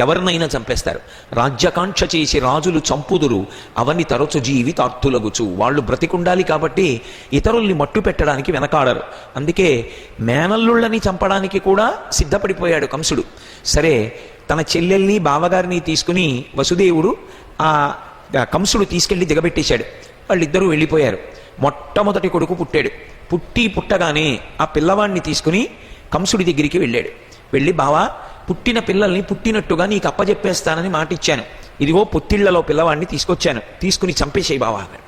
ఎవరినైనా చంపేస్తారు. రాజ్యకాంక్ష చేసి రాజులు చంపుదురు అవని తరచు జీవితార్థులగుచు. వాళ్ళు బ్రతికుండాలి కాబట్టి ఇతరుల్ని మట్టు పెట్టడానికి వెనకాడరు. అందుకే మేనల్లుళ్ళని చంపడానికి కూడా సిద్ధపడిపోయాడు కంసుడు. సరే, తన చెల్లెల్ని బావగారిని తీసుకుని వసుదేవుడు ఆ కంసుడు తీసుకెళ్లి దిగబెట్టేశాడు. వాళ్ళిద్దరూ వెళ్ళిపోయారు. మొట్టమొదటి కొడుకు పుట్టాడు. పుట్టగానే ఆ పిల్లవాడిని తీసుకుని కంసుడి దగ్గరికి వెళ్ళాడు. వెళ్ళి, బావా, పుట్టిన పిల్లల్ని పుట్టినట్టుగా నీకు అప్పజెప్పేస్తానని మాటిచ్చాను. ఇదిగో పొత్తిళ్లలో పిల్లవాడిని తీసుకొచ్చాను, తీసుకుని చంపేసేయి బావా అన్నాడు.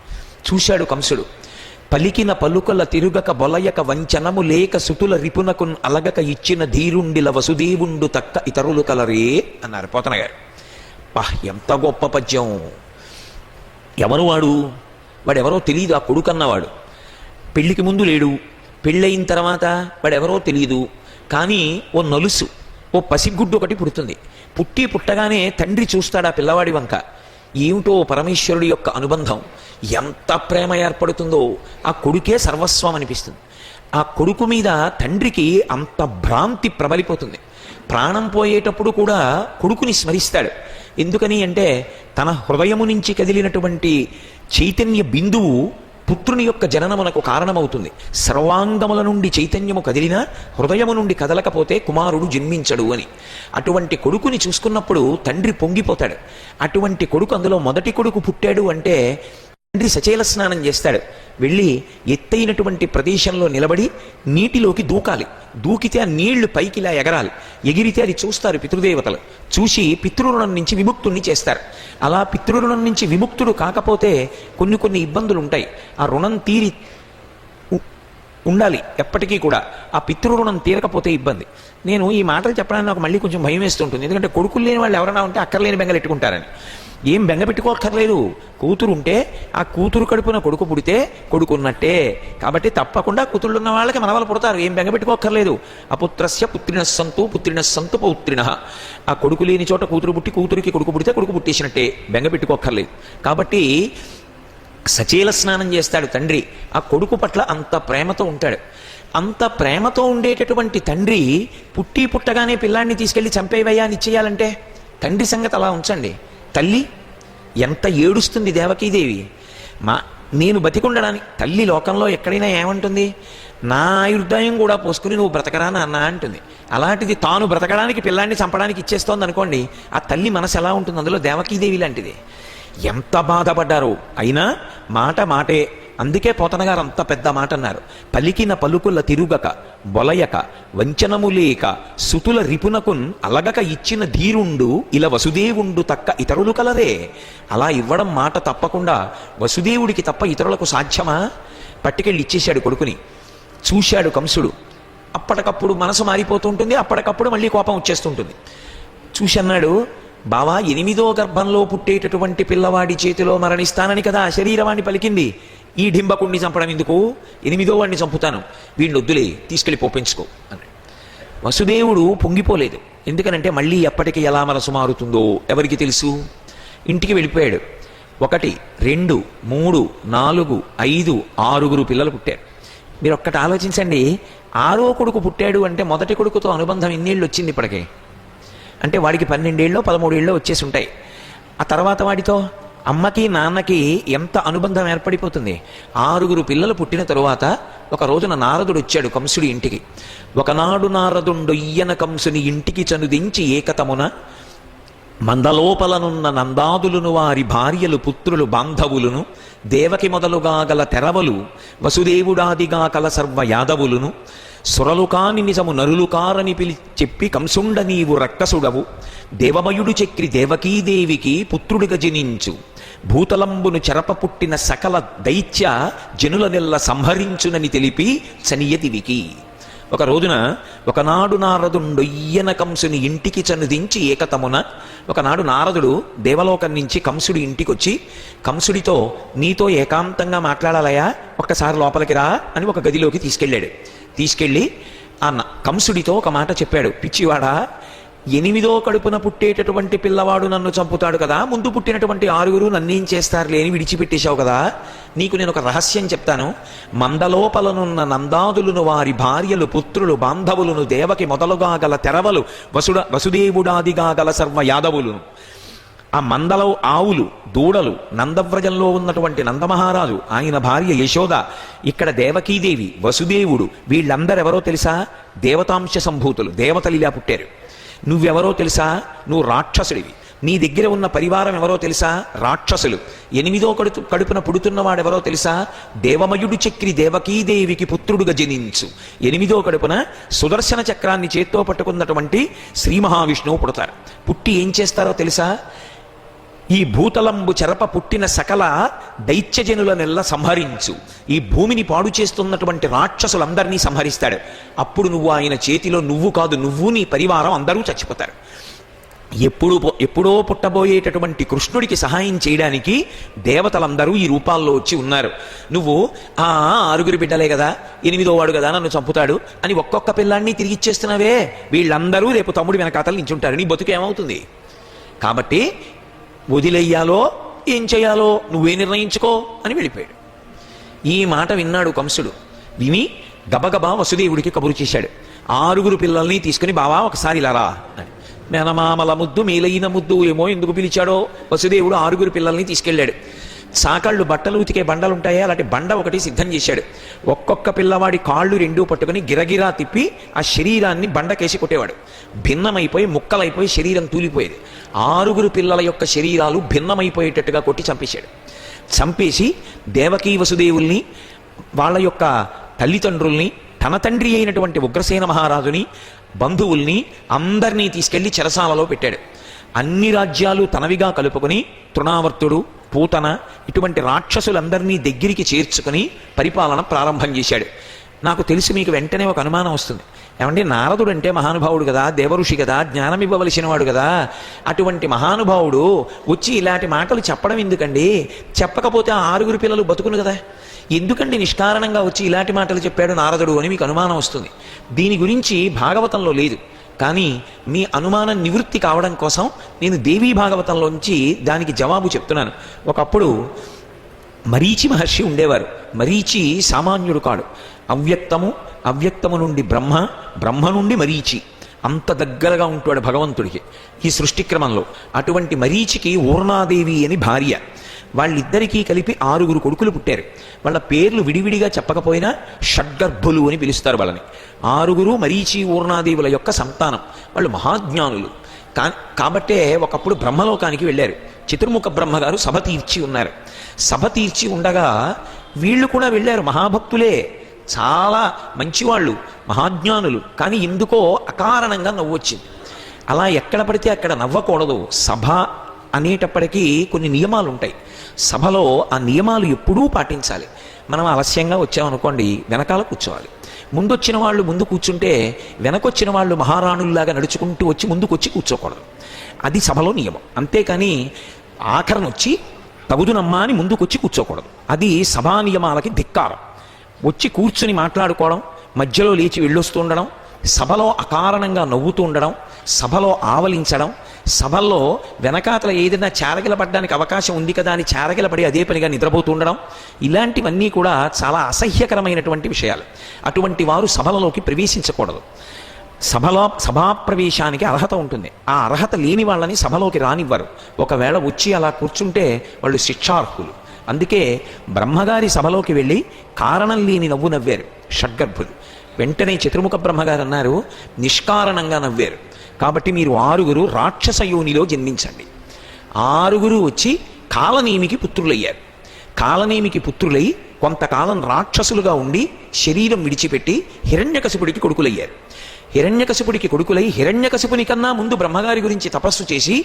చూశాడు కంసుడు. పలికిన పలుకల తిరుగక బొలయక వంచనము లేక సుతుల రిపునకు అలగక ఇచ్చిన ధీరుండిల వసుదేవుండు తక్క ఇతరులు కలరే అన్నారు పోతన గారు. ఎంత గొప్ప పద్యం! ఎవరు వాడు? వాడెవరో తెలియదు. ఆ కొడుకన్నవాడు పెళ్లికి ముందు లేడు, పెళ్ళయిన తర్వాత వాడెవరో తెలియదు. కానీ ఓ నలుసు, ఓ పసిగుడ్డు ఒకటి పుడుతుంది. పుట్టగానే తండ్రి చూస్తాడు ఆ పిల్లవాడి వంక. ఏమిటో పరమేశ్వరుడి యొక్క అనుబంధం, ఎంత ప్రేమ ఏర్పడుతుందో. ఆ కొడుకే సర్వస్వం అనిపిస్తుంది. ఆ కొడుకు మీద తండ్రికి అంత భ్రాంతి ప్రబలిపోతుంది. ప్రాణం పోయేటప్పుడు కూడా కొడుకుని స్మరిస్తాడు. ఎందుకని అంటే తన హృదయము నుంచి కదిలినటువంటి చైతన్య బిందువు పుత్రుని యొక్క జననమునకు కారణమవుతుంది. సర్వాంగముల నుండి చైతన్యము కదిలినా హృదయము నుండి కదలకపోతే కుమారుడు జన్మించడు అని. అటువంటి కొడుకుని చూసుకున్నప్పుడు తండ్రి పొంగిపోతాడు. అటువంటి కొడుకు, అందులో మొదటి కొడుకు పుట్టాడు అంటే తండ్రి సచేల స్నానం చేస్తాడు. వెళ్ళి ఎత్తైనటువంటి ప్రదేశంలో నిలబడి నీటిలోకి దూకాలి. దూకితే ఆ నీళ్లు పైకి ఇలా ఎగరాలి. ఎగిరితే అది చూస్తారు పితృదేవతలు. చూసి పితృరుణం నుంచి విముక్తుణ్ణి చేస్తారు. అలా పితృరుణం నుంచి విముక్తుడు కాకపోతే కొన్ని ఇబ్బందులు ఉంటాయి. ఆ రుణం తీరి ఉండాలి ఎప్పటికీ కూడా. ఆ పితృరుణం తీరకపోతే ఇబ్బంది. నేను ఈ మాటలు చెప్పడానికి నాకు మళ్ళీ కొంచెం భయం వేస్తుంటుంది. ఎందుకంటే కొడుకులు లేని వాళ్ళు ఎవరైనా ఉంటే అక్కర్లేని బెంగలెట్టుకుంటారని. ఏం బెంగ పెట్టుకోక్కర్లేదు. కూతురు ఉంటే ఆ కూతురు కడుపున కొడుకు పుడితే కొడుకున్నట్టే. కాబట్టి తప్పకుండా కూతుళ్ళు ఉన్న వాళ్ళకి మనవలు పుడతారు. ఏం బెంగ పెట్టుకోక్కర్లేదు. అపుత్రస్య పుత్రినస్సంతు పౌత్రిణ. ఆ కొడుకు లేని చోట కూతురు పుట్టి కూతురికి కొడుకు పుడితే కొడుకు పుట్టేసినట్టే. బెంగ పెట్టుకోక్కర్లేదు. కాబట్టి సచేల స్నానం చేస్తాడు తండ్రి. ఆ కొడుకు పట్ల అంత ప్రేమతో ఉంటాడు. అంత ప్రేమతో ఉండేటటువంటి తండ్రి పుట్టగానే పిల్లాన్ని తీసుకెళ్లి చంపేవయ్యా అని ఇచ్చేయాలంటే తండ్రి సంగతి అలా ఉంచండి. తల్లి ఎంత ఏడుస్తుంది దేవకీదేవి. నేను బతికుండడానికి. తల్లి లోకంలో ఎక్కడైనా ఏమంటుంది? నా ఆయుర్దాయం కూడా పోసుకుని నువ్వు బ్రతకరా నాన్న అంటుంది. అలాంటిది తాను బ్రతకడానికి పిల్లాన్ని చంపడానికి ఇచ్చేస్తోంది అనుకోండి, ఆ తల్లి మనసు ఎలా ఉంటుంది? అందులో దేవకీదేవి లాంటిది. ఎంత బాధపడ్డారు. అయినా మాట మాటే. అందుకే పోతనగారు అంత పెద్ద మాట అన్నారు. పలికిన పలుకుల తిరుగక బొలయక వంచనము లేక సుతుల రిపునకున్ అలగక ఇచ్చిన ధీరుండు ఇలా వసుదేవుండు తక్క ఇతరులు కలరే. అలా ఇవ్వడం మాట తప్పకుండా వసుదేవుడికి తప్ప ఇతరులకు సాధ్యమా? పట్టుకెళ్ళి ఇచ్చేశాడు కొడుకుని. చూశాడు కంసుడు. అప్పటికప్పుడు మనసు మారిపోతుంటుంది, అప్పటికప్పుడు మళ్ళీ కోపం వచ్చేస్తుంటుంది. చూసి అన్నాడు, బావా, 8వ గర్భంలో పుట్టేటటువంటి పిల్లవాడి చేతిలో మరణిస్తానని కదా శరీరవాణ్ణి పలికింది. ఈ డింబకుణ్ణి చంపడం ఎందుకు? 8వ వాడిని చంపుతాను. వీడిని వద్దులే, తీసుకెళ్ళి పోపించుకో అన్నాడు. వసుదేవుడు పొంగిపోలేదు. ఎందుకనంటే మళ్ళీ ఎప్పటికీ ఎలా మనసు మారుతుందో ఎవరికి తెలుసు. ఇంటికి వెళ్ళిపోయాడు. 1, 2, 3, 4, 5, 6 పిల్లలు పుట్టారు. మీరు ఒక్కటి ఆలోచించండి. 6వ కొడుకు పుట్టాడు అంటే మొదటి కొడుకుతో అనుబంధం ఎన్నేళ్ళు వచ్చింది ఇప్పటికే? అంటే వాడికి 12 ఏళ్ళో 13 ఏళ్ళో వచ్చేసి ఉంటాయి. ఆ తర్వాత వాడితో అమ్మకి నాన్నకి ఎంత అనుబంధం ఏర్పడిపోతుంది. 6 పిల్లలు పుట్టిన తరువాత ఒక రోజున నారదుడు వచ్చాడు కంసుడి ఇంటికి. ఒకనాడు నారదుండు ఇయ్యన కంసుని ఇంటికి చనుదించి ఏకతమున మందలోపలనున్న నందాదులను వారి భార్యలు పుత్రులు బాంధవులను దేవకి మొదలుగా గల తెరవలు వసుదేవుడాదిగా కల సర్వ యాదవులను సురలు కాని నిజము నరులు కారని చెప్పి కంసుండ నీవు రక్కసుడవు దేవమయుడు చక్రి దేవకీదేవికి పుత్రుడిగా జనించు భూతలంబును చెరప పుట్టిన సకల దైత్య జనుల నెల్ల సంహరించునని తెలిపి చనియతివికి. ఒక రోజున ఒకనాడు నారదుండు ఈయన కంసుని ఇంటికి చనుదించి ఏకతమున. ఒకనాడు నారదుడు దేవలోకం నుంచి కంసుడి ఇంటికి వచ్చి కంసుడితో నీతో ఏకాంతంగా మాట్లాడాలయా, ఒక్కసారి లోపలికి రా అని ఒక గదిలోకి తీసుకెళ్ళాడు. తీసుకెళ్ళి ఆ కంసుడితో ఒక మాట చెప్పాడు. పిచ్చివాడా, 8వ కడుపున పుట్టేటటువంటి పిల్లవాడు నన్ను చంపుతాడు కదా, ముందు పుట్టినటువంటి 6 నన్నేం చేస్తారులే అని విడిచిపెట్టేశావు కదా, నీకు నేను ఒక రహస్యం చెప్తాను. మందలోపలనున్న నందాదులను, వారి భార్యలు, పుత్రులు, బాంధవులను, దేవకి మొదలుగా గల తెరవలు, వసుదేవుడాదిగా గల సర్వ యాదవులను, ఆ మందలో ఆవులు, దూడలు, నందవ్రజంలో ఉన్నటువంటి నందమహారాజు, ఆయన భార్య యశోద, ఇక్కడ దేవకీదేవి, వసుదేవుడు, వీళ్ళందరెవరో తెలుసా? దేవతాంశ సంభూతులు, దేవతలు ఇలా పుట్టారు. నువ్వెవరో తెలుసా? నువ్వు రాక్షసుడివి. నీ దగ్గర ఉన్న పరివారం ఎవరో తెలుసా? రాక్షసులు. 8వ కడుపున పుడుతున్నవాడెవరో తెలుసా? దేవమయుడు చక్రి దేవకీదేవికి పుత్రుడుగా జనించు. 8వ కడుపున సుదర్శన చక్రాన్ని చేత్తో పట్టుకున్నటువంటి శ్రీ మహావిష్ణువు పుడతారు. పుట్టి ఏం చేస్తారో తెలుసా? ఈ భూతలంబు చెరప పుట్టిన సకల దైత్యజనులనెల్ల సంహరించు, ఈ భూమిని పాడు చేస్తున్నటువంటి రాక్షసులందరినీ సంహరిస్తాడు. అప్పుడు నువ్వు ఆయన చేతిలో, నువ్వు కాదు, నువ్వు నీ పరివారం అందరూ చచ్చిపోతారు. ఎప్పుడో పుట్టబోయేటటువంటి కృష్ణుడికి సహాయం చేయడానికి దేవతలందరూ ఈ రూపాల్లో వచ్చి ఉన్నారు. నువ్వు 6 బిడ్డలే కదా, 8వ వాడు కదా నన్ను చంపుతాడు అని ఒక్కొక్క పిల్లాన్ని తిరిగిచ్చేస్తున్నావే, వీళ్ళందరూ రేపు తమ్ముడు వెనకాతలు నించుంటారు, నీ బతుకు ఏమవుతుంది? కాబట్టి వదిలేయాలో ఏం చేయాలో నువ్వే నిర్ణయించుకో అని వెళ్ళిపోయాడు. ఈ మాట విన్నాడు కంసుడు. విని గబగబా వసుదేవుడికి కబురు చేశాడు. 6 పిల్లల్ని తీసుకుని, బావా ఒకసారి ఇలా రా అని. మేనమామల ముద్దు, మేలైన ముద్దు ఏమో ఎందుకు పిలిచాడో, వసుదేవుడు 6 పిల్లల్ని తీసుకెళ్ళాడు. సాకళ్ళు బట్టలు ఉతికే బండలుంటాయే, అలాంటి బండ ఒకటి సిద్ధం చేశాడు. ఒక్కొక్క పిల్లవాడి కాళ్ళు 2 పట్టుకుని గిరగిరా తిప్పి ఆ శరీరాన్ని బండకేసి కొట్టేవాడు. భిన్నమైపోయి ముక్కలైపోయి శరీరం తూలిపోయేది. 6 పిల్లల యొక్క శరీరాలు భిన్నమైపోయేటట్టుగా కొట్టి చంపేశాడు. చంపేసి దేవకీ వసుదేవుల్ని, వాళ్ళ యొక్క తల్లిదండ్రుల్ని, తన తండ్రి అయినటువంటి ఉగ్రసేన మహారాజుని, బంధువుల్ని అందరినీ తీసుకెళ్లి చెరసాలలో పెట్టాడు. అన్ని రాజ్యాలు తనవిగా కలుపుకొని తృణావర్తుడు, పూతన ఇటువంటి రాక్షసులందరినీ దగ్గరికి చేర్చుకుని పరిపాలన ప్రారంభం చేశాడు. నాకు తెలిసి మీకు వెంటనే ఒక అనుమానం వస్తుంది. ఏమంటే, నారదుడు అంటే మహానుభావుడు కదా, దేవఋషి కదా, జ్ఞానం ఇవ్వవలసిన వాడు కదా, అటువంటి మహానుభావుడు వచ్చి ఇలాంటి మాటలు చెప్పడం ఎందుకండి? చెప్పకపోతే 6 పిల్లలు బతుకును కదా, ఎందుకండి నిష్కారణంగా వచ్చి ఇలాంటి మాటలు చెప్పాడు నారదుడు అని మీకు అనుమానం వస్తుంది. దీని గురించి భాగవతంలో లేదు, కానీ మీ అనుమానం నివృత్తి కావడం కోసం నేను దేవీ భాగవతంలోంచి దానికి జవాబు చెప్తున్నాను. ఒకప్పుడు మరీచి మహర్షి ఉండేవారు. మరీచి సామాన్యుడు కాడు. అవ్యక్తము నుండి బ్రహ్మ, బ్రహ్మ నుండి మరీచి, అంత దగ్గరగా ఉంటాడు భగవంతుడికి ఈ సృష్టి క్రమంలో. అటువంటి మరీచికి ఊర్ణాదేవి అని భార్య. వాళ్ళిద్దరికీ కలిపి 6 కొడుకులు పుట్టారు. వాళ్ళ పేర్లు విడివిడిగా చెప్పకపోయినా షడ్గర్భులు అని పిలుస్తారు వాళ్ళని. 6 మరీచి ఊర్ణాదేవుల యొక్క సంతానం. వాళ్ళు మహాజ్ఞానులు. కాబట్టే ఒకప్పుడు బ్రహ్మలోకానికి వెళ్ళారు. చతుర్ముఖ బ్రహ్మగారు సభ తీర్చి ఉన్నారు. సభ తీర్చి ఉండగా వీళ్ళు కూడా వెళ్ళారు. మహాభక్తులే, చాలా మంచివాళ్ళు, మహాజ్ఞానులు. కానీ ఎందుకో అకారణంగా నవ్వొచ్చింది. అలా ఎక్కడ పడితే అక్కడ నవ్వకూడదు. సభ అనేటప్పటికీ కొన్ని నియమాలు ఉంటాయి. సభలో ఆ నియమాలు ఎప్పుడూ పాటించాలి. మనం ఆలస్యంగా వచ్చామనుకోండి, వెనకాల కూర్చోవాలి. ముందొచ్చిన వాళ్ళు ముందు కూర్చుంటే వెనకొచ్చిన వాళ్ళు మహారాణుల్లాగా నడుచుకుంటూ వచ్చి ముందుకొచ్చి కూర్చోకూడదు. అది సభలో నియమం. అంతేకాని ఆఖరనొచ్చి తగుదునమ్మా అని ముందుకొచ్చి కూర్చోకూడదు. అది సభా నియమాలకి ధిక్కారం. వచ్చి కూర్చుని మాట్లాడుకోవడం, మధ్యలో లేచి వెళ్ళొస్తూ ఉండడం, సభలో అకారణంగా నవ్వుతూ ఉండడం, సభలో ఆవలించడం, సభల్లో వెనకాతల ఏదైనా చారగిలపడడానికి అవకాశం ఉంది కదా అని చారగిలపడి అదే పనిగా నిద్రపోతూ ఉండడం, ఇలాంటివన్నీ కూడా చాలా అసహ్యకరమైనటువంటి విషయాలు. అటువంటి వారు సభలలోకి ప్రవేశించకూడదు. సభాప్రవేశానికి అర్హత ఉంటుంది. ఆ అర్హత లేని వాళ్ళని సభలోకి రానివ్వరు. ఒకవేళ వచ్చి అలా కూర్చుంటే వాళ్ళు శిక్షార్హులు. అందుకే బ్రహ్మగారి సభలోకి వెళ్ళి కారణం లేని నవ్వు నవ్వారు షడ్గర్భులు. వెంటనే చతుర్ముఖ బ్రహ్మగారు అన్నారు, నిష్కారణంగా నవ్వారు కాబట్టి మీరు 6 రాక్షస యోనిలో జన్మించండి. 6 వచ్చి కాలనేమికి పుత్రులయ్యారు. కాలనేమికి పుత్రులై కొంతకాలం రాక్షసులుగా ఉండి శరీరం విడిచిపెట్టి హిరణ్యకశిపుడికి కొడుకులయ్యారు. హిరణ్యకశిపుడికి కొడుకులై హిరణ్యకశిపుని కన్నా ముందు బ్రహ్మగారి గురించి తపస్సు చేసి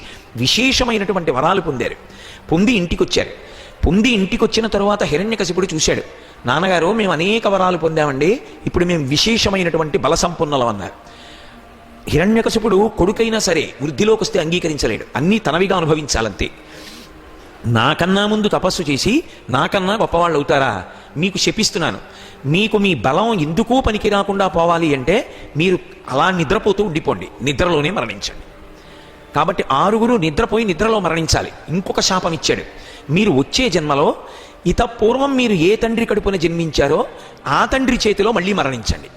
విశేషమైనటువంటి వరాలు పొందారు. పొంది ఇంటికొచ్చారు. పొంది ఇంటికొచ్చిన తరువాత హిరణ్యకశిపుడు చూశాడు, నాన్నగారు మేము అనేక వరాలు పొందామండి, ఇప్పుడు మేము విశేషమైనటువంటి బలసంపన్నులం అన్నారు. హిరణ్యకశిపుడు కొడుకైనా సరే వృద్ధిలోకి వస్తే అంగీకరించలేడు. అన్నీ తనవిగా అనుభవించాలంతే. నాకన్నా ముందు తపస్సు చేసి నాకన్నా గొప్పవాళ్ళు అవుతారా? మీకు శపిస్తున్నాను. మీకు మీ బలం ఎందుకూ పనికి రాకుండా పోవాలి అంటే మీరు అలా నిద్రపోతూ ఉండిపోండి, నిద్రలోనే మరణించండి. కాబట్టి 6 నిద్రపోయి నిద్రలో మరణించాలి. ఇంకొక శాపం ఇచ్చాడు, మీరు వచ్చే జన్మలో పూర్వం మీరు ఏ తండ్రి కడుపున జన్మించారో ఆ తండ్రి చేతిలో మళ్ళీ మరణించండి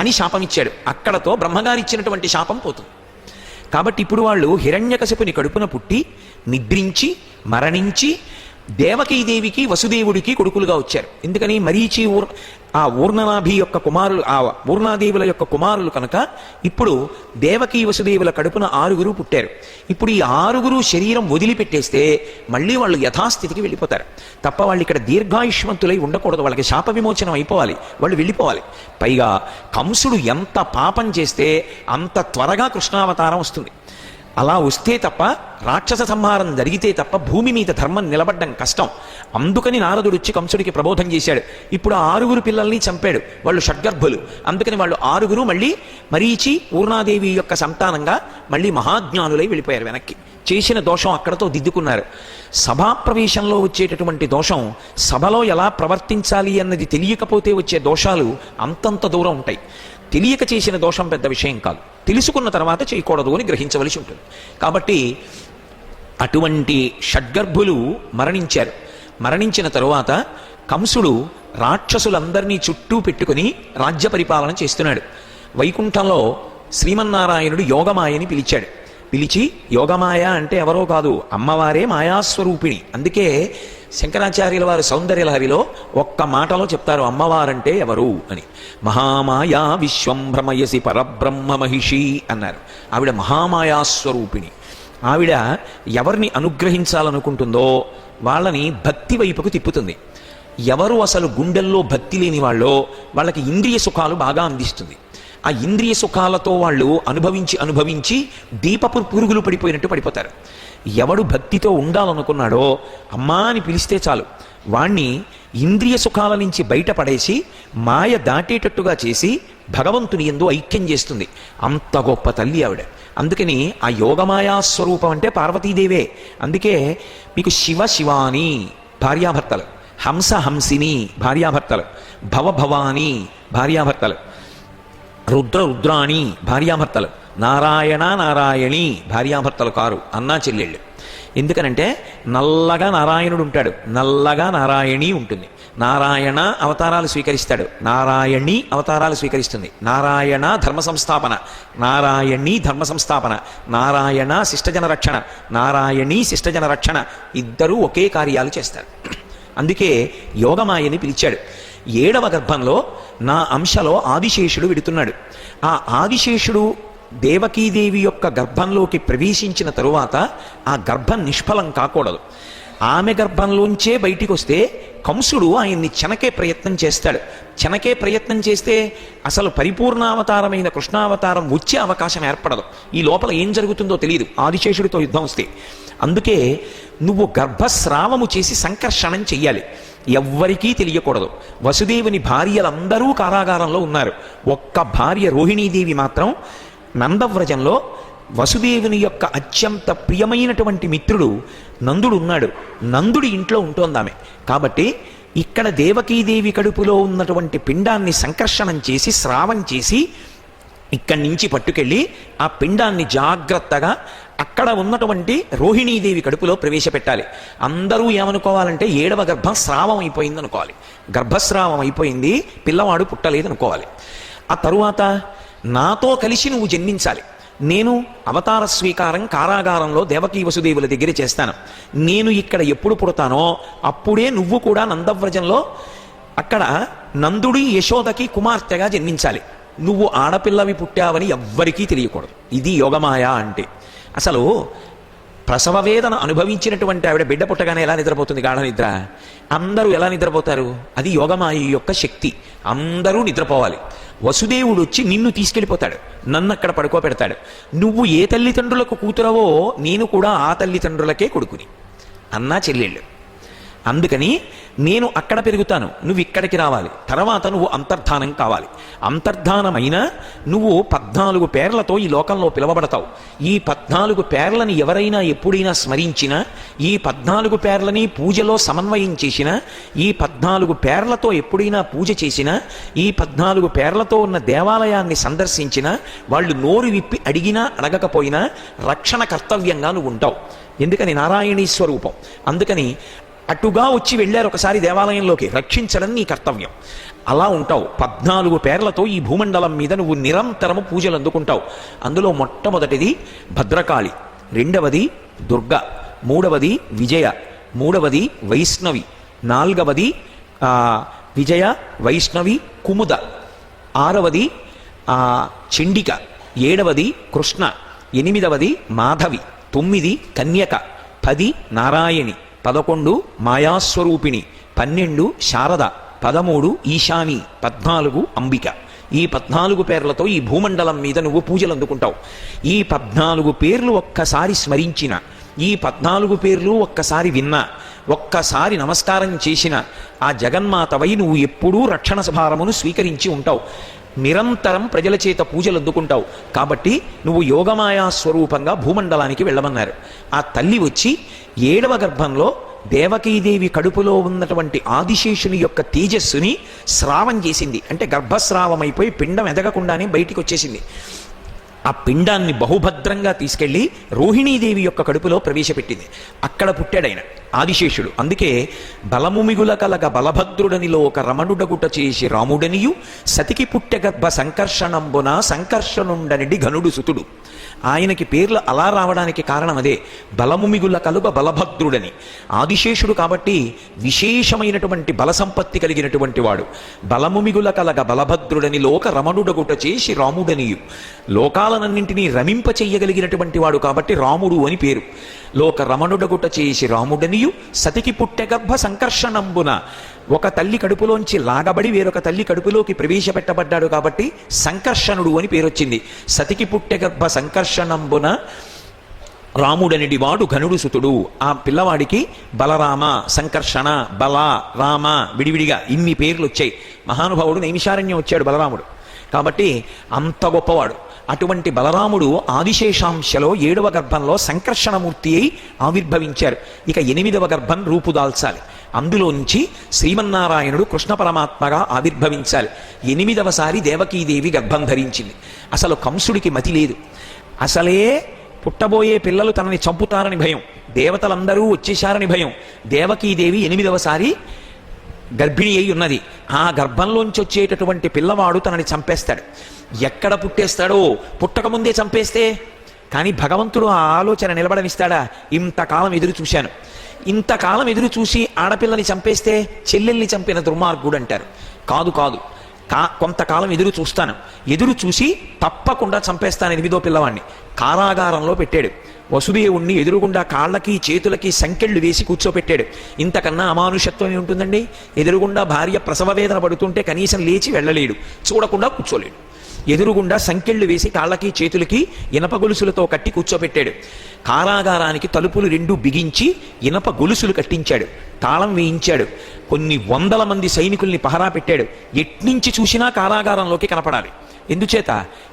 అని శాపం ఇచ్చాడు. అక్కడతో బ్రహ్మగారు ఇచ్చినటువంటి శాపం పోతుంది. కాబట్టి ఇప్పుడు వాళ్ళు హిరణ్యకశిపుని కడుపున పుట్టి నిద్రించి మరణించి దేవకీదేవికి వసుదేవుడికి కొడుకులుగా వచ్చారు. ఎందుకని మరీచి ఆ ఊర్ణనాభి యొక్క కుమారులు, ఆ ఊర్ణాదేవుల యొక్క కుమారులు కనుక ఇప్పుడు దేవకీ వసుదేవుల కడుపున 6 పుట్టారు. ఇప్పుడు ఈ 6 శరీరం వదిలిపెట్టేస్తే మళ్ళీ వాళ్ళు యథాస్థితికి వెళ్ళిపోతారు తప్ప వాళ్ళు ఇక్కడ దీర్ఘాయుష్మంతులై ఉండకూడదు. వాళ్ళకి శాప విమోచనం అయిపోవాలి, వాళ్ళు వెళ్ళిపోవాలి. పైగా కంసుడు ఎంత పాపం చేస్తే అంత త్వరగా కృష్ణావతారం వస్తుంది. అలా వస్తే తప్ప, రాక్షస సంహారం జరిగితే తప్ప భూమి మీద ధర్మం నిలబడ్డం కష్టం. అందుకని నారదుడు వచ్చి కంసుడికి ప్రబోధం చేశాడు. ఇప్పుడు 6 పిల్లల్ని చంపాడు, వాళ్ళు షడ్గర్భులు. అందుకని వాళ్ళు 6 మళ్ళీ మరీచి పూర్ణాదేవి యొక్క సంతానంగా మళ్ళీ మహాజ్ఞానులై వెళ్ళిపోయారు వెనక్కి. చేసిన దోషం అక్కడతో దిద్దుకున్నారు. సభాప్రవేశంలో వచ్చేటటువంటి దోషం, సభలో ఎలా ప్రవర్తించాలి అన్నది తెలియకపోతే వచ్చే దోషాలు అంతంత దూరం ఉంటాయి. తెలియక చేసిన దోషం పెద్ద విషయం కాదు, తెలుసుకున్న తర్వాత చేయకూడదు అని గ్రహించవలసి ఉంటుంది. కాబట్టి అటువంటి షడ్గర్భులు మరణించారు. మరణించిన తరువాత కంసుడు రాక్షసులందరినీ చుట్టూ పెట్టుకుని రాజ్య పరిపాలన చేస్తున్నాడు. వైకుంఠంలో శ్రీమన్నారాయణుడు యోగమాయని పిలిచాడు. పిలిచి, యోగమాయ అంటే ఎవరో కాదు, అమ్మవారే మాయాస్వరూపిణి. అందుకే శంకరాచార్యుల వారు సౌందర్యలహరిలో ఒక్క మాటలో చెప్తారు అమ్మవారంటే ఎవరు అని. మహామాయా విశ్వం భ్రమయసి పరబ్రహ్మ మహిషి అన్నారు. ఆవిడ మహామాయాస్వరూపిణి. ఆవిడ ఎవరిని అనుగ్రహించాలనుకుంటుందో వాళ్ళని భక్తి వైపుకు తిప్పుతుంది. ఎవరు అసలు గుండెల్లో భక్తి లేని వాళ్ళో వాళ్ళకి ఇంద్రియ సుఖాలు బాగా అందిస్తుంది. ఆ ఇంద్రియ సుఖాలతో వాళ్ళు అనుభవించి దీపపు పురుగులు పడిపోయినట్టు పడిపోతారు. ఎవడు భక్తితో ఉండాలనుకున్నాడో అమ్మా అని పిలిస్తే చాలు వాణ్ణి ఇంద్రియ సుఖాల నుంచి బయటపడేసి మాయ దాటేటట్టుగా చేసి భగవంతుని యందు ఐక్యం చేస్తుంది. అంత గొప్ప తల్లి ఆవిడ. అందుకని ఆ యోగమాయా స్వరూపం అంటే పార్వతీదేవే. అందుకే మీకు శివ శివాని భార్యాభర్తలు, హంస హంసిని భార్యాభర్తలు, భవభవాని భార్యాభర్తలు, రుద్ర రుద్రాణి భార్యాభర్తలు, నారాయణ నారాయణి భార్యాభర్తలు కారు, అన్నా చెల్లెళ్ళు. ఎందుకనంటే నల్లగా నారాయణుడు ఉంటాడు, నల్లగా నారాయణి ఉంటుంది. నారాయణ అవతారాలు స్వీకరిస్తాడు, నారాయణి అవతారాలు స్వీకరిస్తుంది. నారాయణ ధర్మ సంస్థాపన, నారాయణి ధర్మ సంస్థాపన, నారాయణ శిష్టజన రక్షణ, నారాయణి శిష్టజన రక్షణ, ఇద్దరూ ఒకే కార్యాలు చేస్తారు. అందుకే యోగమాయని పిలిచాడు. 7వ గర్భంలో నా అంశలో ఆదిశేషుడు విడుతున్నాడు. ఆ ఆదిశేషుడు దేవకీదేవి యొక్క గర్భంలోకి ప్రవేశించిన తరువాత ఆ గర్భం నిష్ఫలం కాకూడదు. ఆమె గర్భంలోంచే బయటికి వస్తే కంసుడు ఆయన్ని చెనకే ప్రయత్నం చేస్తాడు. చెనకే ప్రయత్నం చేస్తే అసలు పరిపూర్ణావతారమైన కృష్ణావతారం వచ్చే అవకాశం ఏర్పడదు. ఈ లోపల ఏం జరుగుతుందో తెలియదు ఆదిశేషుడితో యుద్ధం వస్తే. అందుకే నువ్వు గర్భస్రావము చేసి సంకర్షణం చెయ్యాలి, ఎవ్వరికీ తెలియకూడదు. వసుదేవుని భార్యలందరూ కారాగారంలో ఉన్నారు. ఒక్క భార్య రోహిణీదేవి మాత్రం నందవ్రజంలో వసుదేవుని యొక్క అత్యంత ప్రియమైనటువంటి మిత్రుడు నందుడు ఉన్నాడు. నందుడి ఇంట్లో ఉంటోందామె. కాబట్టి ఇక్కడ దేవకీదేవి కడుపులో ఉన్నటువంటి పిండాన్ని సంకర్షణం చేసి స్రావం చేసి ఇక్కడి నుంచి పట్టుకెళ్ళి ఆ పిండాన్ని జాగ్రత్తగా అక్కడ ఉన్నటువంటి రోహిణీదేవి కడుపులో ప్రవేశపెట్టాలి. అందరూ ఏమనుకోవాలంటే 7వ గర్భం స్రావం అయిపోయింది అనుకోవాలి. గర్భస్రావం అయిపోయింది, పిల్లవాడు పుట్టలేదు అనుకోవాలి. ఆ తరువాత నాతో కలిసి నువ్వు జన్మించాలి. నేను అవతార స్వీకారం కారాగారంలో దేవకీ వసుదేవుల దగ్గర చేస్తాను. నేను ఇక్కడ ఎప్పుడు పుడతానో అప్పుడే నువ్వు కూడా నందవ్రజంలో అక్కడ నందుడి యశోదకి కుమార్తెగా జన్మించాలి. నువ్వు ఆడపిల్లవి పుట్టావని ఎవ్వరికీ తెలియకూడదు. ఇది యోగమాయ అంటే. అసలు ప్రసవ వేదన అనుభవించినటువంటి ఆవిడ బిడ్డ పుట్టగానే ఎలా నిద్రపోతుంది? గాఢ నిద్ర. అందరూ ఎలా నిద్రపోతారు? అది యోగమాయ యొక్క శక్తి. అందరూ నిద్రపోవాలి. వసుదేవుడు వచ్చి నిన్ను తీసుకెళ్ళిపోతాడు, నన్ను అక్కడ పడుకోబెడతాడు. నువ్వు ఏ తల్లిదండ్రులకు కూతురవో నేను కూడా ఆ తల్లిదండ్రులకే కొడుకుని, అన్నా చెల్లెళ్ళు. అందుకని నేను అక్కడ పెరుగుతాను, నువ్వు ఇక్కడికి రావాలి, తర్వాత నువ్వు అంతర్ధానం కావాలి. అంతర్ధానమైన నువ్వు 14 పేర్లతో ఈ లోకంలో పిలవబడతావు. ఈ 14 పేర్లని ఎవరైనా ఎప్పుడైనా స్మరించినా, ఈ 14 పేర్లని పూజలో సమన్వయం చేసినా, ఈ 14 పేర్లతో ఎప్పుడైనా పూజ చేసినా, ఈ 14 పేర్లతో ఉన్న దేవాలయాన్ని సందర్శించినా, వాళ్ళు నోరు విప్పి అడిగినా అడగకపోయినా రక్షణ కర్తవ్యంగా నువ్వు ఉంటావు. ఎందుకని? నారాయణీ స్వరూపం. అందుకని అటుగా వచ్చి వెళ్ళారు ఒకసారి దేవాలయంలోకి, రక్షించడం నీ కర్తవ్యం. అలా ఉంటావు. 14 పేర్లతో ఈ భూమండలం మీద నువ్వు నిరంతరము పూజలు అందుకుంటావు. అందులో మొట్టమొదటిది భద్రకాళి, రెండవది దుర్గ, మూడవది విజయ, మూడవది వైష్ణవి, నాలుగవది విజయ వైష్ణవి కుముద, ఆరవది చండిక, ఏడవది కృష్ణ, ఎనిమిదవది మాధవి, 9 కన్యక, 10 నారాయణి, 11 మాయాస్వరూపిణి, 12 శారద, 13 ఈశాని, 14 అంబిక. ఈ 14 పేర్లతో ఈ భూమండలం మీద నువ్వు పూజలు అందుకుంటావు. ఈ 14 పేర్లు ఒక్కసారి స్మరించిన, ఈ 14 పేర్లు ఒక్కసారి విన్నా, ఒక్కసారి నమస్కారం చేసిన ఆ జగన్మాతవై నువ్వు ఎప్పుడూ రక్షణ భారమును స్వీకరించి ఉంటావు. నిరంతరం ప్రజల చేత పూజలు అందుకుంటావు. కాబట్టి నువ్వు యోగమాయా స్వరూపంగా భూమండలానికి వెళ్ళమన్నారు. ఆ తల్లి వచ్చి 7వ గర్భంలో దేవకీదేవి కడుపులో ఉన్నటువంటి ఆదిశేషుని యొక్క తేజస్సుని స్రావం చేసింది. అంటే గర్భస్రావమైపోయి పిండం ఎదగకుండానే బయటికి వచ్చేసింది. ఆ పిండాన్ని బహుభద్రంగా తీసుకెళ్లి రోహిణీదేవి యొక్క కడుపులో ప్రవేశపెట్టింది. అక్కడ పుట్టాడైన ఆదిశేషుడు. అందుకే బలముమిగుల కలగ బలభద్రుడనిలో ఒక రమణుడగుట చేసి రాముడనియు సతికి పుట్టె గర్భ సంకర్షణంబున సంకర్షణుండనిడి ఘనుడు సుతుడు. ఆయనకి పేర్లు అలా రావడానికి కారణం అదే. బలముమిగుల కలుగ బలభద్రుడని ఆదిశేషుడు కాబట్టి విశేషమైనటువంటి బల సంపత్తి కలిగినటువంటి వాడు. బలముమిగుల కలగ బలభద్రుడని లోక రమణుడగుట చేసి రాముడనియు, లోకాలనన్నింటినీ రమింప చెయ్యగలిగినటువంటి వాడు కాబట్టి రాముడు అని పేరు. లోక రమణుడగుట చేసి రాముడనియు సతికి పుట్టె గర్భ సంకర్షణంబున, ఒక తల్లి కడుపులోంచి లాగబడి వేరొక తల్లి కడుపులోకి ప్రవేశపెట్టబడ్డాడు కాబట్టి సంకర్షణుడు అని పేరొచ్చింది. సతికి పుట్టె గర్భ సంకర్షణంబున రాముడనిడి వాడు ఘనుడు సుతుడు. ఆ పిల్లవాడికి బలరామ, సంకర్షణ, బల, రామ విడివిడిగా ఇన్ని పేర్లు వచ్చాయి. మహానుభావుడు నైమిషారణ్యం వచ్చాడు బలరాముడు కాబట్టి అంత గొప్పవాడు. అటువంటి బలరాముడు ఆదిశేషాంశలో 7వ గర్భంలో సంకర్షణమూర్తి అయి ఆవిర్భవించారు. ఇక 8వ గర్భం రూపుదాల్చాలి. అందులో నుంచి శ్రీమన్నారాయణుడు కృష్ణ పరమాత్మగా ఆవిర్భవించాలి. 8వసారి దేవకీదేవి గర్భం ధరించింది. అసలు కంసుడికి మతి లేదు. అసలే పుట్టబోయే పిల్లలు తనని చంపుతారని భయం, దేవతలందరూ వచ్చేశారని భయం. దేవకీదేవి 8వసారి గర్భిణి అయి ఉన్నది. ఆ గర్భంలోంచి వచ్చేటటువంటి పిల్లవాడు తనని చంపేస్తాడు. ఎక్కడ పుట్టేస్తాడో, పుట్టకముందే చంపేస్తే. కానీ భగవంతుడు ఆ ఆలోచన నిలబడనిస్తాడా? ఇంతకాలం ఎదురు చూశాను, ఇంతకాలం ఎదురు చూసి ఆడపిల్లని చంపేస్తే చెల్లెల్ని చంపిన దుర్మార్గుడు అంటారు. కాదు కాదు, కొంతకాలం ఎదురు చూస్తాను, ఎదురు చూసి తప్పకుండా చంపేస్తాను 8వ పిల్లవాడిని. కారాగారంలో పెట్టాడు. వసుదేవుణ్ణి ఎదురుగుండా కాళ్ళకి చేతులకి సంకెళ్ళు వేసి కూర్చోపెట్టాడు. ఇంతకన్నా అమానుషత్వం ఏముంటుందండి? ఎదురుగుండా భార్య ప్రసవ వేదన పడుతుంటే కనీసం లేచి వెళ్ళలేడు, చూడకుండా కూర్చోలేడు. ఎదురుగుండా సంకెళ్ళు వేసి కాళ్ళకి చేతులకి ఇనప గొలుసులతో కట్టి కూర్చోపెట్టాడు. కారాగారానికి తలుపులు 2 బిగించి ఇనప గొలుసులు కట్టించాడు, తాళం వేయించాడు. కొన్ని 100 మంది సైనికుల్ని పహరా పెట్టాడు. ఎట్నుంచి చూసినా కారాగారంలోకి కనపడాలి. ఎందుచేత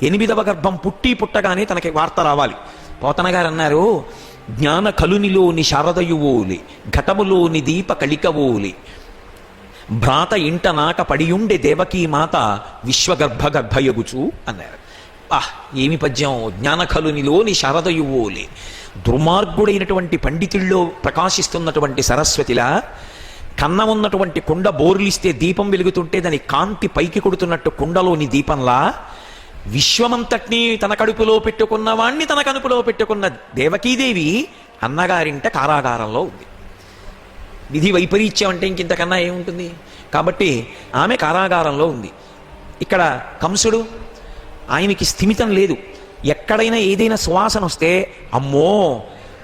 8వ గర్భం పుట్టగానే తనకి వార్త రావాలి. పోతన గారు అన్నారు, జ్ఞాన కలునిలోని శారదయువోలి ఘటములోని దీప కళికవోలి భ్రాత ఇంట నాక పడియుండే దేవకీ మాత విశ్వగర్భ గర్భయగుచు అన్నారు. ఏమి పద్యం! జ్ఞానకలునిలోని శారదయువోలి, దుర్మార్గుడైనటువంటి పండితుల్లో ప్రకాశిస్తున్నటువంటి సరస్వతిలా, కన్న ఉన్నటువంటి కుండ బోర్లిస్తే దీపం వెలుగుతుంటే దాని కాంతి పైకి కొడుతున్నట్టు కుండలోని దీపంలా విశ్వమంతటినీ తన కడుపులో పెట్టుకున్న వాణ్ణి తన కడుపులో పెట్టుకున్న దేవకీదేవి అన్నగారింట కారాగారంలో ఉంది. విధి వైపరీత్యం అంటే ఇంకింతకన్నా ఏముంటుంది? కాబట్టి ఆమె కారాగారంలో ఉంది. ఇక్కడ కంసుడు, ఆయనకి స్థిమితం లేదు. ఎక్కడైనా ఏదైనా సువాసన వస్తే అమ్మో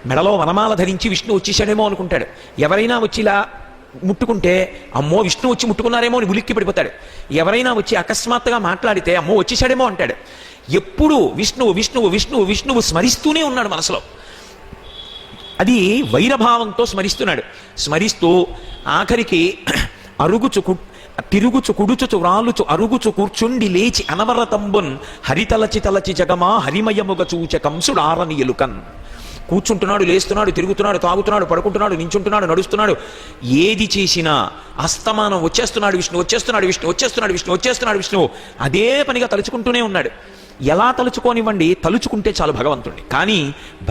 మెడలో వనమాల ధరించి విష్ణు వచ్చేసాడేమో అనుకుంటాడు. ఎవరైనా వచ్చి ఇలా ముట్టుకుంటే అమ్మో విష్ణు వచ్చి ముట్టుకున్నారేమో అని ఉలిక్కి పడిపోతాడు. ఎవరైనా వచ్చి అకస్మాత్తుగా మాట్లాడితే అమ్మో వచ్చేసాడేమో అంటాడు. ఎప్పుడు విష్ణువు విష్ణువు విష్ణువు విష్ణువు స్మరిస్తూనే ఉన్నాడు మనసులో. అది వైరభావంతో స్మరిస్తున్నాడు. స్మరిస్తూ ఆఖరికి తిరుగుచు కుడుచుచు వ్రాలుచు అరుగుచు కూర్చుండి లేచి అనవరతంబున్ హరితలచి తలచి జగమా హరిమయముగ చూచ కంసుడారని ఎలుకన్. కూర్చుంటున్నాడు, లేస్తున్నాడు, తిరుగుతున్నాడు, తాగుతున్నాడు, పడుకుంటున్నాడు, నించుంటున్నాడు, నడుస్తున్నాడు. ఏది చేసినా అస్తమానం వచ్చేస్తున్నాడు విష్ణు, వచ్చేస్తున్నాడు విష్ణు, వచ్చేస్తున్నాడు విష్ణు, వచ్చేస్తున్నాడు విష్ణు, అదే పనిగా తలుచుకుంటూనే ఉన్నాడు. ఎలా తలుచుకోనివ్వండి, తలుచుకుంటే చాలు భగవంతుణ్ణి. కానీ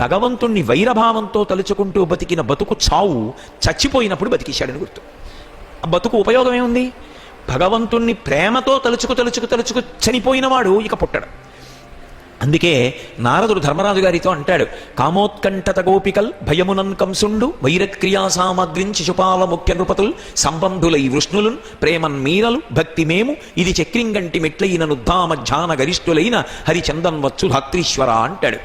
భగవంతుణ్ణి వైరభావంతో తలుచుకుంటూ బతికిన బతుకు చావు, చచ్చిపోయినప్పుడు బతికిశాడని గుర్తు. ఆ బతుకు ఉపయోగం ఏముంది? భగవంతుణ్ణి ప్రేమతో తలుచుకు చనిపోయినవాడు ఇక పుట్టడు. అందుకే నారదుడు ధర్మరాజు గారితో అంటాడు, కామోత్కంఠత గోపికల్ భయమునన్ కంసుండు వైరక్రియా సామగ్రిం శిశుపాల ముఖ్య నృపతుల్ సంబంధులై వృష్ణులున్ ప్రేమన్ మీరలు భక్తి మేము ఇది చక్రింగంటి మెట్లైన నుద్ధామ ధ్యాన గరిష్ఠులైన హరిచందన్ వచ్చు ధాత్రీశ్వర అంటాడు.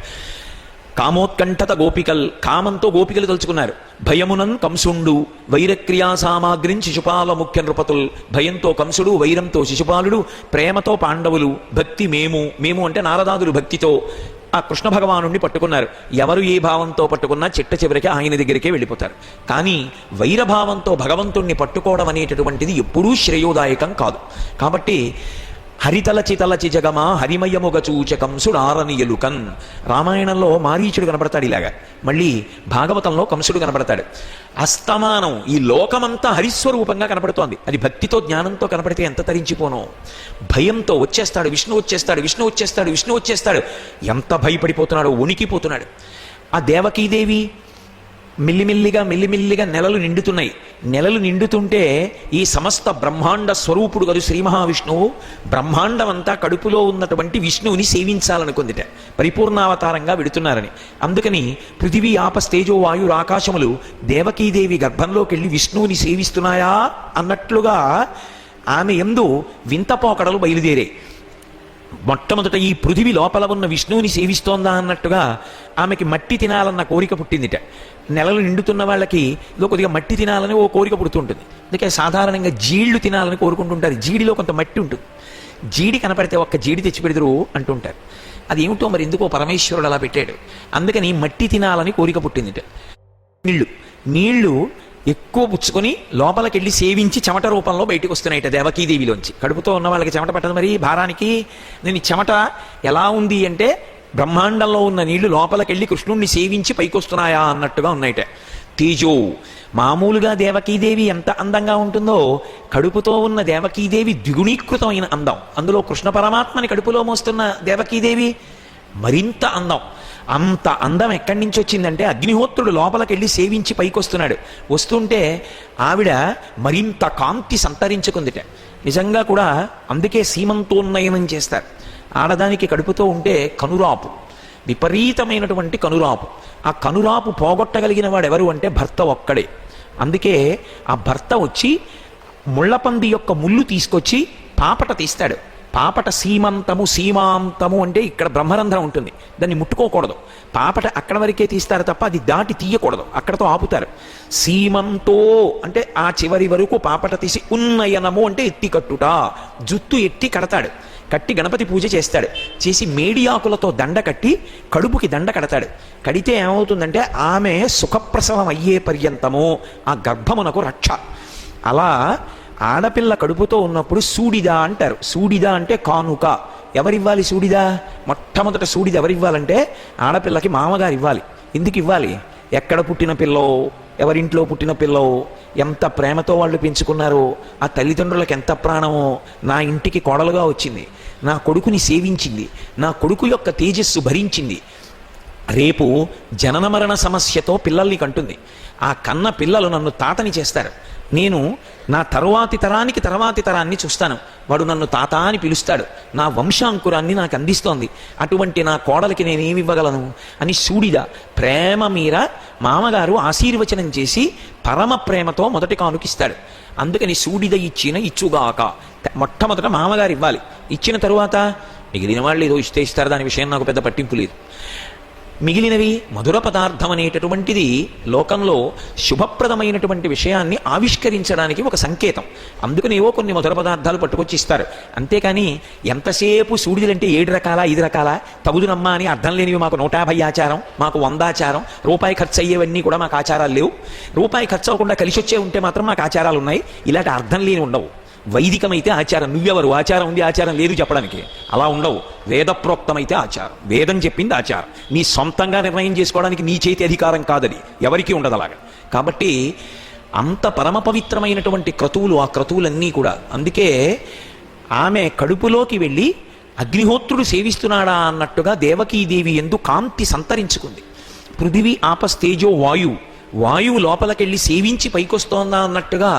కామోత్కంఠత గోపికల్, కామంతో గోపికలు తలుచుకున్నారు. భయమునన్ కంసుండు వైరక్రియా సామాగ్రిం శిశుపాల ముఖ్య నృపతుల్, భయంతో కంసుడు, వైరంతో శిశుపాలుడు, ప్రేమతో పాండవులు, భక్తి మేము. మేము అంటే నారదాదులు భక్తితో ఆ కృష్ణ భగవానుణ్ణి పట్టుకున్నారు. ఎవరు ఏ భావంతో పట్టుకున్నా చిట్ట చివరికి ఆయన దగ్గరికే వెళ్ళిపోతారు. కానీ వైరభావంతో భగవంతుణ్ణి పట్టుకోవడం అనేటటువంటిది ఎప్పుడూ శ్రేయోదాయకం కాదు. కాబట్టి హరితలచి తలచి జగమా హరిమయముగ చూచ కంసుడారని ఎలుకన్. రామాయణంలో మారీచుడు కనబడతాడు ఇలాగా, మళ్ళీ భాగవతంలో కంసుడు కనబడతాడు. అస్తమానం ఈ లోకమంతా హరిస్వరూపంగా కనపడుతోంది. అది భక్తితో జ్ఞానంతో కనపడితే ఎంత తరించిపోనో. భయంతో వచ్చేస్తాడు విష్ణు, వచ్చేస్తాడు విష్ణు, వచ్చేస్తాడు విష్ణు, వచ్చేస్తాడు. ఎంత భయపడిపోతున్నాడో, వణికిపోతున్నాడు. ఆ దేవకీదేవి మెల్లిమెల్లిగా నెలలు నిండుతున్నాయి. నెలలు నిండుతుంటే ఈ సమస్త బ్రహ్మాండ స్వరూపుడు కదు శ్రీ మహావిష్ణువు, బ్రహ్మాండం అంతా కడుపులో ఉన్నటువంటి విష్ణువుని సేవించాలనుకుందిట, పరిపూర్ణావతారంగా విడుతున్నారని. అందుకని పృథివీ ఆపస్తేజో వాయుర్ ఆకాశములు దేవకీదేవి గర్భంలోకి వెళ్ళి విష్ణువుని సేవిస్తున్నాయా అన్నట్లుగా ఆమె యందు వింత పోకడలు బయలుదేరాయి. మొట్టమొదట ఈ పృథివీ లోపల ఉన్న విష్ణువుని సేవిస్తోందా అన్నట్టుగా ఆమెకి మట్టి తినాలన్న కోరిక పుట్టిందిట. నెలలు నిండుతున్న వాళ్ళకి ఇదో కొద్దిగా మట్టి తినాలని ఓ కోరిక పుడుతుంటుంది. అందుకే సాధారణంగా జీళ్లు తినాలని కోరుకుంటుంటారు. జీడిలో కొంత మట్టి ఉంటుంది. జీడి కనపడితే ఒక్క జీడి తెచ్చి పెడతారు అంటుంటారు. అది ఏమిటో మరి ఎందుకో పరమేశ్వరుడు అలా పెట్టాడు. అందుకని మట్టి తినాలని కోరిక పుట్టిందిట. నీళ్లు ఎక్కువ పుచ్చుకొని లోపలికి వెళ్ళి సేవించి చెమట రూపంలో బయటకు వస్తున్నాయిట దేవకీదేవిలోంచి. కడుపుతో ఉన్న వాళ్ళకి చెమట పట్టదు మరి భారానికి. నేను చెమట ఎలా ఉంది అంటే బ్రహ్మాండంలో ఉన్న నీళ్లు లోపలికి వెళ్ళి కృష్ణుణ్ణి సేవించి పైకొస్తున్నాయా అన్నట్టుగా ఉన్నాయిట. తేజో, మామూలుగా దేవకీదేవి ఎంత అందంగా ఉంటుందో కడుపుతో ఉన్న దేవకీదేవి ద్విగుణీకృతమైన అందం. అందులో కృష్ణ పరమాత్మని కడుపులో మోస్తున్న దేవకీదేవి మరింత అందం. అంత అందం ఎక్కడి నుంచి వచ్చిందంటే అగ్నిహోత్రుడు లోపలికి వెళ్ళి సేవించి పైకొస్తున్నాడు. వస్తుంటే ఆవిడ మరింత కాంతి సంతరించుకుందిట. నిజంగా కూడా అందుకే సీమంతోన్నయనం చేస్తారు. ఆడదానికి కడుపుతో ఉంటే కనురాపు, విపరీతమైనటువంటి కనురాపు. ఆ కనురాపు పోగొట్టగలిగిన వాడు ఎవరు అంటే భర్త ఒక్కడే. అందుకే ఆ భర్త వచ్చి ముళ్ళపంది యొక్క ముళ్ళు తీసుకొచ్చి పాపట తీస్తాడు. పాపట సీమాంతము అంటే ఇక్కడ బ్రహ్మరంధ్రం ఉంటుంది, దాన్ని ముట్టుకోకూడదు. పాపట అక్కడ వరకే తీస్తారు తప్ప అది దాటి తీయకూడదు, అక్కడతో ఆపుతారు. సీమంతో అంటే ఆ చివరి వరకు పాపట తీసి, ఉన్నయనము అంటే ఎత్తి కట్టుట, జుత్తు ఎత్తి కడతాడు. కట్టి గణపతి పూజ చేస్తాడు. చేసి మేడి ఆకులతో దండ కట్టి కడుపుకి దండ కడతాడు. కడితే ఏమవుతుందంటే ఆమె సుఖప్రసవం అయ్యే పర్యంతము ఆ గర్భమునకు రక్ష. అలా ఆడపిల్ల కడుపుతో ఉన్నప్పుడు సూడిద అంటారు. సూడిద అంటే కానుక. ఎవరివ్వాలి సూడిద? మొట్టమొదట సూడిద ఎవరివ్వాలంటే ఆడపిల్లకి మామగారు ఇవ్వాలి. ఎందుకు ఇవ్వాలి? ఎక్కడ పుట్టిన పిల్లో, ఎవరింట్లో పుట్టిన పిల్లో, ఎంత ప్రేమతో వాళ్ళు పెంచుకున్నారో, ఆ తల్లిదండ్రులకు ఎంత ప్రాణమో. నా ఇంటికి కోడలుగా వచ్చింది, నా కొడుకుని సేవించింది, నా కొడుకు యొక్క తేజస్సు భరించింది. రేపు జనన మరణ సమస్యతో పిల్లల్ని కంటుంది. ఆ కన్న పిల్లలు నన్ను తాతని చేస్తారు. నేను నా తర్వాతి తరాన్ని చూస్తాను. వాడు నన్ను తాత అని పిలుస్తాడు. నా వంశాంకురాన్ని నాకు అందిస్తోంది. అటువంటి నా కోడలికి నేనేమి ఇవ్వగలను అని సూడిద ప్రేమ మీర మామగారు ఆశీర్వచనం చేసి పరమ ప్రేమతో మొదటి కానుకిస్తాడు. అందుకని సూడిద ఇచ్చిన ఇచ్చుగాక. మొట్టమొదట మామగారు ఇవ్వాలి. ఇచ్చిన తరువాత మిగిలిన వాళ్ళు ఏదో ఇస్తే ఇస్తారు, దాని విషయం నాకు పెద్ద పట్టింపు లేదు. మిగిలినవి మధుర పదార్థం అనేటటువంటిది లోకంలో శుభప్రదమైనటువంటి విషయాన్ని ఆవిష్కరించడానికి ఒక సంకేతం. అందుకనేవో కొన్ని మధుర పదార్థాలు పట్టుకొచ్చి ఇస్తారు. అంతేకాని ఎంతసేపు సూడిలంటే 7 రకాల 5 రకాల తగుదునమ్మా అని అర్థం లేనివి మాకు 150 ఆచారం, మాకు 100 ఆచారం, రూపాయి ఖర్చు అయ్యేవన్నీ కూడా మాకు ఆచారాలు లేవు, రూపాయి ఖర్చు అవ్వకుండా కలిసి వచ్చే ఉంటే మాత్రం మాకు ఆచారాలు ఉన్నాయి, ఇలాంటి అర్థం లేని ఉండవు. వైదికమైతే ఆచారం, నువ్వెవరు ఆచారం ఉంది ఆచారం లేదు చెప్పడానికి, అలా ఉండవు. వేదప్రోక్తమైతే ఆచారం, వేదం చెప్పింది ఆచారం. నీ సొంతంగా నిర్ణయం చేసుకోవడానికి నీ చేతి అధికారం కాదది, ఎవరికీ ఉండదు అలాగా. కాబట్టి అంత పరమ పవిత్రమైనటువంటి క్రతువులు ఆ క్రతువులన్నీ కూడా. అందుకే ఆమె కడుపులోకి వెళ్ళి అగ్నిహోత్రుడు సేవిస్తున్నాడా అన్నట్టుగా దేవకీదేవి యందు కాంతి సంతరించుకుంది. పృథివీ ఆపస్తేజో వాయువు లోపలికెళ్ళి సేవించి పైకొస్తోందా అన్నట్టుగా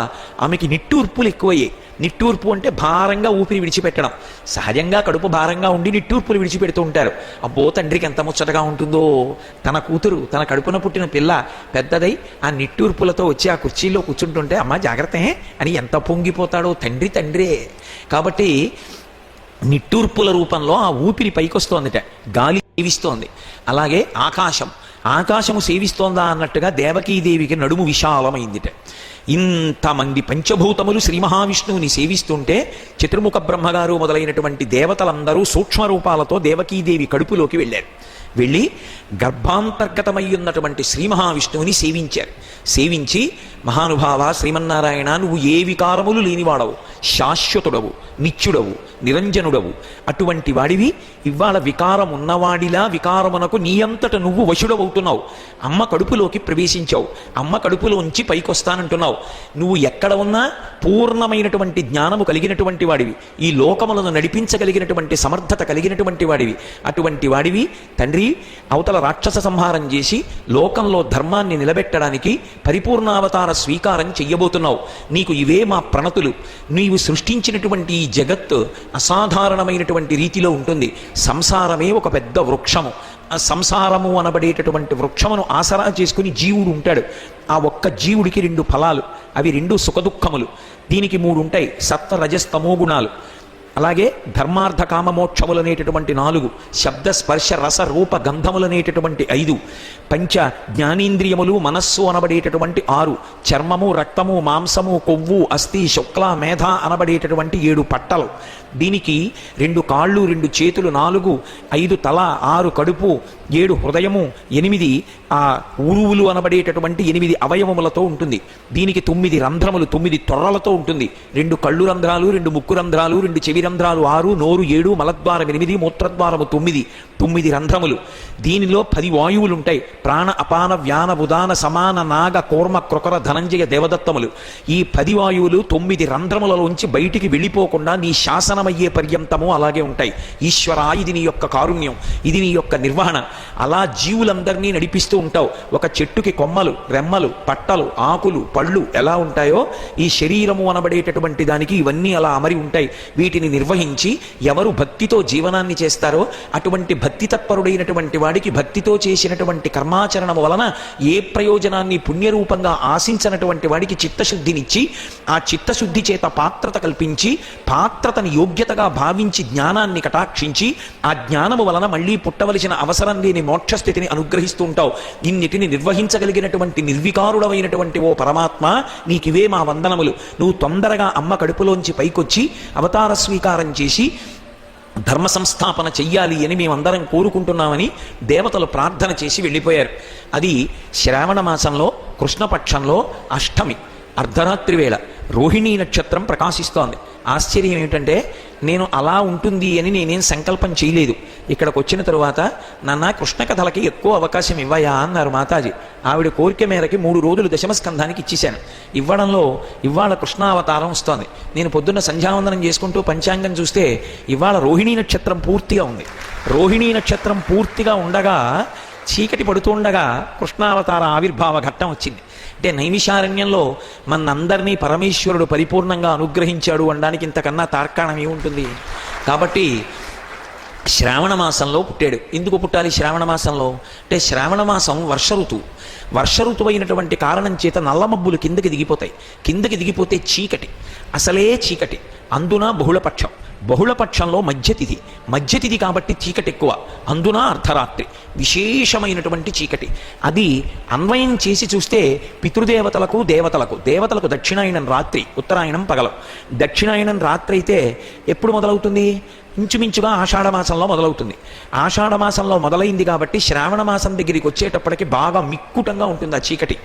ఆమెకి నిట్టూర్పులు ఎక్కువయ్యాయి. నిట్టూర్పు అంటే భారంగా ఊపిరి విడిచిపెట్టడం. సహజంగా కడుపు భారంగా ఉండి నిట్టూర్పులు విడిచిపెడుతూ ఉంటారు. అబ్బో తండ్రికి ఎంత ముచ్చటగా ఉంటుందో, తన కూతురు తన కడుపున పుట్టిన పిల్ల పెద్దదై ఆ నిట్టూర్పులతో వచ్చి ఆ కుర్చీలో కూర్చుంటుంటే అమ్మ జాగ్రత్త అని ఎంత పొంగిపోతాడో తండ్రే. కాబట్టి నిట్టూర్పుల రూపంలో ఆ ఊపిరి పైకొస్తోందిట, గాలి సేవిస్తోంది. అలాగే ఆకాశము సేవిస్తోందా అన్నట్టుగా దేవకీదేవికి నడుము విశాలమైందిట. ఇంతమంది పంచభూతములు శ్రీ మహావిష్ణువుని సేవిస్తుంటే చతుర్ముఖ బ్రహ్మగారు మొదలైనటువంటి దేవతలందరూ సూక్ష్మ రూపాలతో దేవకీదేవి కడుపులోకి వెళ్ళారు. వెళ్ళి గర్భాంతర్గతమై ఉన్నటువంటి శ్రీ మహావిష్ణువుని సేవించారు. సేవించి మహానుభావ శ్రీమన్నారాయణ, నువ్వు ఏ వికారములు లేనివాడవు, శాశ్వతుడవు, నిత్యుడవు, నిరంజనుడవు, అటువంటి వాడివి ఇవాళ వికారం ఉన్నవాడిలా వికారమునకు నీ అంతట నువ్వు వశుడవుతున్నావు. అమ్మ కడుపులోకి ప్రవేశించావు, అమ్మ కడుపులోంచి పైకొస్తానంటున్నావు. నువ్వు ఎక్కడ ఉన్నా పూర్ణమైనటువంటి జ్ఞానము కలిగినటువంటి వాడివి, ఈ లోకములను నడిపించగలిగినటువంటి సమర్థత కలిగినటువంటి వాడివి. అటువంటి వాడివి తండ్రి అవతల రాక్షస సంహారం చేసి లోకంలో ధర్మాన్ని నిలబెట్టడానికి పరిపూర్ణావతార స్వీకారం చెయ్యబోతున్నావు. నీకు ఇవే మా ప్రణతులు. నీవు సృష్టించినటువంటి ఈ జగత్తు అసాధారణమైనటువంటి రీతిలో ఉంటుంది. సంసారమే ఒక పెద్ద వృక్షము. ఆ సంసారము అనబడేటటువంటి వృక్షమును ఆసరా చేసుకుని జీవుడు ఉంటాడు. ఆ ఒక్క జీవుడికి 2 ఫలాలు, అవి 2 సుఖదుఖములు. దీనికి 3 ఉంటాయి, సత్వ రజస్తమో గుణాలు. అలాగే ధర్మార్థ కామమోక్షములనేటటువంటి 4, శబ్ద స్పర్శ రస రూప గంధములనేటటువంటి 5, పంచ జ్ఞానేంద్రియములు మనస్సు అనబడేటటువంటి 6, చర్మము రక్తము మాంసము కొవ్వు అస్థి శుక్ల మేధ అనబడేటటువంటి 7 పట్టలు. దీనికి 2 కాళ్ళు 2 చేతులు 4, 5 తల 6 కడుపు 7 హృదయము 8 ఆ ఉరువులు అనబడేటటువంటి 8 అవయవములతో ఉంటుంది. దీనికి 9 రంధ్రములు 9 తొర్రలతో ఉంటుంది. 2 కళ్ళు రంధ్రాలు 2 ముక్కు రంధ్రాలు 2 చెవి రంధ్రాలు 6, నోరు 7, మలద్వారం 8, మూత్రద్వారము 9 రంధ్రములు. దీనిలో 10 వాయువులు ఉంటాయి. ప్రాణ అపాన వ్యాన ఉదాన సమాన నాగ కూర్మ కృకర ధనంజయ దేవదత్తములు. ఈ 10 వాయువులు 9 రంధ్రములలోంచి బయటికి వెళ్ళిపోకుండా నీ శాసనమయ్యే పర్యంతము అలాగే ఉంటాయి. ఈశ్వరా, ఇది నీ యొక్క కారుణ్యం, ఇది నీ యొక్క నిర్వహణ. అలా జీవులందరినీ నడిపిస్తూ ఉంటావు. ఒక చెట్టుకి కొమ్మలు రెమ్మలు పట్టలు ఆకులు పళ్ళు ఎలా ఉంటాయో ఈ శరీరము అనబడేటటువంటి దానికి ఇవన్నీ అలా అమరి ఉంటాయి. వీటిని నిర్వహించి ఎవరు భక్తితో జీవనాన్ని చేస్తారో అటువంటి భక్తి తత్పరుడైనటువంటి వాడికి భక్తితో చేసినటువంటి కర్మాచరణము వలన ఏ ప్రయోజనాన్ని పుణ్యరూపంగా ఆశించినటువంటి వాడికి చిత్తశుద్ధినిచ్చి ఆ చిత్తశుద్ధి చేత పాత్రత కల్పించి పాత్రతని యోగ్యతగా భావించి జ్ఞానాన్ని కటాక్షించి ఆ జ్ఞానము వలన మళ్ళీ పుట్టవలసిన అవసరం లేని మోక్షస్థితిని అనుగ్రహిస్తూ ఉంటావు. ఇన్నిటిని నిర్వహించగలిగినటువంటి నిర్వికారుడమైనటువంటి ఓ పరమాత్మ, నీకివే మా వందనములు. నువ్వు తొందరగా అమ్మ కడుపులోంచి పైకొచ్చి అవతార స్వీకారం చేసి ధర్మ సంస్థాపన చెయ్యాలి అని మేమందరం కోరుకుంటున్నామని దేవతలు ప్రార్థన చేసి వెళ్ళిపోయారు. అది శ్రావణ మాసంలో కృష్ణపక్షంలో అష్టమి అర్ధరాత్రి వేళ రోహిణీ నక్షత్రం ప్రకాశిస్తోంది. ఆశ్చర్యం ఏమిటంటే నేను అలా ఉంటుంది అని నేనేం సంకల్పం చేయలేదు. ఇక్కడికి వచ్చిన తరువాత నాన్న కృష్ణ కథలకి ఎక్కువ అవకాశం ఇవ్వయా అన్నారు మాతాజీ. ఆవిడ కోరిక మేరకి 3 రోజులు దశమస్కంధానికి ఇచ్చేశాను. ఇవ్వడంలో ఇవాళ కృష్ణావతారం వస్తోంది. నేను పొద్దున్న సంధ్యావందనం చేసుకుంటూ పంచాంగం చూస్తే ఇవాళ రోహిణీ నక్షత్రం పూర్తిగా ఉంది. రోహిణీ నక్షత్రం పూర్తిగా ఉండగా చీకటి పడుతుండగా కృష్ణావతార ఆవిర్భావ ఘట్టం వచ్చింది. అంటే నైమిషారణ్యంలో మనందరినీ పరమేశ్వరుడు పరిపూర్ణంగా అనుగ్రహించాడు అనడానికి ఇంతకన్నా తార్కాణం ఏముంటుంది. కాబట్టి శ్రావణ మాసంలో పుట్టాడు. ఎందుకు పుట్టాలి శ్రావణ మాసంలో అంటే శ్రావణ మాసం వర్ష ఋతువు. వర్ష ఋతువు అయినటువంటి కారణం చేత నల్ల మబ్బులు కిందకి దిగిపోతాయి. కిందకి దిగిపోతే చీకటి, అసలే చీకటి. అందున బహుళపక్షం, బహుళపక్షంలో మధ్యతిథి, మధ్యతిథి కాబట్టి చీకటి ఎక్కువ. అందున అర్ధరాత్రి, విశేషమైనటువంటి చీకటి. అది అన్వయం చేసి చూస్తే పితృదేవతలకు దేవతలకు, దేవతలకు దక్షిణాయనం రాత్రి, ఉత్తరాయణం పగలం. దక్షిణాయనం రాత్రి అయితే ఎప్పుడు మొదలవుతుంది? ఇంచుమించుగా ఆషాఢమాసంలో మొదలవుతుంది. ఆషాఢమాసంలో మొదలైంది కాబట్టి శ్రావణ మాసం దగ్గరికి వచ్చేటప్పటికి బాగా మిక్కుటంగా ఉంటుంది ఆ చీకటి.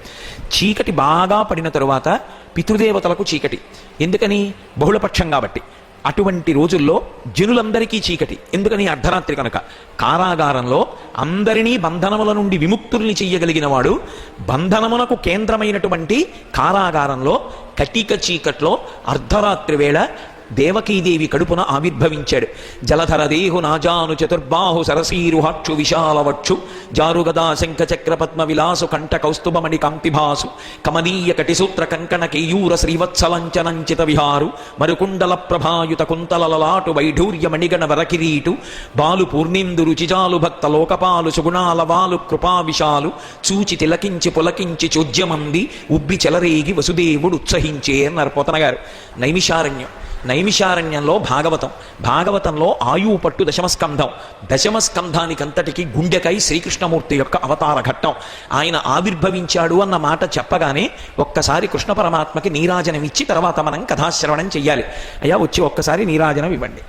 చీకటి బాగా పడిన తరువాత పితృదేవతలకు చీకటి. ఎందుకని? బహుళపక్షం కాబట్టి. అటువంటి రోజుల్లో జనులందరికీ చీకటి. ఎందుకని? అర్ధరాత్రి కనుక. కారాగారంలో అందరినీ బంధనముల నుండి విముక్తుల్ని చెయ్యగలిగిన వాడు బంధనమునకు కేంద్రమైనటువంటి కారాగారంలో కటిక చీకట్లో అర్ధరాత్రి వేళ దేవకీదేవి కడుపున ఆవిర్భవించాడు. జలధర దేహు నాజాను చతుర్బాహు సరసీరుహాక్షు విశాలవక్షు జారుగదా శంఖ చక్ర పద్మ విలాసు కంఠ కౌస్తుభమణి కాంతిభాసు కమనీయ కటిసూత్ర కంకణ కేయూర శ్రీవత్సలంచనంచిత విహారు మరుకుండల ప్రభాయుత కుంతలలాటు వైఢూర్య మణిగణ వరకిరీటు బాలు పూర్ణిందు రుచిజాలు భక్త లోకపాలు సుగుణాల వాలు కృపా విశాలు చూచి తిలకించి పులకించి చోద్యమంది ఉబ్బి చెలరేగి వసుదేవుడు ఉత్సహించే అన్నారు పోతన గారు. నైమిషారణ్యం, నైమిషారణ్యంలో భాగవతం, భాగవతంలో ఆయువు పట్టు దశమస్కంధం, దశమస్కంధానికంతటికి గుండెకై శ్రీకృష్ణమూర్తి యొక్క అవతార ఘట్టం. ఆయన ఆవిర్భవించాడు అన్న మాట చెప్పగానే ఒక్కసారి కృష్ణ పరమాత్మకి నీరాజనం ఇచ్చి తర్వాత మనం కథాశ్రవణం చెయ్యాలి. అయ్యా వచ్చి ఒక్కసారి నీరాజనం ఇవ్వండి.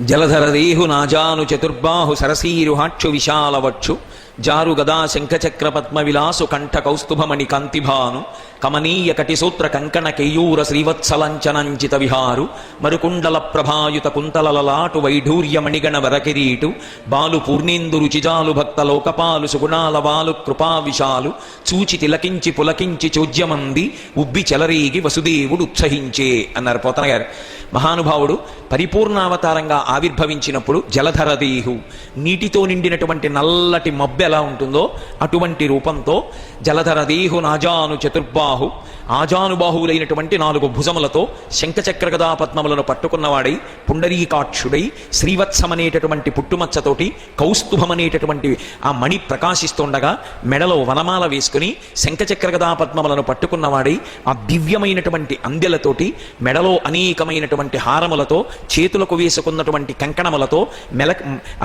జలధర దేహు నాజాను చతుర్బాహు సరసీరుహాక్షు విశాలవక్షు జారు గదా శంఖచక్ర పద్మ విలాసు కంఠ కౌస్తుభమణి కాంతిభాను కమనీయ కటిసూత్ర కంకణ కేయూర శ్రీవత్సలంచనంచిత విహారు మరుకుండల ప్రభాయుత కుంతలలాటు వైఢూర్య మణిగణ వరకిరీటు బాలు పూర్ణేందు రుచిజాలు భక్త లోకపాలు సుగుణాల వాలు కృపా విశాలు చూచి తిలకించి పులకించి చోద్యమంది ఉబ్బి చెలరేగి వసుదేవుడు ఉత్సహించే అన్నారు పోతన గారు. మహానుభావుడు పరిపూర్ణావతారంగా ఆవిర్భవించినప్పుడు జలధరదేహు, నీటితో నిండినటువంటి నల్లటి మబ్బు ఎలా ఉంటుందో అటువంటి రూపంతో జలధరదేహు నాజాను చతుర్బాహు, ఆజానుబాహువులైనటువంటి 4 భుజములతో శంఖచక్ర గదా పద్మములను పట్టుకున్నవాడై పుండరీకాక్షుడై శ్రీవత్సమనేటటువంటి పుట్టుమచ్చతోటి కౌస్తుభమనేటటువంటి ఆ మణి ప్రకాశిస్తుండగా మెడలో వనమాల వేసుకుని శంఖచక్ర గదా పద్మములను పట్టుకున్నవాడై ఆ దివ్యమైనటువంటి అందెలతోటి మెడలో అనేకమైనటువంటి హారములతో చేతులకు వేసుకున్నటువంటి కంకణములతో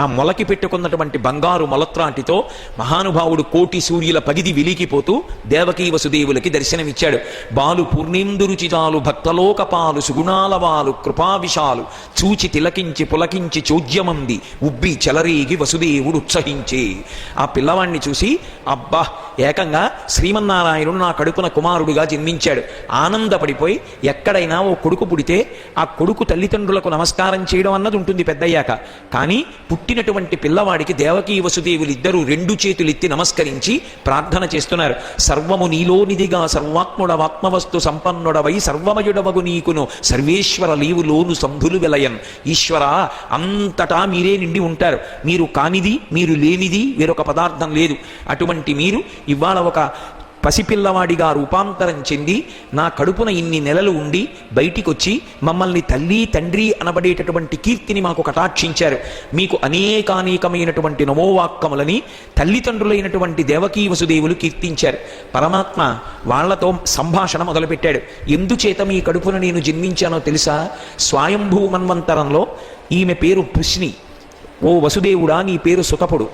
ఆ మొలకి పెట్టుకున్నటువంటి బంగారు మొలత్రాటితో మహానుభావుడు కోటి సూర్యుల పగిది వెలిగిపోతూ దేవకీ వసుదేవులకి దర్శనమిచ్చాడు. బాలు పూర్ణేందు రుచిజాలు భక్తలోకపాలు సుగుణాల వాలు కృపా విశాలు చూచి తిలకించి పులకించి చోద్యమంది ఉబ్బి చెలరేగి వసుదేవుడు ఉత్సహించే. ఆ పిల్లవాణ్ణి చూసి అబ్బా ఏకంగా శ్రీమన్నారాయణుడు నా కడుపున కుమారుడుగా జన్మించాడు ఆనందపడిపోయి, ఎక్కడైనా ఓ కొడుకు పుడితే ఆ కొడుకు తల్లిదండ్రులకు నమస్కారం చేయడం అన్నది ఉంటుంది పెద్దయ్యాక, కానీ పుట్టినటువంటి పిల్లవాడికి దేవకీ వసుదేవులు ఇద్దరూ 2 చేతులెత్తి నమస్కరించి ప్రార్థన చేస్తున్నారు. సర్వము నీలోనిదిగా సర్వాత్ముడ ఆత్మవస్తు సంపన్నుడవై సర్వమయుడవగు నీకును సర్వేశ్వర లీవులోను సంధులు వెలయన్. ఈశ్వర అంతటా మీరే నిండి ఉంటారు, మీరు కానిది మీరు లేనిది వేరొక పదార్థం లేదు. అటువంటి మీరు ఇవాళ ఒక పసిపిల్లవాడిగా రూపాంతరం చెంది నా కడుపున ఇన్ని నెలలు ఉండి బయటికి వచ్చి మమ్మల్ని తల్లి తండ్రి అనబడేటటువంటి కీర్తిని మాకు కటాక్షించారు. మీకు అనేకానేకమైనటువంటి నమోవాక్కములని తల్లిదండ్రులైనటువంటి దేవకీ వసుదేవులు కీర్తించారు. పరమాత్మ వాళ్లతో సంభాషణ మొదలుపెట్టాడు. ఎందుచేత మీ కడుపున నేను జన్మించానో తెలుసా? స్వయంభూ మన్వంతరంలో ఈమె పేరు పుష్ని. ఓ వసుదేవుడా నీ పేరు సుఖపుడు.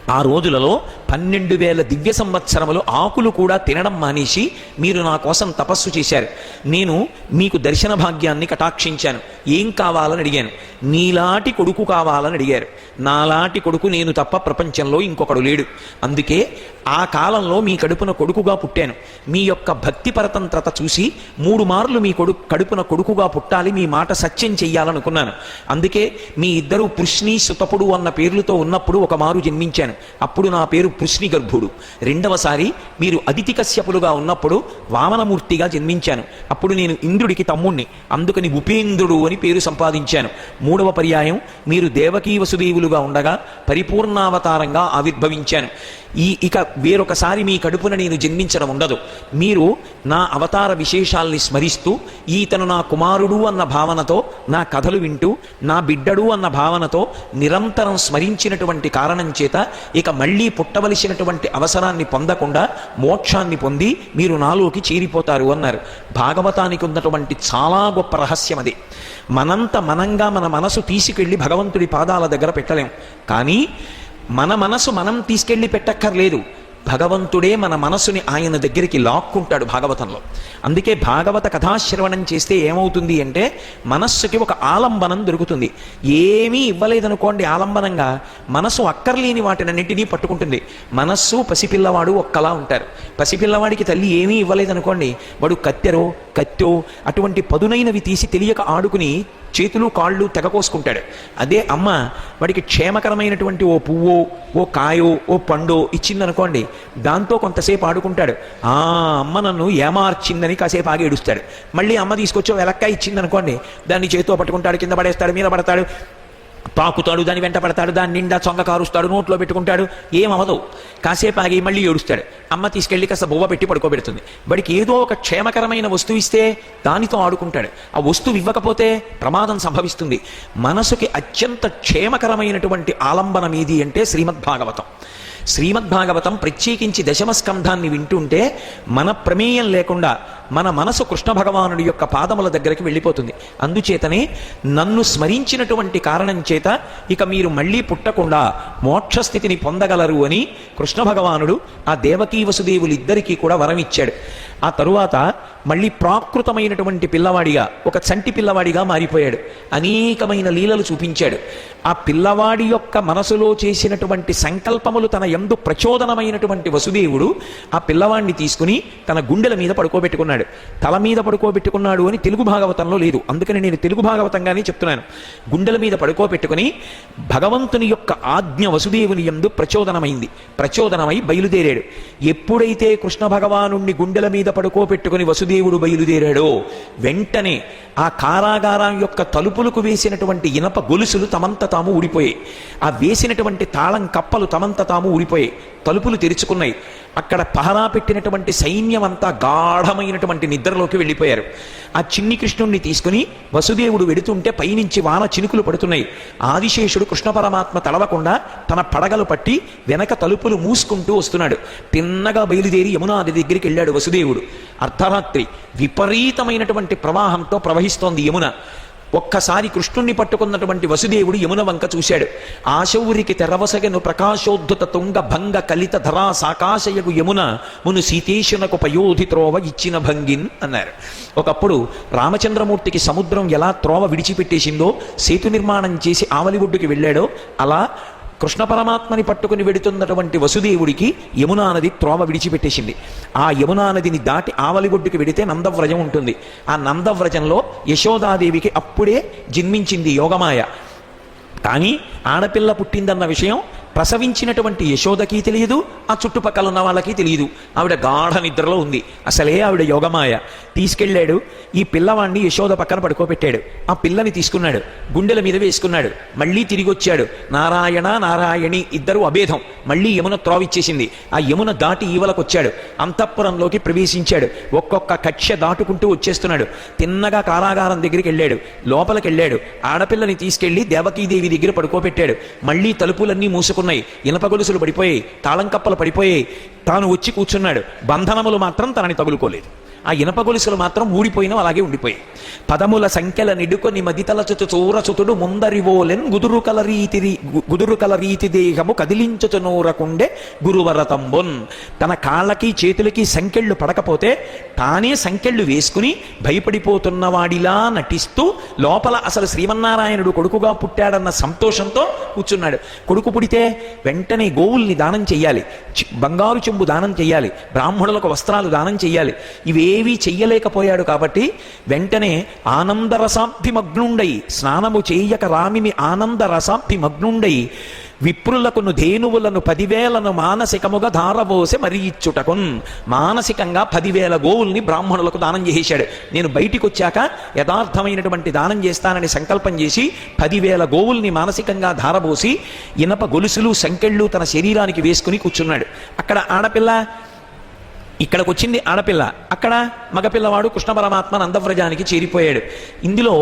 ఆ రోజులలో 12,000 దివ్య సంవత్సరములు ఆకులు కూడా తినడం మానేసి మీరు నా కోసం తపస్సు చేశారు. నేను మీకు దర్శన భాగ్యాన్ని కటాక్షించాను. ఏం కావాలని అడిగాను. నీలాంటి కొడుకు కావాలని అడిగారు. నాలాంటి కొడుకు నేను తప్ప ప్రపంచంలో ఇంకొకడు లేడు. అందుకే ఆ కాలంలో మీ కడుపున కొడుకుగా పుట్టాను. మీ యొక్క భక్తి పరతంత్రత చూసి 3 మార్లు మీ కడుపున కొడుకుగా పుట్టాలి, మీ మాట సత్యం చెయ్యాలనుకున్నాను. అందుకే మీ ఇద్దరు పృష్ణి సుతపుడు అన్న పేర్లతో ఉన్నప్పుడు ఒక మారు జన్మించాను. అప్పుడు నా పేరు పృష్ణి గర్భుడు. రెండవసారి మీరు అదితి కశ్యపులుగా ఉన్నప్పుడు వామనమూర్తిగా జన్మించాను. అప్పుడు నేను ఇంద్రుడికి తమ్ముణ్ణి, అందుకని ఉపేంద్రుడు అని పేరు సంపాదించాను. 3వ పర్యాయం మీరు దేవకీ వసుదేవులుగా ఉండగా పరిపూర్ణావతారంగా ఆవిర్భవించాను. ఇక వేరొకసారి మీ కడుపున నేను జన్మించడం ఉండదు. మీరు నా అవతార విశేషాల్ని స్మరిస్తూ ఈతను నా కుమారుడు అన్న భావనతో, నా కథలు వింటూ నా బిడ్డడు అన్న భావనతో నిరంతరం స్మరించినటువంటి కారణం చేత ఇక మళ్ళీ పుట్టవలసినటువంటి అవసరాన్ని పొందకుండా మోక్షాన్ని పొంది మీరు నాలోకి చేరిపోతారు అన్నారు. భాగవతానికి ఉన్నటువంటి చాలా గొప్ప రహస్యం అది. మనంగా మన మనసు తీసుకెళ్ళి భగవంతుడి పాదాల దగ్గర పెట్టలేం. కానీ మన మనసు మనం తీసుకెళ్ళి పెట్టక్కర్లేదు. భగవంతుడే మన మనసుని ఆయన దగ్గరికి లాక్కుంటాడు భాగవతంలో. అందుకే భాగవత కథాశ్రవణం చేస్తే ఏమవుతుంది అంటే మనస్సుకి ఒక ఆలంబనం దొరుకుతుంది. ఏమీ ఇవ్వలేదనుకోండి ఆలంబనంగా, మనసు అక్కర్లేని వాటినన్నింటినీ పట్టుకుంటుంది. మనస్సు పసిపిల్లవాడు ఒక్కలా ఉంటారు. పసిపిల్లవాడికి తల్లి ఏమీ ఇవ్వలేదనుకోండి, వాడు కత్తో అటువంటి పదునైనవి తీసి తెలియక ఆడుకుని చేతులు కాళ్ళు తెగకోసుకుంటాడు. అదే అమ్మ వాడికి క్షేమకరమైనటువంటి ఓ పువ్వో ఓ కాయో ఓ పండో ఇచ్చిందనుకోండి, దాంతో కొంతసేపు ఆడుకుంటాడు. అమ్మ నన్ను ఏమార్చిందని కాసేపు ఆగి ఏడుస్తాడు. మళ్ళీ అమ్మ తీసుకొచ్చో వెలక్కాయ ఇచ్చిందనుకోండి, దాన్ని చేతితో పట్టుకుంటాడు, కింద పడేస్తాడు, మీద పడతాడు, తాకుతాడు, దాని వెంట పడతాడు, దాని నిండా చొంగ కారుస్తాడు, నోట్లో పెట్టుకుంటాడు, ఏమవదు. కాసేపు ఆగి మళ్ళీ ఏడుస్తాడు. అమ్మ తీసుకెళ్ళి కాస్త బొవ్వ పెట్టి పడుకోబెడుతుంది. వాడికి ఏదో ఒక క్షేమకరమైన వస్తువు ఇస్తే దానితో ఆడుకుంటాడు. ఆ వస్తువు ఇవ్వకపోతే ప్రమాదం సంభవిస్తుంది. మనసుకి అత్యంత క్షేమకరమైనటువంటి ఆలంబనం ఏది అంటే శ్రీమద్భాగవతం. శ్రీమద్భాగవతం ప్రత్యేకించి దశమ స్కంధాన్ని వింటుంటే మన ప్రమేయం లేకుండా మన మనసు కృష్ణ భగవానుడి యొక్క పాదముల దగ్గరికి వెళ్ళిపోతుంది. అందుచేతనే నన్ను స్మరించినటువంటి కారణం చేత ఇక మీరు మళ్ళీ పుట్టకుండా మోక్షస్థితిని పొందగలరు అని కృష్ణ భగవానుడు ఆ దేవకీ వసుదేవులిద్దరికీ కూడా వరం ఇచ్చాడు. ఆ తరువాత మళ్ళీ ప్రాకృతమైనటువంటి పిల్లవాడిగా, ఒక చంటి పిల్లవాడిగా మారిపోయాడు. అనేకమైన లీలలు చూపించాడు. ఆ పిల్లవాడి యొక్క మనసులో చేసినటువంటి సంకల్పములు తన యందు ప్రచోదనమైనటువంటి వసుదేవుడు ఆ పిల్లవాడిని తీసుకుని తన గుండెల మీద పడుకోబెట్టుకున్నాడు. తల మీద పడుకోబెట్టుకున్నాడు అని తెలుగు భాగవతంలో లేదు, అందుకని నేను తెలుగు భాగవతంగానే చెప్తున్నాను. గుండెల మీద పడుకోబెట్టుకుని భగవంతుని యొక్క ఆజ్ఞ వసుదేవుని యందు ప్రచోదనమై బయలుదేరాడు. ఎప్పుడైతే కృష్ణ భగవానుణ్ణి గుండెల మీద పడుకోబెట్టుకుని వసుదేవుడు బయలుదేరాడో వెంటనే ఆ కారాగారం యొక్క తలుపులకు వేసినటువంటి ఇనప గొలుసులు తమంత తాము ఊడిపోయాయి. ఆ వేసినటువంటి తాళం కప్పలు తమంత తాము ఊడిపోయాయి. తలుపులు తెరుచుకున్నాయి. అక్కడ పహరా పెట్టినటువంటి సైన్యం అంతా గాఢమైనటువంటి నిద్రలోకి వెళ్ళిపోయారు. ఆ చిన్ని కృష్ణుణ్ణి తీసుకుని వసుదేవుడు వెడుతుంటే పైనుంచి వాన చినుకులు పడుతున్నాయి. ఆదిశేషుడు కృష్ణ పరమాత్మ తడవకుండా తన పడగలు పట్టి వెనక తలుపులు మూసుకుంటూ వస్తున్నాడు. తిన్నగా బయలుదేరి యమునా నది దగ్గరికి వెళ్ళాడు వసుదేవుడు. అర్ధరాత్రి విపరీతమైనటువంటి ప్రవాహంతో ప్రవహిస్తోంది యమున. ఒక్కసారి కృష్ణుణ్ణి పట్టుకున్నటువంటి వసుదేవుడు యమున వంక చూశాడు. ఆశౌరికి తెరవసగను ప్రకాశోద్ధత తుంగ భంగ కలిత ధరా సాకాశయగు యమున మును సీతేశునకు పయోధి త్రోవ ఇచ్చిన భంగిన్ అన్నారు. ఒకప్పుడు రామచంద్రమూర్తికి సముద్రం ఎలా త్రోవ విడిచిపెట్టేసిందో, సేతు నిర్మాణం చేసి ఆవలి ఒడ్డుకి వెళ్ళాడో, అలా కృష్ణ పరమాత్మని పట్టుకుని వెడుతున్నటువంటి వసుదేవుడికి యమునా నది త్రోవ విడిచిపెట్టేసింది. ఆ యమునా నదిని దాటి ఆవలి ఒడ్డుకి వెడితే నందవ్రజం ఉంటుంది. ఆ నందవ్రజంలో యశోదాదేవికి అప్పుడే జన్మించింది యోగమాయ. కానీ ఆడపిల్ల పుట్టిందన్న విషయం ప్రసవించినటువంటి యశోదకి తెలియదు, ఆ చుట్టుపక్కల ఉన్న వాళ్ళకి తెలియదు. ఆవిడ గాఢ నిద్రలో ఉంది. అసలే ఆవిడ యోగమాయ. తీసుకెళ్ళాడు. ఈ పిల్లవాడిని యశోద పక్కన పడుకోబెట్టాడు. ఆ పిల్లని తీసుకున్నాడు, గుండెల మీద వేసుకున్నాడు. మళ్ళీ తిరిగి వచ్చాడు. నారాయణ నారాయణి ఇద్దరు అభేదం. మళ్ళీ యమున త్రోవిచ్చేసింది. ఆ యమున దాటి ఈవలకు వచ్చాడు. అంతఃపురంలోకి ప్రవేశించాడు. ఒక్కొక్క కక్ష్య దాటుకుంటూ వచ్చేస్తున్నాడు. తిన్నగా కారాగారం దగ్గరికి వెళ్ళాడు. లోపలికి వెళ్ళాడు. ఆడపిల్లని తీసుకెళ్లి దేవకీదేవి దగ్గర పడుకోబెట్టాడు. మళ్ళీ తలుపులన్నీ మూసుకున్నాయి. ఇనప గొలుసులు పడిపోయాయి, తాళం కప్పలు పడిపోయాయి. తాను వచ్చి కూర్చున్నాడు. బంధనములు మాత్రం తనని తగులుకోలేదు. ఆ ఇనప గొలుసులు మాత్రం ఊడిపోయినా అలాగే ఉండిపోయాయి. పదముల సంఖ్యల నిడుకొని మదితలచుచు చూరచుతుడు ముందరివోలెన్ గుదురు కల రీతి దేహము కదిలించుచు నూరకుండే గురువరతంబున్. తన కాళ్ళకి చేతులకి సంకెళ్ళు పడకపోతే తానే సంకెళ్ళు వేసుకుని భయపడిపోతున్నవాడిలా నటిస్తూ లోపల అసలు శ్రీమన్నారాయణుడు కొడుకుగా పుట్టాడన్న సంతోషంతో కూర్చున్నాడు. కొడుకు పుడితే వెంటనే గోవుల్ని దానం చెయ్యాలి, బంగారు చెంబు దానం చెయ్యాలి, బ్రాహ్మణులకు వస్త్రాలు దానం చెయ్యాలి. ఇవేవీ చెయ్యలేకపోయాడు కాబట్టి వెంటనే ఆనందరసాబ్ధిమగ్నుండై, స్నానము చేయక రామిని ఆనందరసాబ్ధిమగ్నుండై విప్రులకును ధేనువులను 10,000 మానసికముగా ధారబోసే మరి ఇచ్చుటకున్. మానసికంగా 10,000 గోవుల్ని బ్రాహ్మణులకు దానం చేశాడు. నేను బయటికి వచ్చాక యథార్థమైనటువంటి దానం చేస్తానని సంకల్పం చేసి 10,000 గోవుల్ని మానసికంగా ధారబోసి ఇనప గొలుసులు సంకెళ్ళు తన శరీరానికి వేసుకుని కూర్చున్నాడు. అక్కడ ఆడపిల్ల, ఇక్కడికి వచ్చింది ఆడపిల్ల, అక్కడ మగపిల్లవాడు కృష్ణ పరమాత్మ నందవ్రజానికి చేరిపోయాడు. ఇందులో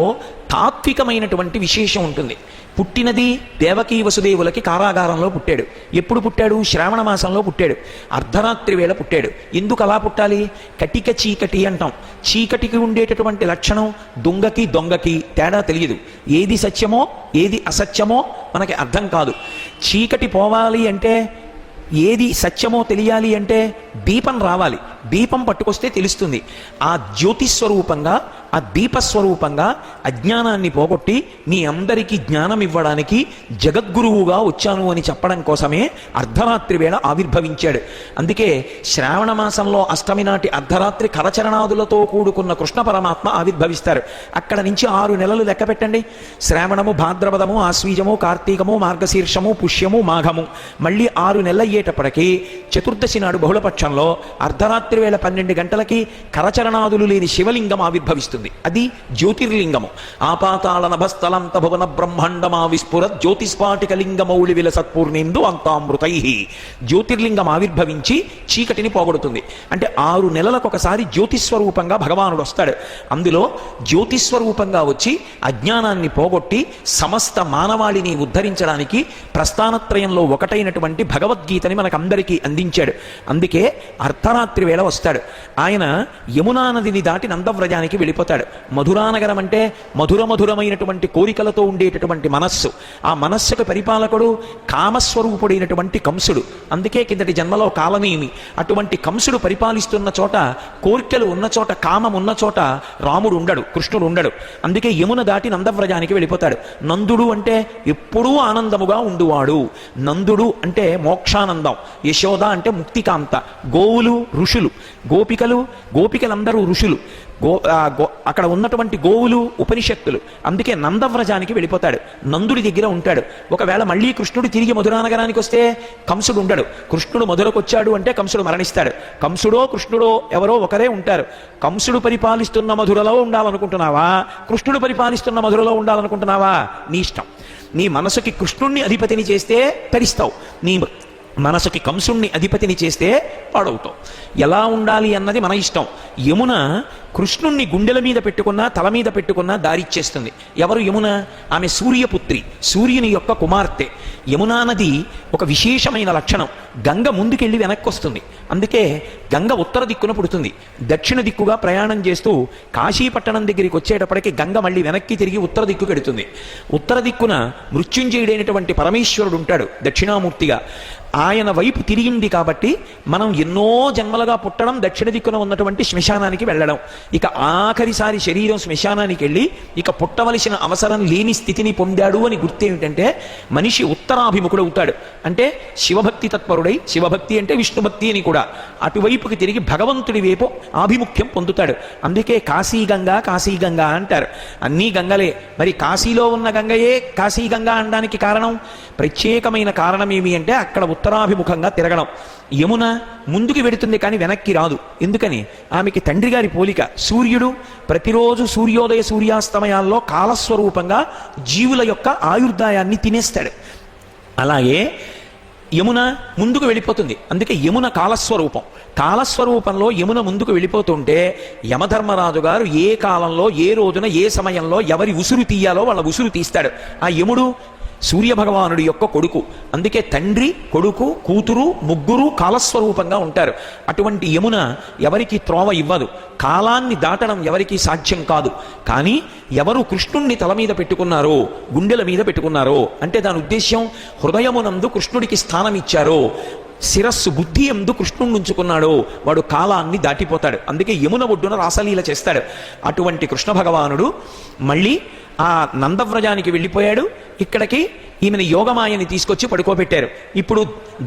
తాత్వికమైనటువంటి విశేషం ఉంటుంది. పుట్టినది దేవకీ వసుదేవులకి కారాగారంలో పుట్టాడు. ఎప్పుడు పుట్టాడు? శ్రావణ మాసంలో పుట్టాడు. అర్ధరాత్రి వేళ పుట్టాడు. ఎందుకు అలా పుట్టాలి? కటిక చీకటి అంటాం. చీకటికి ఉండేటటువంటి లక్షణం దొంగకి తేడా తెలియదు. ఏది సత్యమో ఏది అసత్యమో మనకి అర్థం కాదు. చీకటి పోవాలి అంటే, ఏది సత్యమో తెలియాలి అంటే దీపం రావాలి. దీపం పట్టుకొస్తే తెలుస్తుంది. ఆ జ్యోతిస్వరూపంగా, ఆ దీపస్వరూపంగా అజ్ఞానాన్ని పోగొట్టి మీ అందరికీ జ్ఞానం ఇవ్వడానికి జగద్గురువుగా వచ్చాను అని చెప్పడం కోసమే అర్ధరాత్రి వేళ ఆవిర్భవించాడు. అందుకే శ్రావణ మాసంలో అష్టమి నాటి అర్ధరాత్రి కరచరణాదులతో కూడుకున్న కృష్ణ పరమాత్మ ఆవిర్భవిస్తారు. అక్కడ నుంచి 6 నెలలు లెక్క పెట్టండి. శ్రావణము, భాద్రపదము, ఆశ్వీజము, కార్తీకము, మార్గశీర్షము, పుష్యము, మాఘము, మళ్ళీ 6 నెలలు అయ్యేటప్పటికీ చతుర్దశి నాడు బహుళపక్షంలో అర్ధరాత్రి వేళ 12 గంటలకి కరచరణాదులు లేని శివలింగం ఆవిర్భవిస్తుంది. అది జ్యోతిర్లింగము. ఆపాతాళ నభస్థలంత భువన బ్రహ్మాండమా విస్ఫుర జ్యోతిస్పాటిక లింగమౌళి విల సత్పూర్ణేందు అంతామృతై. జ్యోతిర్లింగం ఆవిర్భవించి చీకటిని పోగొడుతుంది. అంటే 6 నెలలకు ఒకసారి జ్యోతిస్వరూపంగా భగవానుడు వస్తాడు. అందులో జ్యోతిస్వరూపంగా వచ్చి అజ్ఞానాన్ని పోగొట్టి సమస్త మానవాళిని ఉద్ధరించడానికి ప్రస్థానత్రయంలో ఒకటైనటువంటి భగవద్గీతని మనకందరికీ అందించాడు. అందుకే అర్ధరాత్రి వేళ వస్తాడు. ఆయన యమునా నదిని దాటి నందవ్రజానికి వెళ్ళిపోతాడు. మధురానగరం అంటే మధురమైనటువంటి కోరికలతో ఉండేటటువంటి మనస్సు. ఆ మనస్సుకు పరిపాలకుడు కామస్వరూపుడైనటువంటి కంసుడు. అందుకే కిందటి జన్మలో కాలనేమి. అటువంటి కంసుడు పరిపాలిస్తున్న చోట, కోరికలు ఉన్న చోట, కామం ఉన్న చోట రాముడు ఉండడు, కృష్ణుడు ఉండడు. అందుకే యమున దాటి నందవ్రజానికి వెళ్ళిపోతాడు. నందుడు అంటే ఎప్పుడూ ఆనందముగా ఉండువాడు. నందుడు అంటే మోక్షానందం. యశోద అంటే ముక్తికాంత. గోవులు ఋషులు, గోపికలందరూ ఋషులు. అక్కడ ఉన్నటువంటి గోవులు ఉపనిషత్తులు. అందుకే నందవ్రజానికి వెళ్ళిపోతాడు. నందుడి దగ్గర ఉంటాడు. ఒకవేళ మళ్ళీ కృష్ణుడు తిరిగి మధురానగరానికి వస్తే కంసుడు ఉండడు. కృష్ణుడు మధురకు వచ్చాడు అంటే కంసుడు మరణిస్తాడు. కంసుడో కృష్ణుడో ఎవరో ఒకరే ఉంటారు. కంసుడు పరిపాలిస్తున్న మధురలో ఉండాలనుకుంటున్నావా, కృష్ణుడు పరిపాలిస్తున్న మధురలో ఉండాలనుకుంటున్నావా? నీ ఇష్టం. నీ మనసుకి కృష్ణుణ్ణి అధిపతిని చేస్తే తరిస్తావు, నీ మనసుకి కంసుణ్ణి అధిపతిని చేస్తే పాడవుతావు. ఎలా ఉండాలి అన్నది మన ఇష్టం. యమున కృష్ణుణ్ణి గుండెల మీద పెట్టుకున్నా, తల మీద పెట్టుకున్నా దారిచ్చేస్తుంది. ఎవరు యమున? ఆమె సూర్యపుత్రి, సూర్యుని యొక్క కుమార్తె. యమునా నది ఒక విశేషమైన లక్షణం. గంగ ముందుకెళ్ళి వెనక్కి వస్తుంది. అందుకే గంగ ఉత్తర దిక్కున పుడుతుంది. దక్షిణ దిక్కుగా ప్రయాణం చేస్తూ కాశీపట్టణం దగ్గరికి వచ్చేటప్పటికి గంగ మళ్ళీ వెనక్కి తిరిగి ఉత్తర దిక్కు పెడుతుంది. ఉత్తర దిక్కున మృత్యుంజయుడైనటువంటి పరమేశ్వరుడు ఉంటాడు దక్షిణామూర్తిగా. ఆయన వైపు తిరిగింది కాబట్టి మనం ఎన్నో జన్మలుగా పుట్టడం, దక్షిణ దిక్కున ఉన్నటువంటి శ్మశానానికి వెళ్ళడం, ఇక ఆఖరిసారి శరీరం శ్మశానానికి వెళ్ళి ఇక పుట్టవలసిన అవసరం లేని స్థితిని పొందాడు అని గుర్తేమిటంటే మనిషి ఉత్తరాభిముఖుడు అవుతాడు. అంటే శివభక్తి తత్పరుడై, శివభక్తి అంటే విష్ణుభక్తి అని కూడా, అటువైపుకి తిరిగి భగవంతుడి వైపు ఆభిముఖ్యం పొందుతాడు. అందుకే కాశీగంగా అంటారు. అన్నీ గంగలే. మరి కాశీలో ఉన్న గంగయే కాశీగంగా అనడానికి కారణం, ప్రత్యేకమైన కారణం ఏమి అంటే అక్కడ ఉత్తరాభిముఖంగా తిరగడం. యమున ముందుకు వెడుతుంది కానీ వెనక్కి రాదు. ఎందుకని? ఆమెకి తండ్రి గారి పోలిక. సూర్యుడు ప్రతిరోజు సూర్యోదయ సూర్యాస్తమయాల్లో కాలస్వరూపంగా జీవుల యొక్క ఆయుర్దాయాన్ని తినేస్తాడు. అలాగే యమున ముందుకు వెళ్ళిపోతుంది. అందుకే యమున కాలస్వరూపం. కాలస్వరూపంలో యమున ముందుకు వెళ్ళిపోతుంటే యమధర్మరాజు గారు ఏ కాలంలో, ఏ రోజున, ఏ సమయంలో ఎవరి ఉసురు తీయాలో వాళ్ళ ఉసురు తీస్తాడు. ఆ యముడు సూర్యభగవానుడి యొక్క కొడుకు. అందుకే తండ్రి, కొడుకు, కూతురు ముగ్గురు కాలస్వరూపంగా ఉంటారు. అటువంటి యమున ఎవరికి త్రోవ ఇవ్వదు. కాలాన్ని దాటడం ఎవరికీ సాధ్యం కాదు. కానీ ఎవరు కృష్ణుణ్ణి తల మీద పెట్టుకున్నారో, గుండెల మీద పెట్టుకున్నారో, అంటే దాని ఉద్దేశ్యం హృదయమునందు కృష్ణుడికి స్థానం ఇచ్చారో, శిరస్సు బుద్ధి ఎందు కృష్ణుణ్ణి ఉంచుకున్నాడో వాడు కాలాన్ని దాటిపోతాడు. అందుకే యమున ఒడ్డున రాసలీల చేస్తాడు. అటువంటి కృష్ణ భగవానుడు మళ్ళీ ఆ నందవ్రజానికి వెళ్ళిపోయాడు. ఇక్కడికి ఈమెను యోగమాయని తీసుకొచ్చి పడుకోబెట్టారు. ఇప్పుడు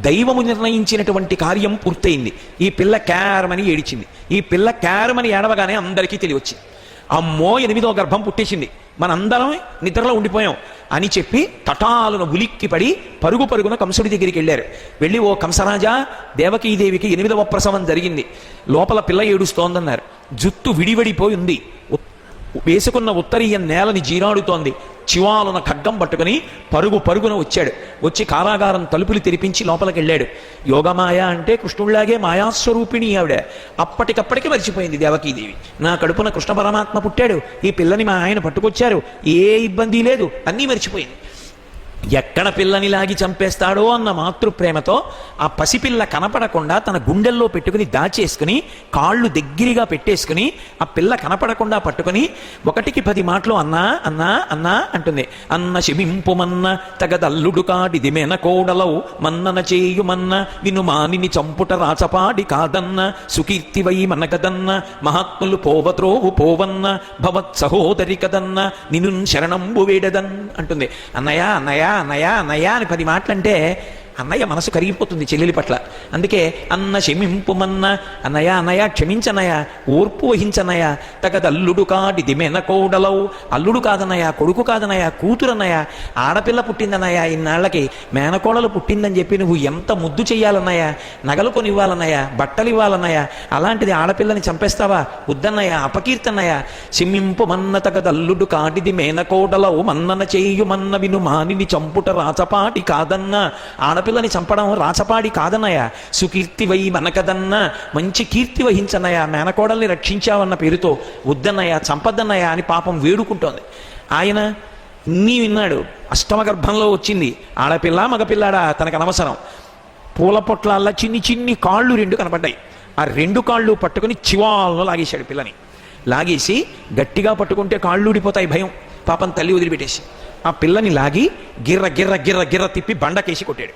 దైవము నిర్ణయించినటువంటి కార్యం పూర్తయింది. ఈ పిల్ల క్యారమని ఏడిచింది. ఈ పిల్ల క్యారమని ఏడవగానే అందరికీ తెలియొచ్చింది. అమ్మో 8వ గర్భం పుట్టేసింది, మనందరం నిద్రలో ఉండిపోయాం అని చెప్పి తటాలను ఉలిక్కిపడి పరుగు పరుగున కంసుడి దగ్గరికి వెళ్ళారు. వెళ్ళి, ఓ కంసరాజా, దేవకీదేవికి 8వ ప్రసవం జరిగింది, లోపల పిల్ల ఏడుస్తోందన్నారు. జుట్టు విడివడిపోయి ఉంది, వేసుకున్న ఉత్తరీయం నేలని జీరాడుతోంది. చివాలున ఖడ్గం పట్టుకుని పరుగు పరుగున వచ్చాడు. వచ్చి కారాగారం తలుపులు తెరిపించి లోపలికి వెళ్ళాడు. యోగమాయ అంటే కృష్ణుళ్లాగే మాయాస్వరూపిణి ఆవిడ. అప్పటికప్పటికి మర్చిపోయింది దేవకీదేవి. నా కడుపున కృష్ణ పరమాత్మ పుట్టాడు, ఈ పిల్లని మా ఆయన పట్టుకొచ్చారు, ఏ ఇబ్బంది లేదు, అన్నీ మర్చిపోయింది. ఎక్కడ పిల్లని లాగి చంపేస్తాడో అన్న మాతృప్రేమతో ఆ పసిపిల్ల కనపడకుండా తన గుండెల్లో పెట్టుకుని దాచేసుకుని కాళ్ళు దగ్గరగా పెట్టేసుకుని ఆ పిల్ల కనపడకుండా పట్టుకుని 1కి 10 మాటలు అన్నా అన్నా అన్నా అంటుంది. అన్న శిమింపుమన్న తగదల్లుడు కాడిది మెనకోడలవు మన్నన చేయుమన్న విను మానిని చంపుట రాచపాడి కాదన్న సుకీర్తివై మనకదన్న మహాత్ములు పోవత్రోవు పోవన్న భవత్ సహోదరి కదన్న నిన్ను శరణంబు వేడదన్ అంటుంది. అన్నయ్య అన్నయ్య అన్నయ్య అన్నయ్య అని 10 మాటలంటే అన్నయ్య మనసు కరిగిపోతుంది చెల్లెలి పట్ల. అందుకే అన్న క్షమింపుమన్న, అన్నయ్య అన్నయ్య క్షమించనయ్య, ఓర్పు వహించనయ్య, తగదల్లుడు కాడిది మెనకోడలవు, అల్లుడు కాదనయ్య, కొడుకు కాదనయ్య, కూతురన్నయ్య, ఆడపిల్ల పుట్టిందన్నయ్య, ఇన్నాళ్ళకి మేనకోడలు పుట్టిందని చెప్పి నువ్వు ఎంత ముద్దు చెయ్యాలన్నయ్య, నగలు కొనివ్వాలన్నయ్య, బట్టలు ఇవ్వాలన్నయ్య, అలాంటిది ఆడపిల్లని చంపేస్తావా, వద్దన్నయ్య, అపకీర్తన్నయ్య. క్షమింపుమన్న తగదల్లుడు కాడిది మేనకోడలవు మన్నన చేయుమన్న విను మానిని చంపుట రాచపాటి కాదన్న, ఆడపిల్లని చంపడం రాచపాడి కాదన్నయ్య, సుకీర్తివై మనకదన్న, మంచి కీర్తి వహించన్నయ్య, మేనకోడల్ని రక్షించావన్న పేరుతో వద్దన్నయ్య, చంపద్దన్నయ్య అని పాపం వేడుకుంటోంది. ఆయన ఇన్ని విన్నాడు. 8వ గర్భంలో వచ్చింది ఆడపిల్ల మగపిల్లాడా తనకు అనవసరం. పూల పొట్లాల్లో చిన్ని చిన్ని కాళ్ళు 2 కనపడ్డాయి. ఆ 2 కాళ్ళు పట్టుకుని చివాల్లో లాగేశాడు పిల్లని. లాగేసి గట్టిగా పట్టుకుంటే కాళ్ళు ఊడిపోతాయి భయం, పాపం తల్లి వదిలిపెట్టేసి ఆ పిల్లని లాగి గిర్ర గిర్ర గిర్ర గిర్ర తిప్పి బండకేసి కొట్టాడు.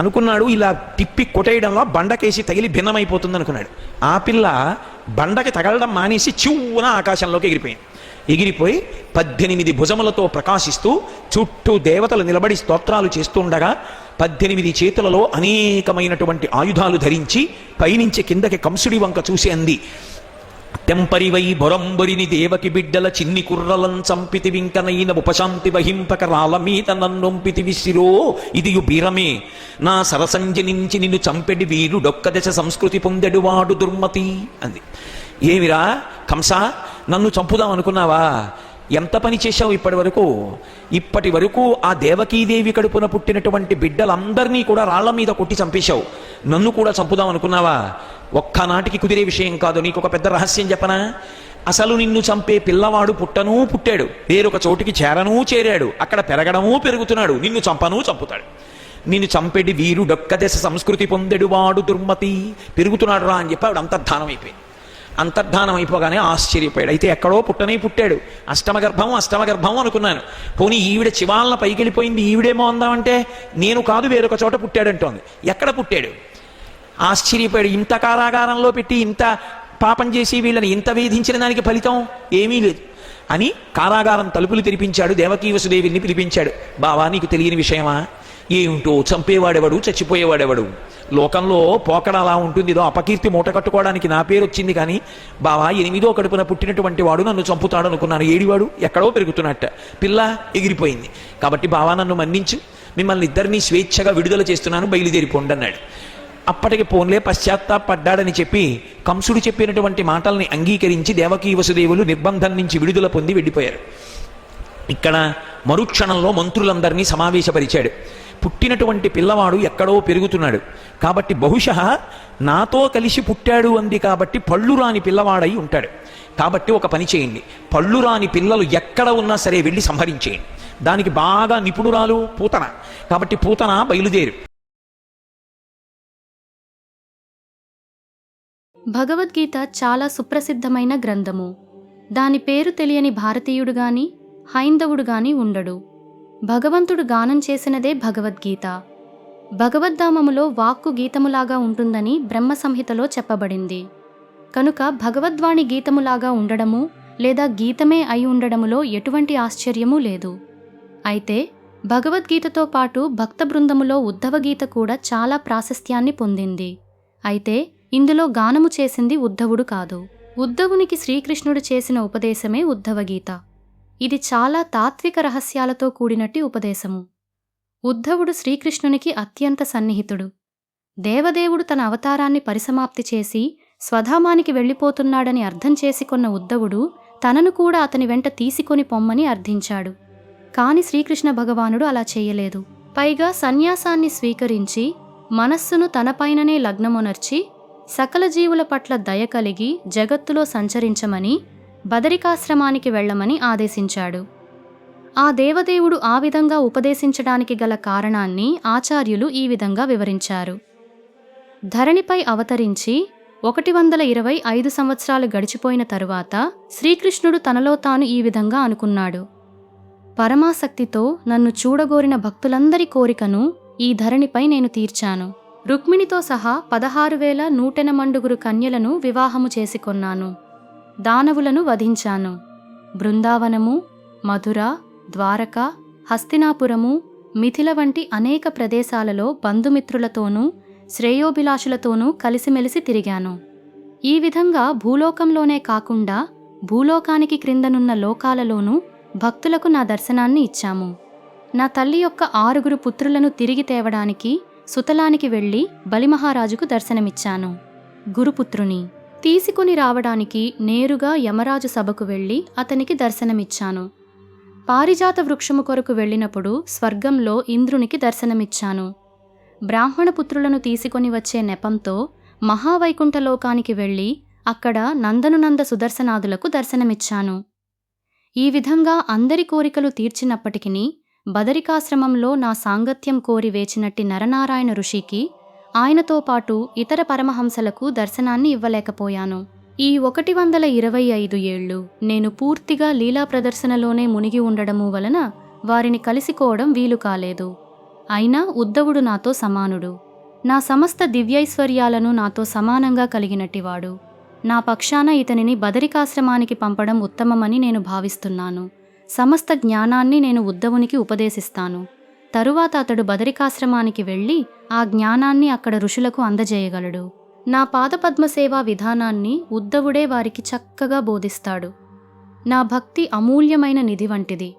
అనుకున్నాడు ఇలా తిప్పి కొట్టేయడంలో బండకేసి తగిలి భిన్నమైపోతుంది అనుకున్నాడు. ఆ పిల్ల బండకి తగలడం మానేసి చివ్వున ఆకాశంలోకి ఎగిరిపోయింది. ఎగిరిపోయి 18 భుజములతో ప్రకాశిస్తూ చుట్టూ దేవతలు నిలబడి స్తోత్రాలు చేస్తుండగా 18 చేతులలో అనేకమైనటువంటి ఆయుధాలు ధరించి పైనుంచి కిందకి కంసుడి వంక చూసి అంది, తెంపరివై బొరంబొరిని దేవకి బిడ్డల చిన్ని కుర్రలం చంపితి వింకనైన ఉపశాంతి వహింపక రాల మీద నన్నొంపితి విసిరో ఇదియు బీరమే నా సరసంజనించి నిన్ను చంపెడి వీరుడొక్క దశ సంస్కృతి పొందెడు వాడు దుర్మతి అంది. ఏమిరా కంస, నన్ను చంపుదాం అనుకున్నావా? ఎంత పని చేశావు ఇప్పటి వరకు ఆ దేవకీదేవి కడుపున పుట్టినటువంటి బిడ్డలందరినీ కూడా రాళ్ల మీద కొట్టి చంపేశావు. నన్ను కూడా చంపుదాం అనుకున్నావా? ఒక్కనాటికి కుదిరే విషయం కాదు. నీకు ఒక పెద్ద రహస్యం చెప్పనా? అసలు నిన్ను చంపే పిల్లవాడు పుట్టాడు, వేరొక చోటికి చేరాడు, అక్కడ పెరగడము పెరుగుతున్నాడు, నిన్ను చంపుతాడు. నిన్ను చంపెడి వీరుడొక్క దశ సంస్కృతి పొందెడు వాడు దుర్మతి, పెరుగుతున్నాడు రా అని చెప్పి ఆవిడ అంతర్ధానం అయిపోయింది. అంతర్ధానం అయిపోగానే ఆశ్చర్యపోయాడు. అయితే ఎక్కడో పుట్టాడు, అష్టమ గర్భం అనుకున్నాను. పోనీ ఈవిడ చివాలన పైకి వెళ్ళిపోయింది, ఈవిడేమో అందామంటే నేను కాదు వేరొక చోట పుట్టాడంటోంది. ఎక్కడ పుట్టాడు? ఆశ్చర్యపోయాడు. ఇంత కారాగారంలో పెట్టి ఇంత పాపం చేసి వీళ్ళని ఇంత వేధించిన దానికి ఫలితం ఏమీ లేదు అని కారాగారం తలుపులు తెరిపించాడు. దేవకీ వసుదేవిని పిలిపించాడు. బావా, నీకు తెలియని విషయమా? ఏమిటో, చంపేవాడెవడు, చచ్చిపోయేవాడెవడు? లోకంలో పోకడ అలా ఉంటుంది. ఏదో అపకీర్తి మూట కట్టుకోవడానికి నా పేరు వచ్చింది, కానీ బావా 8వ కడుపున పుట్టినటువంటి వాడు నన్ను చంపుతాడు అనుకున్నాను. ఏడివాడు ఎక్కడో పెరుగుతున్నట్ట, పిల్ల ఎగిరిపోయింది. కాబట్టి బావా నన్ను మన్నించు, మిమ్మల్ని ఇద్దరినీ స్వేచ్ఛగా విడుదల చేస్తున్నాను, బయలుదేరిపోండి అన్నాడు. అప్పటికి పోన్లే పశ్చాత్తాపడ్డాడని చెప్పి కంసుడు చెప్పినటువంటి మాటల్ని అంగీకరించి దేవకీ వసుదేవులు నిర్బంధం నుంచి విడుదల పొంది వెళ్ళిపోయారు. ఇక్కడ మరుక్షణంలో మంత్రులందరినీ సమావేశపరిచాడు. పుట్టినటువంటి పిల్లవాడు ఎక్కడో పెరుగుతున్నాడు కాబట్టి బహుశా నాతో కలిసి పుట్టాడు అంది కాబట్టి పళ్ళు రాని పిల్లవాడై ఉంటాడు. కాబట్టి ఒక పని చేయండి, పళ్ళు రాని పిల్లలు ఎక్కడ ఉన్నా సరే వెళ్ళి సంహరించేయండి. దానికి బాగా నిపుణురాలు పూతన. కాబట్టి పూతన బయలుదేరు. భగవద్గీత చాలా సుప్రసిద్ధమైన గ్రంథము. దాని పేరు తెలియని భారతీయుడు గాని హైందవుడు గాని ఉండడు. భగవంతుడు గానం చేసినదే భగవద్గీత. భగవద్ధామములో వాక్కు గీతములాగా ఉంటుందని బ్రహ్మ సంహితలో చెప్పబడింది. కనుక భగవద్వాణి గీతములాగా ఉండడము లేదా గీతమే అయి ఉండడములో ఎటువంటి ఆశ్చర్యమూ లేదు. అయితే భగవద్గీతతో పాటు భక్త బృందములో ఉద్ధవగీత కూడా చాలా ప్రాశస్త్యాన్ని పొందింది. అయితే ఇందులో గానము చేసింది ఉద్ధవుడు కాదు. ఉద్ధవునికి శ్రీకృష్ణుడు చేసిన ఉపదేశమే ఉద్ధవగీత. ఇది చాలా తాత్విక రహస్యాలతో కూడినట్టి ఉపదేశము. ఉద్ధవుడు శ్రీకృష్ణునికి అత్యంత సన్నిహితుడు. దేవదేవుడు తన అవతారాన్ని పరిసమాప్తి చేసి స్వధామానికి వెళ్ళిపోతున్నాడని అర్థం చేసుకొన్న ఉద్ధవుడు తనను కూడా అతని వెంట తీసుకొని పొమ్మని అర్థించాడు. కాని శ్రీకృష్ణ భగవానుడు అలా చేయలేదు. పైగా సన్యాసాన్ని స్వీకరించి మనస్సును తనపైననే లగ్నమునర్చి సకల జీవుల పట్ల దయ కలిగి జగత్తులో సంచరించమని బదరికాశ్రమానికి వెళ్ళమని ఆదేశించాడు. ఆ దేవదేవుడు ఆ విధంగా ఉపదేశించడానికి గల కారణాన్ని ఆచార్యులు ఈ విధంగా వివరించారు. ధరణిపై అవతరించి 125 సంవత్సరాలు గడిచిపోయిన తరువాత శ్రీకృష్ణుడు తనలో తాను ఈ విధంగా అనుకున్నాడు. పరమాసక్తితో నన్ను చూడగోరిన భక్తులందరి కోరికను ఈ ధరణిపై నేను తీర్చాను. రుక్మిణితో సహా 16,180 కన్యలను వివాహము చేసుకొన్నాను. దానవులను వధించాను. బృందావనము, మధుర, ద్వారక, హస్తినాపురము, మిథిల వంటి అనేక ప్రదేశాలలో బంధుమిత్రులతోనూ శ్రేయోభిలాషులతోనూ కలిసిమెలిసి తిరిగాను. ఈ విధంగా భూలోకంలోనే కాకుండా భూలోకానికి క్రిందనున్న లోకాలలోనూ భక్తులకు నా దర్శనాన్ని ఇచ్చాము. నా తల్లి యొక్క 6 పుత్రులను తిరిగి తేవడానికి సుతలానికి వెళ్ళి బలిమహారాజుకు దర్శనమిచ్చాను. గురుపుత్రుని తీసుకుని రావడానికి నేరుగా యమరాజు సభకు వెళ్ళి అతనికి దర్శనమిచ్చాను. పారిజాత వృక్షము కొరకు వెళ్ళినప్పుడు స్వర్గంలో ఇంద్రునికి దర్శనమిచ్చాను. బ్రాహ్మణపుత్రులను తీసుకొని వచ్చే నెపంతో మహావైకుంఠలోకానికి వెళ్ళి అక్కడ నందనునంద సుదర్శనాదులకు దర్శనమిచ్చాను. ఈ విధంగా అందరి కోరికలు తీర్చినప్పటికీ బదరికాశ్రమంలో నా సాంగత్యం కోరి వేచినట్టి నరనారాయణ ఋషికి ఆయనతో పాటు ఇతర పరమహంసలకు దర్శనాన్ని ఇవ్వలేకపోయాను. ఈ 125 ఏళ్ళు నేను పూర్తిగా లీలా ప్రదర్శనలోనే మునిగి ఉండడము వలన వారిని కలిసికోవడం వీలు కాలేదు. అయినా ఉద్ధవుడు నాతో సమానుడు. నా సమస్త దివ్యైశ్వర్యాలను నాతో సమానంగా కలిగినట్టివాడు. నా పక్షాన ఇతనిని బదరికాశ్రమానికి పంపడం ఉత్తమమని నేను భావిస్తున్నాను. సమస్త జ్ఞానాన్ని నేను ఉద్ధవునికి ఉపదేశిస్తాను. తరువాత అతడు బదరికాశ్రమానికి వెళ్ళి ఆ జ్ఞానాన్ని అక్కడ ఋషులకు అందజేయగలడు. నా పాదపద్మసేవా విధానాన్ని ఉద్ధవుడే వారికి చక్కగా బోధిస్తాడు. నా భక్తి అమూల్యమైన నిధి వంటిది.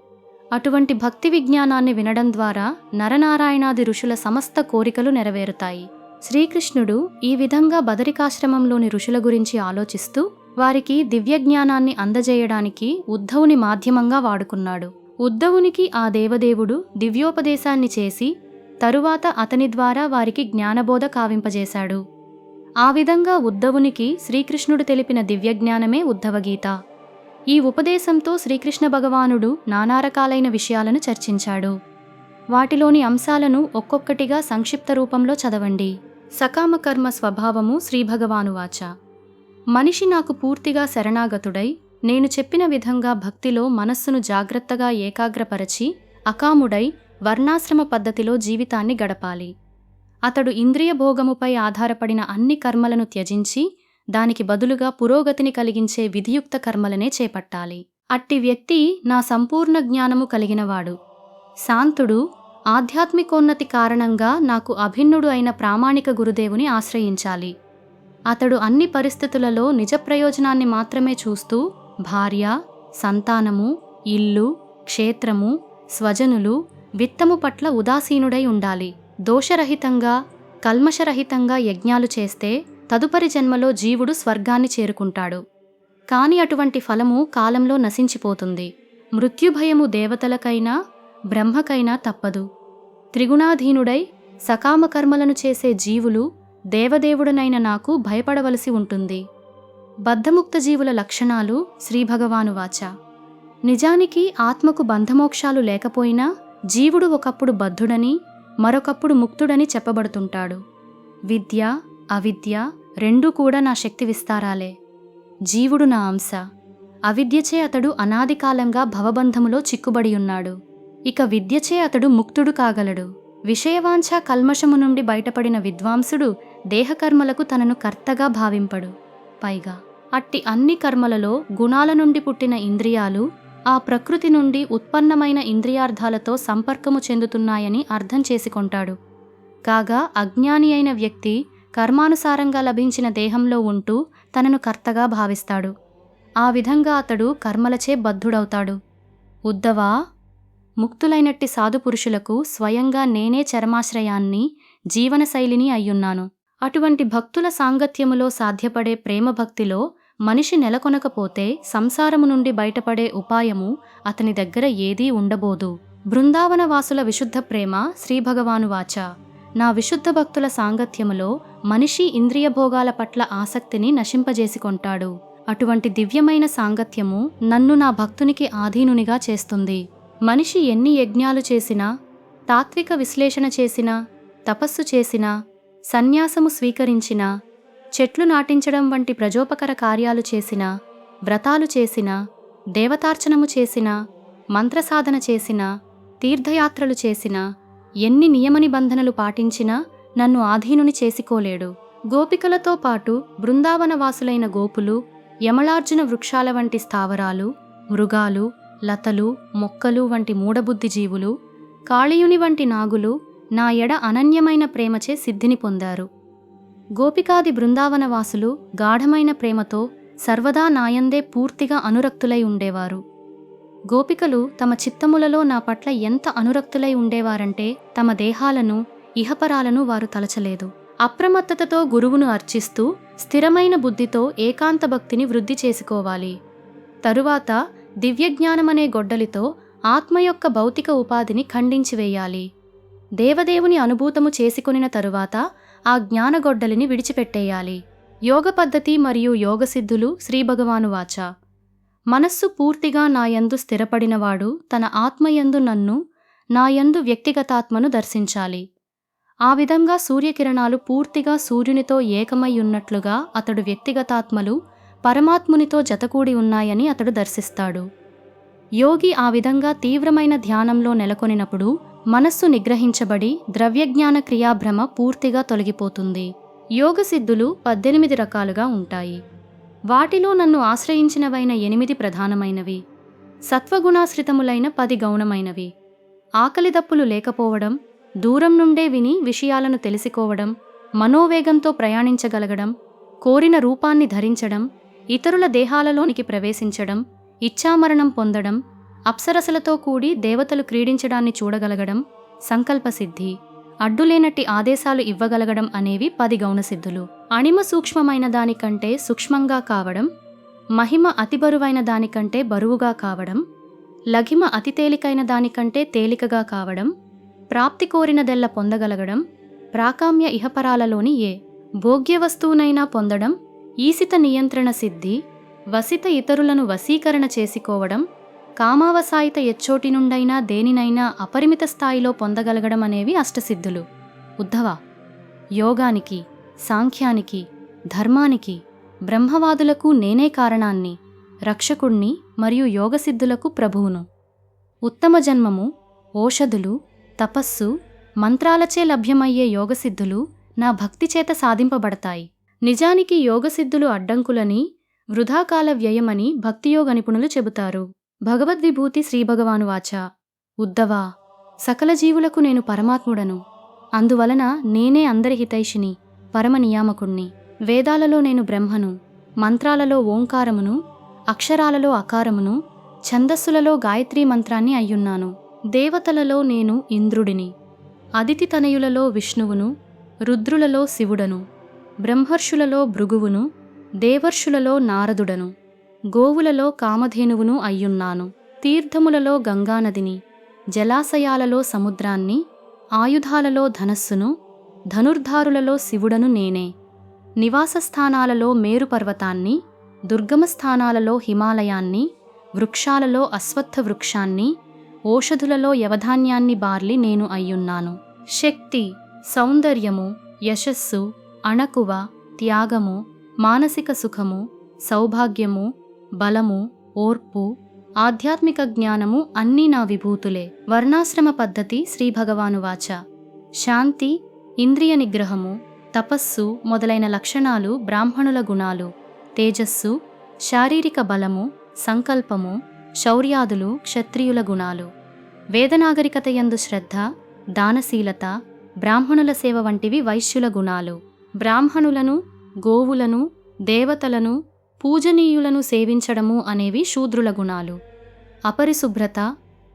అటువంటి భక్తి విజ్ఞానాన్ని వినడం ద్వారా నరనారాయణాది ఋషుల సమస్త కోరికలు నెరవేరుతాయి. శ్రీకృష్ణుడు ఈ విధంగా బదరికాశ్రమంలోని ఋషుల గురించి ఆలోచిస్తూ వారికి దివ్యజ్ఞానాన్ని అందజేయడానికి ఉద్ధవుని మాధ్యమంగా వాడుకున్నాడు. ఉద్ధవునికి ఆ దేవదేవుడు దివ్యోపదేశాన్ని చేసి తరువాత అతని ద్వారా వారికి జ్ఞానబోధ కావింపజేశాడు. ఆ విధంగా ఉద్ధవునికి శ్రీకృష్ణుడు తెలిపిన దివ్యజ్ఞానమే ఉద్ధవగీత. ఈ ఉపదేశంతో శ్రీకృష్ణ భగవానుడు నానా రకాలైన విషయాలను చర్చించాడు. వాటిలోని అంశాలను ఒక్కొక్కటిగా సంక్షిప్త రూపంలో చదవండి. సకామకర్మ స్వభావము శ్రీభగవానువాచ. మనిషి నాకు పూర్తిగా శరణాగతుడై నేను చెప్పిన విధంగా భక్తిలో మనస్సును జాగ్రత్తగా ఏకాగ్రపరచి అకాముడై వర్ణాశ్రమ పద్ధతిలో జీవితాన్ని గడపాలి. అతడు ఇంద్రియ భోగముపై ఆధారపడిన అన్ని కర్మలను త్యజించి దానికి బదులుగా పురోగతిని కలిగించే విధియుక్త కర్మలనే చేపట్టాలి. అట్టి వ్యక్తి నా సంపూర్ణ జ్ఞానము కలిగినవాడు. శాంతుడు, ఆధ్యాత్మికోన్నతి కారణంగా నాకు అభిన్నుడు అయిన ప్రామాణిక గురుదేవుని ఆశ్రయించాలి. అతడు అన్ని పరిస్థితులలో నిజ ప్రయోజనాన్ని మాత్రమే చూస్తూ భార్య, సంతానము, ఇల్లు, క్షేత్రము, స్వజనులు, విత్తము పట్ల ఉదాసీనుడై ఉండాలి. దోషరహితంగా, కల్మషరహితంగా యజ్ఞాలు చేస్తే తదుపరి జన్మలో జీవుడు స్వర్గాన్ని చేరుకుంటాడు. కాని అటువంటి ఫలము కాలంలో నశించిపోతుంది. మృత్యుభయము దేవతలకైనా బ్రహ్మకైనా తప్పదు. త్రిగుణాధీనుడై సకామకర్మలను చేసే జీవులు దేవదేవుడనైన నాకు భయపడవలసి ఉంటుంది. బద్ధముక్త జీవుల లక్షణాలు శ్రీభగవానువాచ. నిజానికి ఆత్మకు బంధమోక్షాలు లేకపోయినా జీవుడు ఒకప్పుడు బద్ధుడని మరొకప్పుడు ముక్తుడని చెప్పబడుతుంటాడు. విద్య అవిద్య రెండూ కూడా నా శక్తి విస్తారాలే. జీవుడు నా అంశ. అవిద్యచే అతడు అనాదికాలంగా భవబంధములో చిక్కుబడి ఉన్నాడు. ఇక విద్యచే అతడు ముక్తుడు కాగలడు. విషయవాంఛ కల్మషము నుండి బయటపడిన విద్వాంసుడు దేహకర్మలకు తనను కర్తగా భావింపడు. పైగా అట్టి అన్ని కర్మలలో గుణాల నుండి పుట్టిన ఇంద్రియాలు ఆ ప్రకృతి నుండి ఉత్పన్నమైన ఇంద్రియార్థాలతో సంపర్కము చెందుతున్నాయని అర్థం చేసుకొంటాడు. కాగా అజ్ఞాని అయిన వ్యక్తి కర్మానుసారంగా లభించిన దేహంలో ఉంటూ తనను కర్తగా భావిస్తాడు. ఆ విధంగా అతడు కర్మలచే బద్ధుడవుతాడు. ఉద్ధవా, ముక్తులైనట్టి సాధుపురుషులకు స్వయంగా నేనే చరమాశ్రయాన్ని, జీవనశైలిని అయ్యున్నాను. అటువంటి భక్తుల సాంగత్యములో సాధ్యపడే ప్రేమభక్తిలో మనిషి నెలకొనకపోతే సంసారము నుండి బయటపడే ఉపాయము అతని దగ్గర ఏదీ ఉండబోదు. బృందావనవాసుల విశుద్ధ ప్రేమ శ్రీభగవానువాచ. నా విశుద్ధ భక్తుల సాంగత్యములో మనిషి ఇంద్రియ భోగాల పట్ల ఆసక్తిని నశింపజేసికొంటాడు. అటువంటి దివ్యమైన సాంగత్యము నన్ను నా భక్తునికి ఆధీనునిగా చేస్తుంది. మనిషి ఎన్ని యజ్ఞాలు చేసినా, తాత్విక విశ్లేషణ చేసినా, తపస్సు చేసినా, సన్యాసము స్వీకరించినా, చెట్లు నాటించడం వంటి ప్రజోపకర కార్యాలు చేసినా, వ్రతాలు చేసినా, దేవతార్చనము చేసినా, మంత్రసాధన చేసినా, తీర్థయాత్రలు చేసినా, ఎన్ని నియమ నిబంధనలు పాటించినా నన్ను ఆధీనుని చేసుకోలేడు. గోపికలతో పాటు బృందావనవాసులైన గోపులు, యమళార్జున వృక్షాల వంటి స్థావరాలు, మృగాలు, లతలు, మొక్కలు వంటి మూఢబుద్ధి జీవులు, కాళీయుని వంటి నాగులు నా ఎడ అనన్యమైన ప్రేమచే సిద్ధిని పొందారు. గోపికాది బృందావనవాసులు గాఢమైన ప్రేమతో సర్వదా నాయందే పూర్తిగా అనురక్తులై ఉండేవారు. గోపికలు తమ చిత్తములలో నా పట్ల ఎంత అనురక్తులై ఉండేవారంటే తమ దేహాలను, ఇహపరాలను వారు తలచలేదు. అప్రమత్తతతో గురువును అర్చిస్తూ స్థిరమైన బుద్ధితో ఏకాంత భక్తిని వృద్ధి చేసుకోవాలి. తరువాత దివ్యజ్ఞానమనే గొడ్డలితో ఆత్మ యొక్క భౌతిక ఉపాధిని ఖండించివేయాలి. దేవదేవుని అనుభూతము చేసుకొనిన తరువాత ఆ జ్ఞానగొడ్డలిని విడిచిపెట్టేయాలి. యోగ పద్ధతి మరియు యోగసిద్ధులు శ్రీభగవానువాచ. మనస్సు పూర్తిగా నాయందు స్థిరపడినవాడు తన ఆత్మయందు నన్ను, నాయందు వ్యక్తిగతాత్మను దర్శించాలి. ఆ విధంగా సూర్యకిరణాలు పూర్తిగా సూర్యునితో ఏకమై ఉన్నట్లుగా అతడు వ్యక్తిగతాత్మలు పరమాత్మునితో జతకూడి ఉన్నాయని అతడు దర్శిస్తాడు. యోగి ఆ విధంగా తీవ్రమైన ధ్యానంలో నెలకొనినప్పుడు మనస్సు నిగ్రహించబడి ద్రవ్యజ్ఞాన క్రియాభ్రమ పూర్తిగా తొలగిపోతుంది. యోగసిద్ధులు 18 రకాలుగా ఉంటాయి. వాటిలో నన్ను ఆశ్రయించినవైన 8 ప్రధానమైనవి, సత్వగుణాశ్రితములైన 10 గౌణమైనవి. ఆకలిదప్పులు లేకపోవడం, దూరం నుండే విని విషయాలను తెలుసుకోవడం, మనోవేగంతో ప్రయాణించగలగడం, కోరిన రూపాన్ని ధరించడం, ఇతరుల దేహాలలోనికి ప్రవేశించడం, ఇచ్ఛామరణం పొందడం, అప్సరసలతో కూడి దేవతలు క్రీడించడాన్ని చూడగలగడం, సంకల్పసిద్ధి, అడ్డులేనట్టి ఆదేశాలు ఇవ్వగలగడం అనేవి 10 గౌణసిద్ధులు. అణిమ సూక్ష్మమైన దానికంటే సూక్ష్మంగా కావడం, మహిమ అతి బరువైన దానికంటే బరువుగా కావడం, లఘిమ అతి తేలికైన దానికంటే తేలికగా కావడం, ప్రాప్తి కోరినదెల్ల పొందగలగడం, ప్రాకామ్య ఇహపరాలలోని ఏ భోగ్య వస్తువునైనా పొందడం, ఈసిత నియంత్రణ సిద్ధి, వసిత ఇతరులను వశీకరణ చేసుకోవడం, కామావసాయిత ఎచ్చోటి నుండైనా దేనినైనా అపరిమిత స్థాయిలో పొందగలగడం అనేవి అష్టసిద్ధులు. ఉద్ధవ, యోగానికి, సాంఖ్యానికి, ధర్మానికి, బ్రహ్మవాదులకు నేనే కారణాన్ని, రక్షకుణ్ణి మరియు యోగసిద్ధులకు ప్రభువును. ఉత్తమ జన్మము, ఓషధులు, తపస్సు, మంత్రాలచే లభ్యమయ్యే యోగసిద్ధులు నా భక్తి చేత సాధింపబడతాయి. నిజానికి యోగసిద్ధులు అడ్డంకులని, వృధాకాల వ్యయమని భక్తియోగ నిపుణులు చెబుతారు. భగవద్విభూతి శ్రీభగవానువాచ. ఉద్ధవా, సకల జీవులకు నేను పరమాత్ముడను. అందువలన నేనే అందరి హితైషిని, పరమ నియామకుణ్ణి. వేదాలలో నేను బ్రహ్మను, మంత్రాలలో ఓంకారమును, అక్షరాలలో అకారమును, ఛందస్సులలో గాయత్రీ మంత్రాన్ని అయ్యున్నాను. దేవతలలో నేను ఇంద్రుడిని, అదితి తనయులలో విష్ణువును, రుద్రులలో శివుడను, బ్రహ్మర్షులలో భృగువును, దేవర్షులలో నారదుడను, గోవులలో కామధేనువును అయ్యున్నాను. తీర్థములలో గంగానదిని, జలాశయాలలో సముద్రాన్ని, ఆయుధాలలో ధనస్సును, ధనుర్ధారులలో శివుడను నేనే. నివాసస్థానాలలో మేరు పర్వతాన్ని, దుర్గమ స్థానాలలో హిమాలయాన్ని, వృక్షాలలో అశ్వత్థ వృక్షాన్ని, ఓషధులలో యవధాన్యాన్ని బార్లి నేను అయ్యున్నాను. శక్తి, సౌందర్యము, యశస్సు, అణకువ, త్యాగము, మానసిక సుఖము, సౌభాగ్యము, బలము, ఓర్పు, ఆధ్యాత్మిక జ్ఞానము అన్నీ నా విభూతులే. వర్ణాశ్రమ పద్ధతి శ్రీభగవానువాచ. శాంతి, ఇంద్రియ నిగ్రహము, తపస్సు మొదలైన లక్షణాలు బ్రాహ్మణుల గుణాలు. తేజస్సు, శారీరక బలము, సంకల్పము, శౌర్యాదులు క్షత్రియుల గుణాలు. వేదనాగరికత యందు శ్రద్ధ, దానశీలత, బ్రాహ్మణుల సేవ వంటివి వైశ్యుల గుణాలు. బ్రాహ్మణులను, గోవులను, దేవతలను, పూజనీయులను సేవించడము అనేవి శూద్రుల గుణాలు. అపరిశుభ్రత,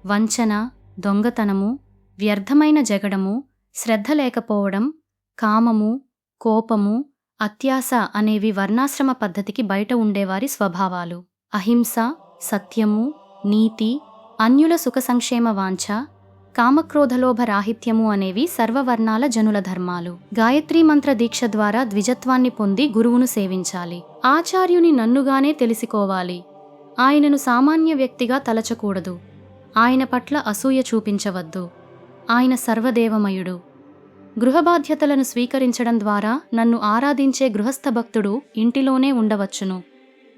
వంచన, దొంగతనము, వ్యర్థమైన జగడము, శ్రద్ధ లేకపోవడం, కామము, కోపము, అత్యాశ అనేవి వర్ణాశ్రమ పద్ధతికి బయట ఉండేవారి స్వభావాలు. అహింస, సత్యము, నీతి, అన్యుల సుఖ సంక్షేమ వాంఛ, కామక్రోధలోభ రాహిత్యము అనేవి సర్వవర్ణాల జనుల ధర్మాలు. గాయత్రీ మంత్ర దీక్ష ద్వారా ద్విజత్వాన్ని పొంది గురువును సేవించాలి. ఆచార్యుని నన్నుగానే తెలుసుకోవాలి. ఆయనను సామాన్య వ్యక్తిగా తలచకూడదు. ఆయన పట్ల అసూయ చూపించవద్దు. ఆయన సర్వదేవమయుడు. గృహబాధ్యతలను స్వీకరించడం ద్వారా నన్ను ఆరాధించే గృహస్థ భక్తుడు ఇంటిలోనే ఉండవచ్చును,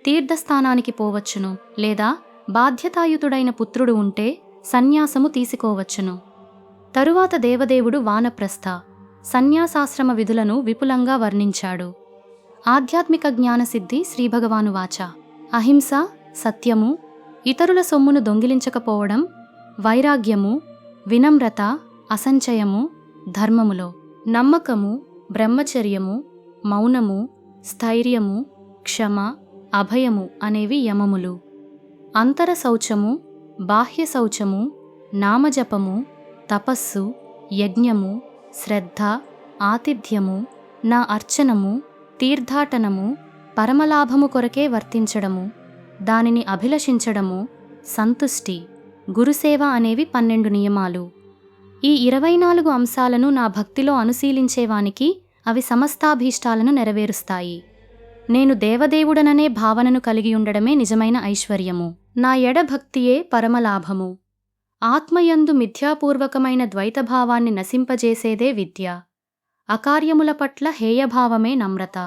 తీర్థస్థానానికి పోవచ్చును, లేదా బాధ్యతాయుతుడైన పుత్రుడు ఉంటే సన్యాసము తీసుకోవచ్చును. తరువాత దేవదేవుడు వానప్రస్థ, సన్యాసాశ్రమ విధులను విపులంగా వర్ణించాడు. ఆధ్యాత్మిక జ్ఞానసిద్ధి శ్రీభగవానువాచ. అహింస, సత్యము, ఇతరుల సొమ్మును దొంగిలించకపోవడం, వైరాగ్యము, వినమ్రత, అసంచయము, ధర్మములో నమ్మకము, బ్రహ్మచర్యము, మౌనము, స్థైర్యము, క్షమ, అభయము అనేవి యమములు. అంతర శౌచము, బాహ్య శౌచము, నామజపము, తపస్సు, యజ్ఞము, శ్రద్ధ, ఆతిథ్యము, నా అర్చనము, తీర్థాటనము, పరమలాభము కొరకే వర్తించడము, దానిని అభిలషించడము, సంతుష్టి, గురుసేవ అనేవి 12 నియమాలు. ఈ 24 అంశాలను నా భక్తిలో అనుశీలించేవానికి అవి సమస్తాభీష్టాలను నెరవేరుస్తాయి. నేను దేవదేవుడననే భావనను కలిగి ఉండడమే నిజమైన ఐశ్వర్యము. నా ఎడభక్తియే పరమలాభము. ఆత్మయందు మిథ్యాపూర్వకమైన ద్వైతభావాన్ని నశింపజేసేదే విద్య. అకార్యముల పట్ల హేయభావమే నమ్రత.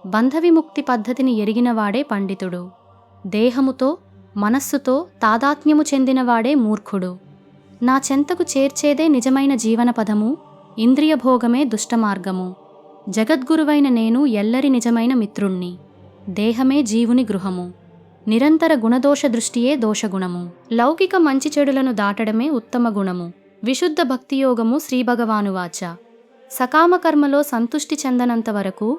బంధవిముక్తి పద్ధతిని ఎరిగినవాడే పండితుడు. దేహముతో, మనస్సుతో తాదాత్మ్యము చెందినవాడే మూర్ఖుడు. నా చెంతకు చేర్చేదే నిజమైన జీవనపదము, ఇంద్రియభోగమే దుష్టమార్గము. జగద్గురువైన నేను ఎల్లరి నిజమైన మిత్రుణ్ణి. దేహమే జీవుని గృహము. నిరంతర గుణదోష దృష్టియే దోషగుణము. లౌకిక మంచి చెడులను దాటడమే ఉత్తమ గుణము. విశుద్ధ భక్తియోగము శ్రీభగవానువాచ. సకామకర్మలో సంతుష్టి చెందనంత వరకు,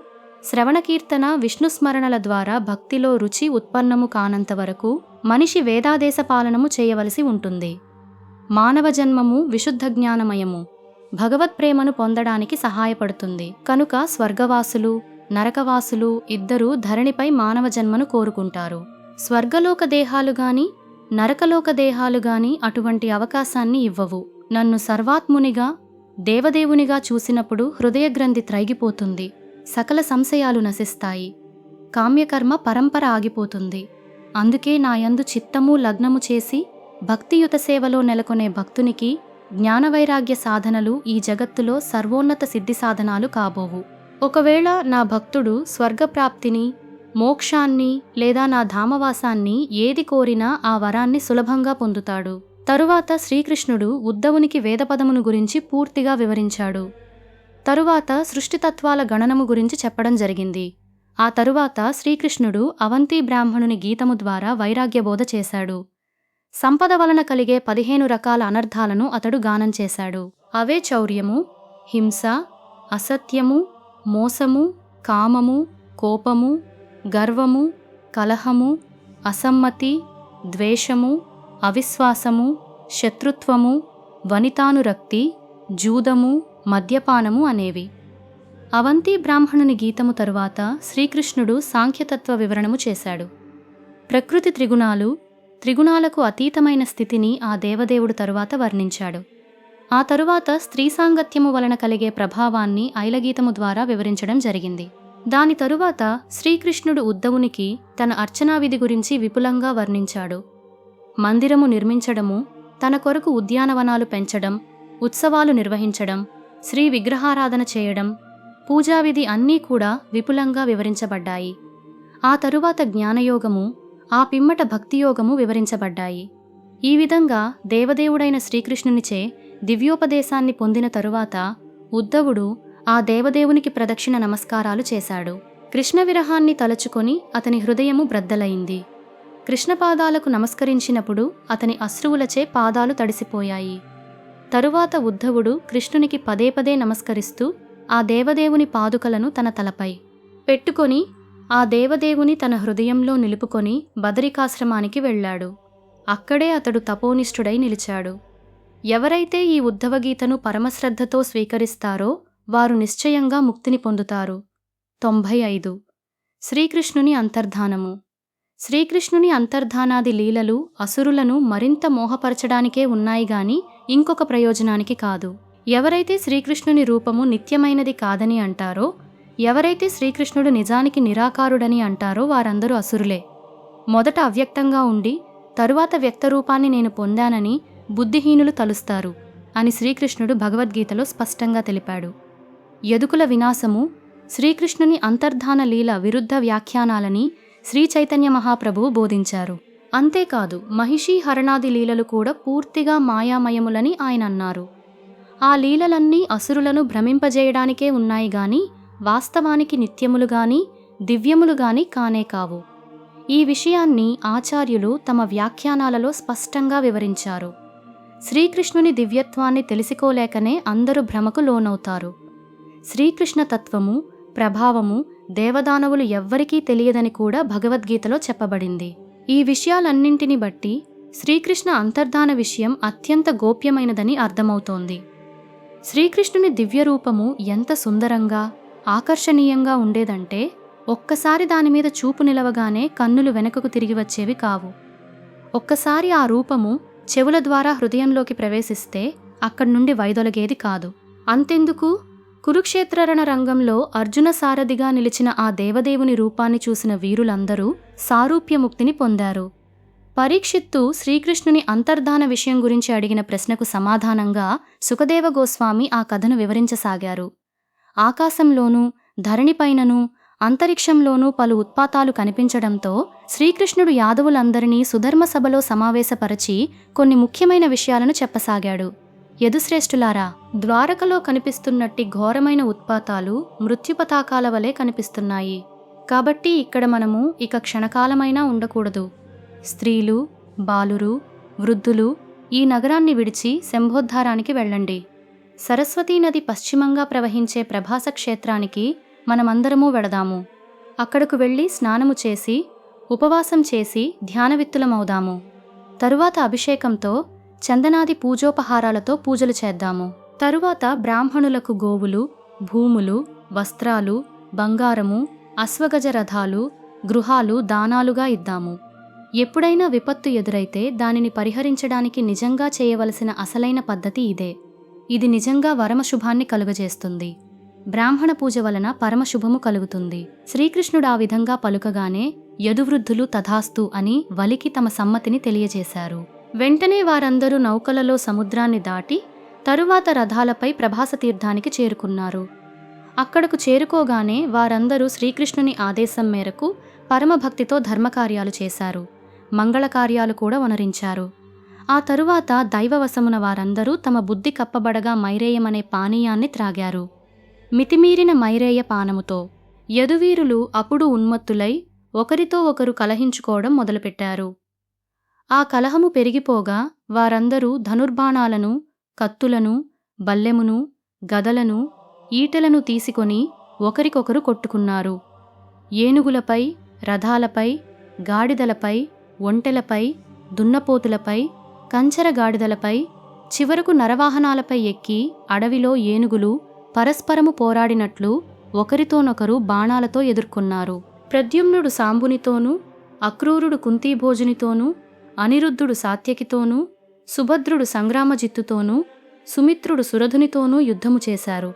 శ్రవణకీర్తన విష్ణుస్మరణల ద్వారా భక్తిలో రుచి ఉత్పన్నము కానంత వరకు మనిషి వేదాదేశ పాలనము చేయవలసి ఉంటుంది. మానవ జన్మము విశుద్ధ జ్ఞానమయము. భగవత్ప్రేమను పొందడానికి సహాయపడుతుంది. కనుక స్వర్గవాసులు, నరకవాసులు ఇద్దరూ ధరణిపై మానవ జన్మను కోరుకుంటారు. స్వర్గలోక దేహాలు గాని, నరకలోక దేహాలు గాని అటువంటి అవకాశాన్ని ఇవ్వవు. నన్ను సర్వాత్మునిగా, దేవదేవునిగా చూసినప్పుడు హృదయగ్రంథి త్రైగిపోతుంది. సకల సంశయాలు నశిస్తాయి. కామ్యకర్మ పరంపర ఆగిపోతుంది. అందుకే నాయందు చిత్తము లగ్నము చేసి భక్తియుత సేవలో నెలకొనే భక్తునికి జ్ఞానవైరాగ్య సాధనలు ఈ జగత్తులో సర్వోన్నత సిద్ధి సాధనాలు కాబోవు. ఒకవేళ నా భక్తుడు స్వర్గప్రాప్తిని, మోక్షాన్ని లేదా నా ధామవాసాన్ని ఏది కోరినా ఆ వరాన్ని సులభంగా పొందుతాడు. తరువాత శ్రీకృష్ణుడు ఉద్ధవునికి వేదపదమును గురించి పూర్తిగా వివరించాడు. తరువాత సృష్టితత్వాల గణనము గురించి చెప్పడం జరిగింది. ఆ తరువాత శ్రీకృష్ణుడు అవంతి బ్రాహ్మణుని గీతము ద్వారా వైరాగ్యబోధ చేశాడు. సంపద వలన కలిగే 15 రకాల అనర్థాలను అతడు గానం చేశాడు. అవే చౌర్యము, హింస, అసత్యము, మోసము, కామము, కోపము, గర్వము, కలహము, అసమ్మతి, ద్వేషము, అవిశ్వాసము, శత్రుత్వము, వనితానురక్తి, జూదము, మద్యపానము అనేవి. అవంతి బ్రాహ్మణుని గీతము తరువాత శ్రీకృష్ణుడు సాంఖ్యతత్వ వివరణము చేశాడు. ప్రకృతి త్రిగుణాలు, త్రిగుణాలకు అతీతమైన స్థితిని ఆ దేవదేవుడు తరువాత వర్ణించాడు. ఆ తరువాత స్త్రీ సాంగత్యము వలన కలిగే ప్రభావాన్ని ఐలగీతము ద్వారా వివరించడం జరిగింది. దాని తరువాత శ్రీకృష్ణుడు ఉద్ధవునికి తన అర్చనా విధి గురించి విపులంగా వర్ణించాడు. మందిరము నిర్మించడము, తన కొరకు ఉద్యానవనాలు పెంచడం, ఉత్సవాలు నిర్వహించడం, శ్రీ విగ్రహారాధన చేయడం, పూజావిధి అన్నీ కూడా విపులంగా వివరించబడ్డాయి. ఆ తరువాత జ్ఞానయోగము, ఆ పిమ్మట భక్తియోగము వివరించబడ్డాయి. ఈ విధంగా దేవదేవుడైన శ్రీకృష్ణునిచే దివ్యోపదేశాన్ని పొందిన తరువాత ఉద్ధవుడు ఆ దేవదేవునికి ప్రదక్షిణ నమస్కారాలు చేశాడు. కృష్ణ విరహాన్ని తలచుకొని అతని హృదయము బ్రద్దలైంది. కృష్ణపాదాలకు నమస్కరించినప్పుడు అతని అశ్రువులచే పాదాలు తడిసిపోయాయి. తరువాత ఉద్ధవుడు కృష్ణునికి పదే పదే నమస్కరిస్తూ ఆ దేవదేవుని పాదుకలను తన తలపై పెట్టుకొని ఆ దేవదేవుని తన హృదయంలో నిలుపుకొని బదరికాశ్రమానికి వెళ్ళాడు. అక్కడే అతడు తపోనిష్ఠుడై నిలిచాడు. ఎవరైతే ఈ ఉద్ధవగీతను పరమశ్రద్ధతో స్వీకరిస్తారో వారు నిశ్చయంగా ముక్తిని పొందుతారు. 95. శ్రీకృష్ణుని అంతర్ధానము. శ్రీకృష్ణుని అంతర్ధానాది లీలలు అసురులను మరింత మోహపరచడానికే ఉన్నాయి గాని ఇంకొక ప్రయోజనానికి కాదు. ఎవరైతే శ్రీకృష్ణుని రూపము నిత్యమైనది కాదని అంటారో, ఎవరైతే శ్రీకృష్ణుడు నిజానికి నిరాకారుడని అంటారో వారందరూ అసురులే. మొదట అవ్యక్తంగా ఉండి తరువాత వ్యక్తరూపాన్ని నేను పొందానని బుద్ధిహీనులు తలుస్తారు అని శ్రీకృష్ణుడు భగవద్గీతలో స్పష్టంగా తెలిపాడు. యదుకుల వినాశము, శ్రీకృష్ణుని అంతర్ధాన లీల విరుద్ధ వ్యాఖ్యానాలని శ్రీ చైతన్య మహాప్రభువు బోధించారు. అంతేకాదు మహిషీ హరణాది లీలలు కూడా పూర్తిగా మాయామయములని ఆయన అన్నారు. ఆ లీలలన్నీ అసురులను భ్రమింపజేయడానికే ఉన్నాయి గాని వాస్తవానికి నిత్యములు గాని దివ్యములు గాని కానే కావు. ఈ విషయాన్ని ఆచార్యులు తమ వ్యాఖ్యానాలలో స్పష్టంగా వివరించారు. శ్రీకృష్ణుని దివ్యత్వాన్ని తెలుసుకోలేకనే అందరూ భ్రమకు లోనవుతారు. శ్రీకృష్ణ తత్వము, ప్రభావము దేవదానవులు ఎవ్వరికీ తెలియదని కూడా భగవద్గీతలో చెప్పబడింది. ఈ విషయాలన్నింటిని బట్టి శ్రీకృష్ణ అంతర్ధాన విషయం అత్యంత గోప్యమైనదని అర్థమవుతోంది. శ్రీకృష్ణుని దివ్యరూపము ఎంత సుందరంగా, ఆకర్షణీయంగా ఉండేదంటే ఒక్కసారి దానిమీద చూపు నిలవగానే కన్నులు వెనకకు తిరిగి వచ్చేవి కావు. ఒక్కసారి ఆ రూపము చెవుల ద్వారా హృదయంలోకి ప్రవేశిస్తే అక్కడి నుండి వైదొలగేది కాదు. అంతెందుకు, కురుక్షేత్రరణ రంగంలో అర్జున సారథిగా నిలిచిన ఆ దేవదేవుని రూపాన్ని చూసిన వీరులందరూ సారూప్యముక్తిని పొందారు. పరీక్షిత్తు శ్రీకృష్ణుని అంతర్ధాన విషయం గురించి అడిగిన ప్రశ్నకు సమాధానంగా సుఖదేవ గోస్వామి ఆ కథను వివరించసాగారు. ఆకాశంలోనూ ధరణిపైననూ అంతరిక్షంలోనూ పలు ఉత్పాతాలు కనిపించడంతో శ్రీకృష్ణుడు యాదవులందరినీ సుధర్మ సభలో సమావేశపరచి కొన్ని ముఖ్యమైన విషయాలను చెప్పసాగాడు. యదుశ్రేష్ఠులారా, ద్వారకలో కనిపిస్తున్నట్టి ఘోరమైన ఉత్పాతాలు మృత్యుపతాకాల వలె కనిపిస్తున్నాయి. కాబట్టి ఇక్కడ మనము ఇక క్షణకాలమైనా ఉండకూడదు. స్త్రీలు, బాలురు, వృద్ధులు ఈ నగరాన్ని విడిచి శంభోద్ధారానికి వెళ్ళండి. సరస్వతీ నది పశ్చిమంగా ప్రవహించే ప్రభాస క్షేత్రానికి మనమందరమూ వెడదాము. అక్కడకు వెళ్ళి స్నానము చేసి ఉపవాసం చేసి ధ్యానవిత్తులమవుదాము. తరువాత అభిషేకంతో చందనాది పూజోపహారాలతో పూజలు చేద్దాము. తరువాత బ్రాహ్మణులకు గోవులు, భూములు, వస్త్రాలు, బంగారము, అశ్వగజ రథాలు, గృహాలు దానాలుగా ఇద్దాము. ఎప్పుడైనా విపత్తు ఎదురైతే దానిని పరిహరించడానికి నిజంగా చేయవలసిన అసలైన పద్ధతి ఇదే. ఇది నిజంగా వరమశుభాన్ని కలుగజేస్తుంది. బ్రాహ్మణ పూజ వలన పరమశుభము కలుగుతుంది. శ్రీకృష్ణుడు ఆ విధంగా పలుకగానే యదువృద్ధులు తథాస్తు అని వలికి తమ సమ్మతిని తెలియజేశారు. వెంటనే వారందరూ నౌకలలో సముద్రాన్ని దాటి తరువాత రథాలపై ప్రభాస తీర్థానికి చేరుకున్నారు. అక్కడకు చేరుకోగానే వారందరూ శ్రీకృష్ణుని ఆదేశం మేరకు పరమభక్తితో ధర్మకార్యాలు చేశారు. మంగళకార్యాలు కూడా వనరించారు. ఆ తరువాత దైవవశమున వారందరూ తమ బుద్ధి కప్పబడగా మైరేయమనే పానీయాన్ని త్రాగారు. మితిమీరిన మైరేయ పానముతో యదువీరులు అప్పుడు ఉన్మత్తులై ఒకరితో ఒకరు కలహించుకోవడం మొదలుపెట్టారు. ఆ కలహము పెరిగిపోగా వారందరూ ధనుర్బాణాలను, కత్తులను, బల్లెమును, గదలను, ఈటెలను తీసుకొని ఒకరికొకరు కొట్టుకున్నారు. ఏనుగులపై, రథాలపై, గాడిదలపై, ఒంటెలపై, దున్నపోతులపై, కంచర గాడిదలపై, చివరకు నరవాహనాలపై ఎక్కి అడవిలో ఏనుగులు పరస్పరము పోరాడినట్లు ఒకరితోనొకరు బాణాలతో ఎదుర్కొన్నారు. ప్రద్యుమ్నుడు సాంబునితోనూ, అక్రూరుడు కుంతీభోజునితోనూ, అనిరుద్ధుడు సాత్యకితోనూ, సుభద్రుడు సంగ్రామజిత్తుతోనూ, సుమిత్రుడు సురధునితోనూ యుద్ధము చేశారు.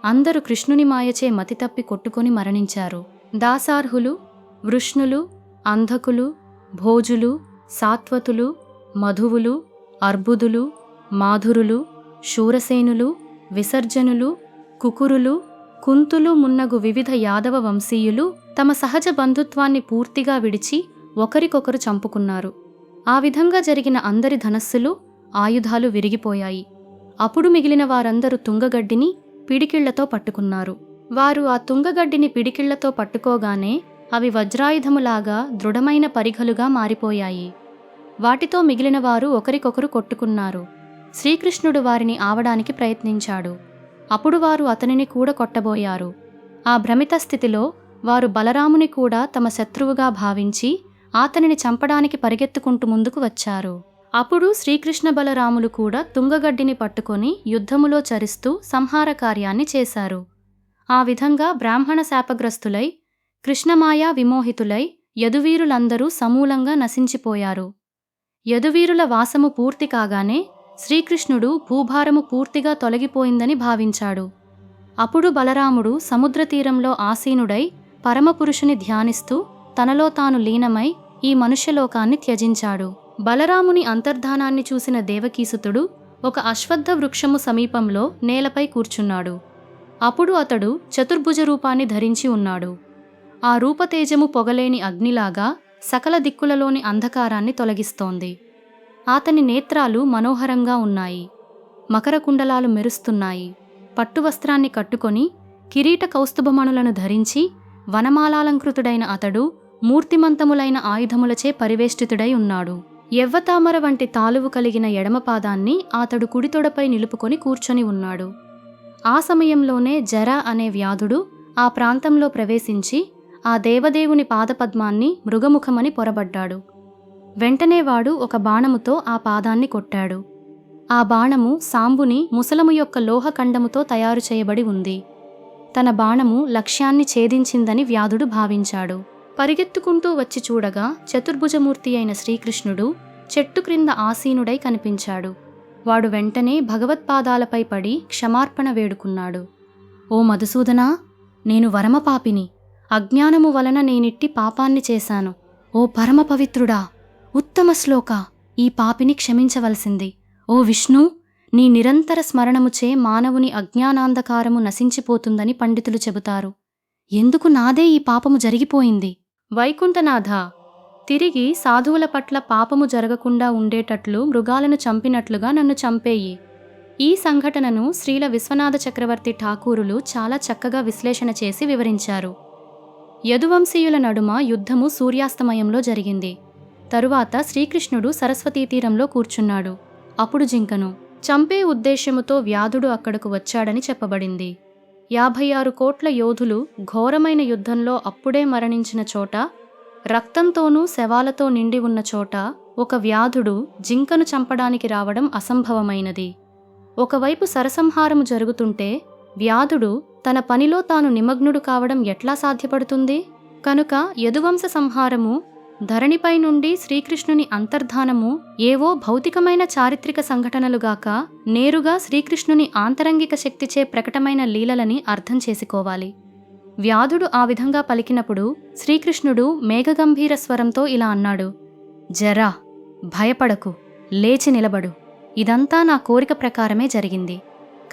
అందరూ కృష్ణుని మాయచే మతితప్పి కొట్టుకొని మరణించారు. దాసార్హులు, వృష్ణులు, అంధకులు, భోజులు, సాత్వతులు, మధువులు, అర్బుదులు, మాధురులు, శూరసేనులు, విసర్జనులు, కుకురులు, కుంతులు మున్నగు వివిధ యాదవ వంశీయులు తమ సహజ బంధుత్వాన్ని పూర్తిగా విడిచి ఒకరికొకరు చంపుకున్నారు. ఆ విధంగా జరిగిన అందరి ధనస్సులు, ఆయుధాలు విరిగిపోయాయి. అప్పుడు మిగిలిన వారందరూ తుంగగడ్డిని పిడికిళ్లతో పట్టుకున్నారు. వారు ఆ తుంగగడ్డిని పిడికిళ్లతో పట్టుకోగానే అవి వజ్రాయుధములాగా దృఢమైన పరిఘలుగా మారిపోయాయి. వాటితో మిగిలిన వారు ఒకరికొకరు కొట్టుకున్నారు. శ్రీకృష్ణుడు వారిని ఆవడానికి ప్రయత్నించాడు. అప్పుడు వారు అతనిని కూడా కొట్టబోయారు. ఆ భ్రమిత స్థితిలో వారు బలరాముని కూడా తమ శత్రువుగా భావించి అతనిని చంపడానికి పరిగెత్తుకుంటూ ముందుకు వచ్చారు. అప్పుడు శ్రీకృష్ణ బలరాములు కూడా తుంగగడ్డిని పట్టుకొని యుద్ధములో చరిస్తూ సంహార కార్యాన్ని చేశారు. ఆ విధంగా బ్రాహ్మణ శాపగ్రస్తులై కృష్ణమాయా విమోహితులై యదువీరులందరూ సమూలంగా నశించిపోయారు. యదువీరుల వాసము పూర్తి కాగానే శ్రీకృష్ణుడు భూభారము పూర్తిగా తొలగిపోయిందని భావించాడు. అప్పుడు బలరాముడు సముద్ర తీరంలో ఆసీనుడై పరమపురుషుని ధ్యానిస్తూ తనలో తాను లీనమై ఈ మనుష్యలోకాన్ని త్యజించాడు. బలరాముని అంతర్ధానాన్ని చూసిన దేవకీసుతుడు ఒక అశ్వత్థ వృక్షము సమీపంలో నేలపై కూర్చున్నాడు. అప్పుడు అతడు చతుర్భుజ రూపాన్ని ధరించి ఉన్నాడు. ఆ రూపతేజము పొగలేని అగ్నిలాగా సకల దిక్కులలోని అంధకారాన్ని తొలగిస్తోంది. అతని నేత్రాలు మనోహరంగా ఉన్నాయి. మకర కుండలాలు మెరుస్తున్నాయి. పట్టువస్త్రాన్ని కట్టుకొని కిరీట కౌస్తుభమణులను ధరించి వనమాలాలంకృతుడైన అతడు మూర్తిమంతములైన ఆయుధములచే పరివేష్టితుడై ఉన్నాడు. యవ్వతామర వంటి తాలువు కలిగిన ఎడమపాదాన్ని అతడు కుడితొడపై నిలుపుకొని కూర్చొని ఉన్నాడు. ఆ సమయంలోనే జర అనే వ్యాధుడు ఆ ప్రాంతంలో ప్రవేశించి ఆ దేవదేవుని పాదపద్మాన్ని మృగముఖమని పొరబడ్డాడు. వెంటనే వాడు ఒక బాణముతో ఆ పాదాన్ని కొట్టాడు. ఆ బాణము సాంబుని ముసలము యొక్క లోహఖండముతో తయారు చేయబడి ఉంది. తన బాణము లక్ష్యాన్ని ఛేదించిందని వ్యాధుడు భావించాడు. పరిగెత్తుకుంటూ వచ్చి చూడగా చతుర్భుజమూర్తి అయిన శ్రీకృష్ణుడు చెట్టు క్రింద ఆసీనుడై కనిపించాడు. వాడు వెంటనే భగవత్పాదాలపై పడి క్షమార్పణ వేడుకున్నాడు. ఓ మధుసూదనా, నేను వరమపాపిని. అజ్ఞానము వలన నేనిట్టి పాపాన్ని చేశాను. ఓ పరమ పవిత్రుడా, ఉత్తమ శ్లోక, ఈ పాపిని క్షమించవలసింది. ఓ విష్ణు, నీ నిరంతర స్మరణముచే మానవుని అజ్ఞానాంధకారము నశించిపోతుందని పండితులు చెబుతారు. ఎందుకు నాదే ఈ పాపము జరిగిపోయింది? వైకుంఠనాథ, తిరిగి సాధువుల పట్ల పాపము జరగకుండా ఉండేటట్లు మృగాలను చంపినట్లుగా నన్ను చంపేయి. ఈ సంఘటనను శ్రీల విశ్వనాథ చక్రవర్తి ఠాకూరులు చాలా చక్కగా విశ్లేషణ చేసి వివరించారు. యదువంశీయుల నడుమ యుద్ధము సూర్యాస్తమయంలో జరిగింది. తరువాత శ్రీకృష్ణుడు సరస్వతీ తీరంలో కూర్చున్నాడు. అప్పుడు జింకను చంపే ఉద్దేశ్యముతో వ్యాధుడు అక్కడకు వచ్చాడని చెప్పబడింది. 56 కోట్ల యోధులు ఘోరమైన యుద్ధంలో అప్పుడే మరణించిన చోట, రక్తంతోనూ శవాలతో నిండి ఉన్న చోట ఒక వ్యాధుడు జింకను చంపడానికి రావడం అసంభవమైనది. ఒకవైపు సరసంహారము జరుగుతుంటే వ్యాధుడు తన పనిలో తాను నిమగ్నుడు కావడం ఎట్లా సాధ్యపడుతుంది? కనుక యదువంశ సంహారము, ధరణిపై నుండి శ్రీకృష్ణుని అంతర్ధానము ఏవో భౌతికమైన చారిత్రక సంఘటనలుగాక నేరుగా శ్రీకృష్ణుని ఆంతరంగిక శక్తిచే ప్రకటమైన లీలలని అర్థం చేసుకోవాలి. వ్యాధుడు ఆ విధంగా పలికినప్పుడు శ్రీకృష్ణుడు మేఘగంభీర స్వరంతో ఇలా అన్నాడు: జరా, భయపడకు, లేచి నిలబడు. ఇదంతా నా కోరిక ప్రకారమే జరిగింది.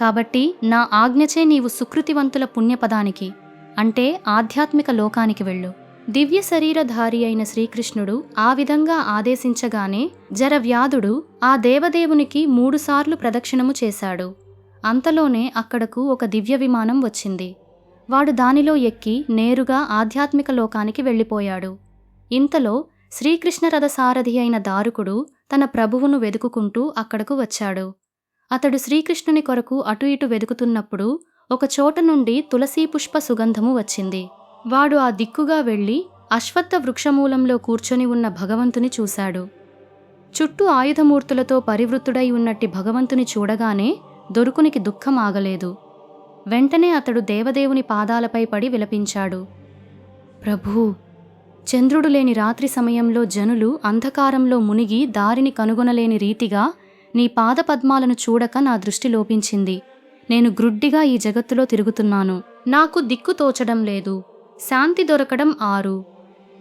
కాబట్టి నా ఆజ్ఞచే నీవు సుకృతివంతుల పుణ్యపదానికి, అంటే ఆధ్యాత్మిక లోకానికి వెళ్ళు. దివ్య శరీరధారి అయిన శ్రీకృష్ణుడు ఆ విధంగా ఆదేశించగానే జరవ్యాధుడు ఆ దేవదేవునికి 3 సార్లు ప్రదక్షిణము చేశాడు. అంతలోనే అక్కడకు ఒక దివ్య విమానం వచ్చింది. వాడు దానిలో ఎక్కి నేరుగా ఆధ్యాత్మిక లోకానికి వెళ్ళిపోయాడు. ఇంతలో శ్రీకృష్ణ రథసారథి అయిన దారుకుడు తన ప్రభువును వెదుకుకుంటూ అక్కడకు వచ్చాడు. అతడు శ్రీకృష్ణుని కొరకు అటు ఇటు వెదుకుతున్నప్పుడు ఒక చోట నుండి తులసీ పుష్ప సుగంధము వచ్చింది. వాడు ఆ దిక్కుగా వెళ్ళి అశ్వత్థ వృక్షమూలంలో కూర్చొని ఉన్న భగవంతుని చూశాడు. చుట్టూ ఆయుధమూర్తులతో పరివృత్తుడై ఉన్నట్టి భగవంతుని చూడగానే దొరుకునికి దుఃఖం ఆగలేదు. వెంటనే అతడు దేవదేవుని పాదాలపై పడి విలపించాడు: ప్రభూ, చంద్రుడు లేని రాత్రి సమయంలో జనులు అంధకారంలో మునిగి దారిని కనుగొనలేని రీతిగా నీ పాదపద్మాలను చూడక నా దృష్టి లోపించింది. నేను గ్రుడ్డిగా ఈ జగత్తులో తిరుగుతున్నాను. నాకు దిక్కు తోచడం లేదు. శాంతి దొరకడం 6.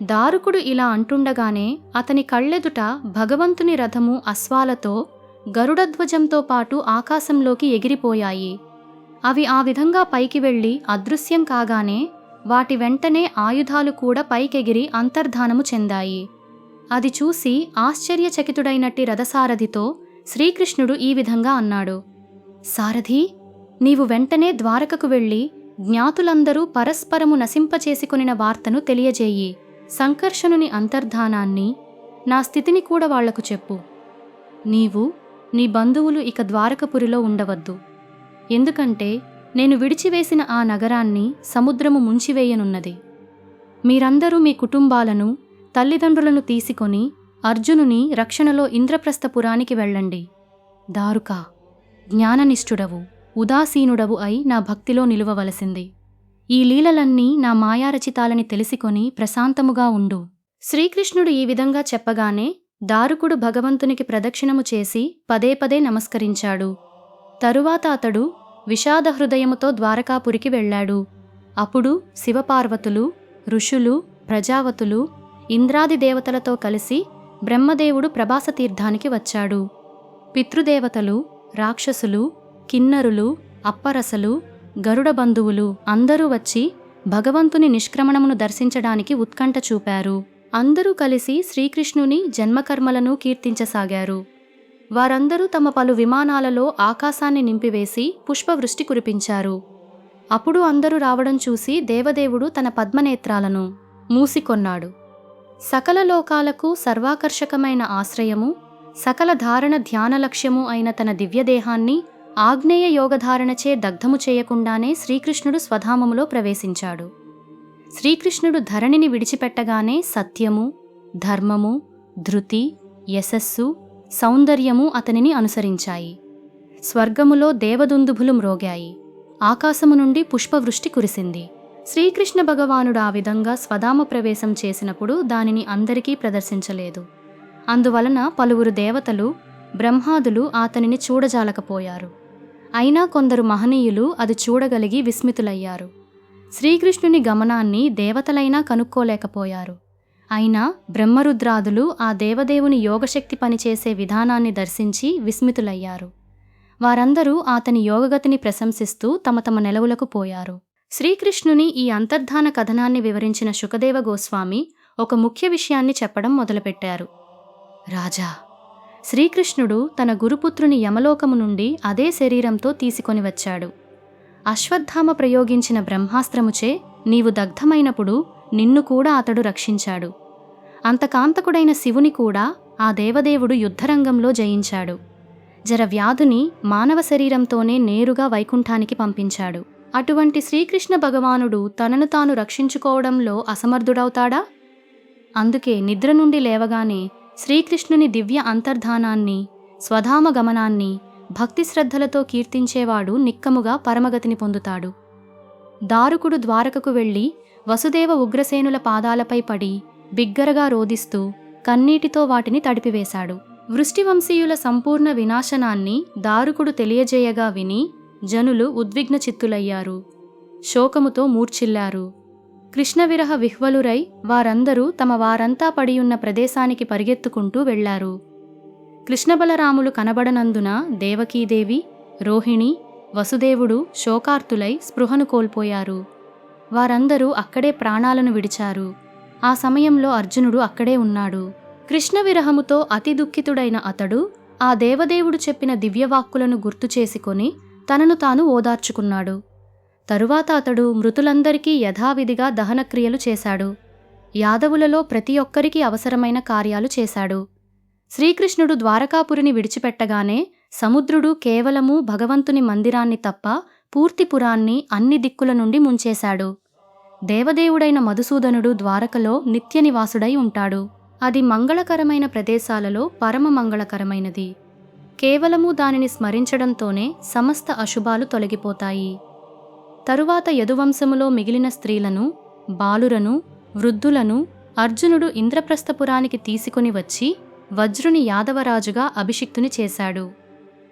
దారుకుడు ఇలా అంటుండగానే అతని కళ్ళెదుట భగవంతుని రథము అశ్వాలతో గరుడధ్వజంతో పాటు ఆకాశంలోకి ఎగిరిపోయాయి. అవి ఆ విధంగా పైకి వెళ్ళి అదృశ్యం కాగానే వాటి వెంటనే ఆయుధాలు కూడా పైకెగిరి అంతర్ధానము చెందాయి. అది చూసి ఆశ్చర్యచకితుడైనట్టి రథసారథితో శ్రీకృష్ణుడు ఈ విధంగా అన్నాడు: సారథి, నీవు వెంటనే ద్వారకకు వెళ్ళి జ్ఞాతులందరూ పరస్పరము నశింపచేసుకొనిన వార్తను తెలియజేయి. సంకర్షణుని అంతర్ధానాన్ని, నా స్థితిని కూడా వాళ్లకు చెప్పు. నీవు, నీ బంధువులు ఇక ద్వారకపురిలో ఉండవద్దు. ఎందుకంటే నేను విడిచివేసిన ఆ నగరాన్ని సముద్రము ముంచివేయనున్నది. మీరందరూ మీ కుటుంబాలను, తల్లిదండ్రులను తీసుకొని అర్జునుని రక్షణలో ఇంద్రప్రస్థపురానికి వెళ్ళండి. దారుకా, జ్ఞాననిష్ఠుడవు, ఉదాసీనుడవు అయి నా భక్తిలో నిలువవలసింది. ఈ లీలలన్నీ నా మాయారచితాలని తెలిసికొని ప్రశాంతముగా ఉండు. శ్రీకృష్ణుడు ఈ విధంగా చెప్పగానే దారుకుడు భగవంతునికి ప్రదక్షిణము చేసి పదే పదే నమస్కరించాడు. తరువాత అతడు విషాదహృదయముతో ద్వారకాపురికి వెళ్ళాడు. అప్పుడు శివపార్వతులు, ఋషులు, ప్రజావతులు, ఇంద్రాది దేవతలతో కలిసి బ్రహ్మదేవుడు ప్రభాస తీర్థానికి వచ్చాడు. పితృదేవతలు, రాక్షసులు, కిన్నరులు, అప్పరసలు, గరుడ బంధువులు అందరూ వచ్చి భగవంతుని నిష్క్రమణమును దర్శించడానికి ఉత్కంఠ చూపారు. అందరూ కలిసి శ్రీకృష్ణుని జన్మకర్మలను కీర్తించసాగారు. వారందరూ తమ పలు విమానాలలో ఆకాశాన్ని నింపివేసి పుష్పవృష్టి కురిపించారు. అప్పుడు అందరూ రావడం చూసి దేవదేవుడు తన పద్మనేత్రాలను మూసికొన్నాడు. సకల లోకాలకు సర్వాకర్షకమైన ఆశ్రయము, సకల ధారణ ధ్యాన లక్ష్యము అయిన తన దివ్యదేహాన్ని ఆగ్నేయ యోగధారణచే దగ్ధము చేయకుండానే శ్రీకృష్ణుడు స్వధామములో ప్రవేశించాడు. శ్రీకృష్ణుడు ధరణిని విడిచిపెట్టగానే సత్యము, ధర్మము, ధృతి, యశస్సు, సౌందర్యము అతనిని అనుసరించాయి. స్వర్గములో దేవదుందుభులు మ్రోగాయి. ఆకాశము నుండి పుష్పవృష్టి కురిసింది. శ్రీకృష్ణ భగవానుడు ఆ విధంగా స్వధామ ప్రవేశం చేసినప్పుడు దానిని అందరికీ ప్రదర్శించలేదు. అందువలన పలువురు దేవతలు, బ్రహ్మాదులు అతనిని చూడజాలకపోయారు. అయినా కొందరు మహనీయులు అది చూడగలిగి విస్మితులయ్యారు. శ్రీకృష్ణుని గమనాన్ని దేవతలైనా కనుక్కోలేకపోయారు. అయినా బ్రహ్మరుద్రాదులు ఆ దేవదేవుని యోగశక్తి పనిచేసే విధానాన్ని దర్శించి విస్మితులయ్యారు. వారందరూ అతని యోగగతిని ప్రశంసిస్తూ తమ తమ నెలవులకు పోయారు. శ్రీకృష్ణుని ఈ అంతర్ధాన కథనాన్ని వివరించిన శుకదేవ గోస్వామి ఒక ముఖ్య విషయాన్ని చెప్పడం మొదలుపెట్టారు. రాజా, శ్రీకృష్ణుడు తన గురుపుత్రుని యమలోకము నుండి అదే శరీరంతో తీసుకొని వచ్చాడు. అశ్వత్థామ ప్రయోగించిన బ్రహ్మాస్త్రముచే నీవు దగ్ధమైనప్పుడు నిన్ను కూడా అతడు రక్షించాడు. అంతకాంతకుడైన శివుని కూడా ఆ దేవదేవుడు యుద్ధరంగంలో జయించాడు. జర వ్యాధుని మానవ శరీరంతోనే నేరుగా వైకుంఠానికి పంపించాడు. అటువంటి శ్రీకృష్ణ భగవానుడు తనను తాను రక్షించుకోవడంలో అసమర్థుడవుతాడా? అందుకే నిద్ర నుండి లేవగానే శ్రీకృష్ణుని దివ్య అంతర్ధానాన్ని, స్వధామ గమనాన్ని భక్తి శ్రద్ధలతో కీర్తించేవాడు నిక్కముగా పరమగతిని పొందుతాడు. దారుకుడు ద్వారకకు వెళ్ళి వసుదేవ ఉగ్రసేనుల పాదాలపై పడి బిగ్గరగా రోదిస్తూ కన్నీటితో వాటిని తడిపివేశాడు. వృష్టివంశీయుల సంపూర్ణ వినాశనాన్ని దారుకుడు తెలియజేయగా విని జనులు ఉద్విగ్న చిత్తులయ్యారు. శోకముతో మూర్ఛిల్లారు. కృష్ణవిరహ విహ్వలురై వారందరూ తమ వారంతా పడియున్న ప్రదేశానికి పరిగెత్తుకుంటూ వెళ్లారు. కృష్ణబలరాములు కనబడనందున దేవకీదేవి, రోహిణి, వసుదేవుడు శోకార్తులై స్పృహను కోల్పోయారు. వారందరూ అక్కడే ప్రాణాలను విడిచారు. ఆ సమయంలో అర్జునుడు అక్కడే ఉన్నాడు. కృష్ణ విరహముతో అతి దుఃఖితుడైన అతడు ఆ దేవదేవుడు చెప్పిన దివ్యవాక్కులను గుర్తు చేసుకొని తనను తాను ఓదార్చుకున్నాడు. తరువాత అతడు మృతులందరికీ యథావిధిగా దహనక్రియలు చేశాడు. యాదవులలో ప్రతి ఒక్కరికి అవసరమైన కార్యాలు చేశాడు. శ్రీకృష్ణుడు ద్వారకాపురిని విడిచిపెట్టగానే సముద్రుడు కేవలము భగవంతుని మందిరాన్ని తప్ప పూర్తి పురాన్ని అన్ని దిక్కుల నుండి ముంచేశాడు. దేవదేవుడైన మధుసూదనుడు ద్వారకలో నిత్య నివాసుడై ఉంటాడు. అది మంగళకరమైన ప్రదేశాలలో పరమ మంగళకరమైనది. కేవలము దానిని స్మరించడంతోనే సమస్త అశుభాలు తొలగిపోతాయి. తరువాత యదువంశములో మిగిలిన స్త్రీలను, బాలురను, వృద్ధులను అర్జునుడు ఇంద్రప్రస్థపురానికి తీసుకుని వచ్చి వజ్రుని యాదవరాజుగా అభిషిక్తుని చేశాడు.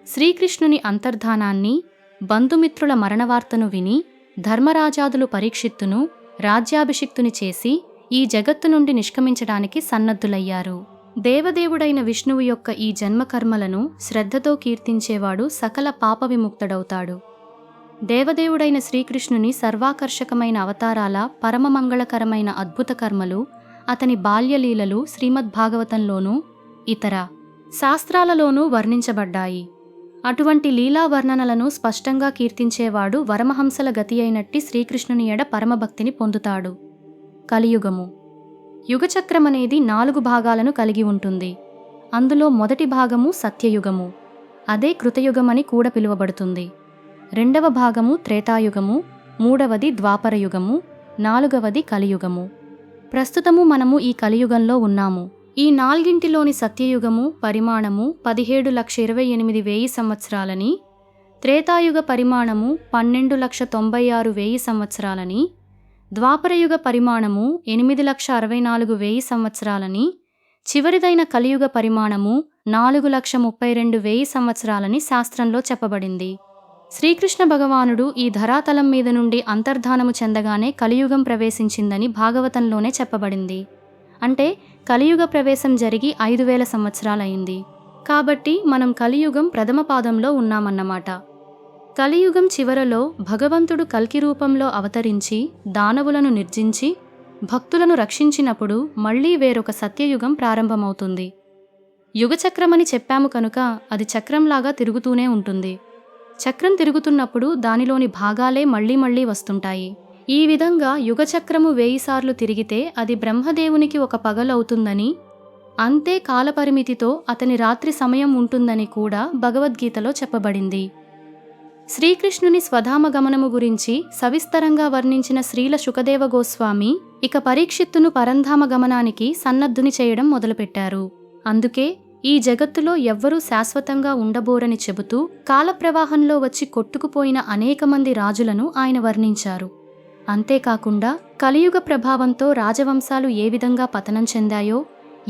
శ్రీకృష్ణుని అంతర్ధానాన్ని, బంధుమిత్రుల మరణవార్తను విని ధర్మరాజాదులు పరీక్షిత్తును రాజ్యాభిషిక్తుని చేసి ఈ జగత్తు నుండి నిష్క్రమించడానికి సన్నద్ధులయ్యారు. దేవదేవుడైన విష్ణువు యొక్క ఈ జన్మకర్మలను శ్రద్ధతో కీర్తించేవాడు సకల పాప విముక్తుడవుతాడు. దేవదేవుడైన శ్రీకృష్ణుని సర్వాకర్షకమైన అవతారాల పరమమంగళకరమైన అద్భుత కర్మలు, అతని బాల్యలీలలు శ్రీమద్భాగవతంలోనూ ఇతర శాస్త్రాలలోనూ వర్ణించబడ్డాయి. అటువంటి లీలా వర్ణనలను స్పష్టంగా కీర్తించేవాడు వరమహంసల గతి అయినట్టి శ్రీకృష్ణుని ఎడ పరమభక్తిని పొందుతాడు. కలియుగము. యుగచక్రమనేది 4 భాగాలను కలిగి ఉంటుంది. అందులో మొదటి భాగము సత్యయుగము, అదే కృతయుగమని కూడా పిలువబడుతుంది. రెండవ భాగము త్రేతాయుగము, మూడవది ద్వాపరయుగము, 4వది కలియుగము. ప్రస్తుతము మనము ఈ కలియుగంలో ఉన్నాము. ఈ 4ంటిలోని సత్యయుగము పరిమాణము 17,28,000 సంవత్సరాలని, త్రేతాయుగ పరిమాణము 12,96,000 సంవత్సరాలని, ద్వాపరయుగ పరిమాణము 8,64,000 సంవత్సరాలని, చివరిదైన కలియుగ పరిమాణము 4,32,000 సంవత్సరాలని శాస్త్రంలో చెప్పబడింది. శ్రీకృష్ణ భగవానుడు ఈ ధరాతలం మీద నుండి అంతర్ధానము చెందగానే కలియుగం ప్రవేశించిందని భాగవతంలోనే చెప్పబడింది. అంటే కలియుగ ప్రవేశం జరిగి 5,000 సంవత్సరాలైంది. కాబట్టి మనం కలియుగం ప్రథమ పాదంలో ఉన్నామన్నమాట. కలియుగం చివరలో భగవంతుడు కల్కి రూపంలో అవతరించి దానవులను నిర్జించి భక్తులను రక్షించినప్పుడు మళ్లీ వేరొక సత్యయుగం ప్రారంభమవుతుంది. యుగచక్రమని చెప్పాము కనుక అది చక్రంలాగా తిరుగుతూనే ఉంటుంది. చక్రం తిరుగుతున్నప్పుడు దానిలోని భాగాలే మళ్లీ వస్తుంటాయి. ఈ విధంగా యుగచక్రము 1000 సార్లు తిరిగితే అది బ్రహ్మదేవునికి ఒక పగలవుతుందని, అంతే కాలపరిమితితో అతని రాత్రి సమయం ఉంటుందని కూడా భగవద్గీతలో చెప్పబడింది. శ్రీకృష్ణుని స్వధామ గమనము గురించి సవిస్తరంగా వర్ణించిన శ్రీల శుకదేవ గోస్వామి ఇక పరీక్షిత్తును పరంధామ గమనానికి సన్నద్ధుని చేయడం మొదలుపెట్టారు. అందుకే ఈ జగత్తులో ఎవ్వరూ శాశ్వతంగా ఉండబోరని చెబుతూ కాలప్రవాహంలో వచ్చి కొట్టుకుపోయిన అనేక మంది రాజులను ఆయన వర్ణించారు. అంతేకాకుండా కలియుగ ప్రభావంతో రాజవంశాలు ఏ విధంగా పతనం చెందాయో,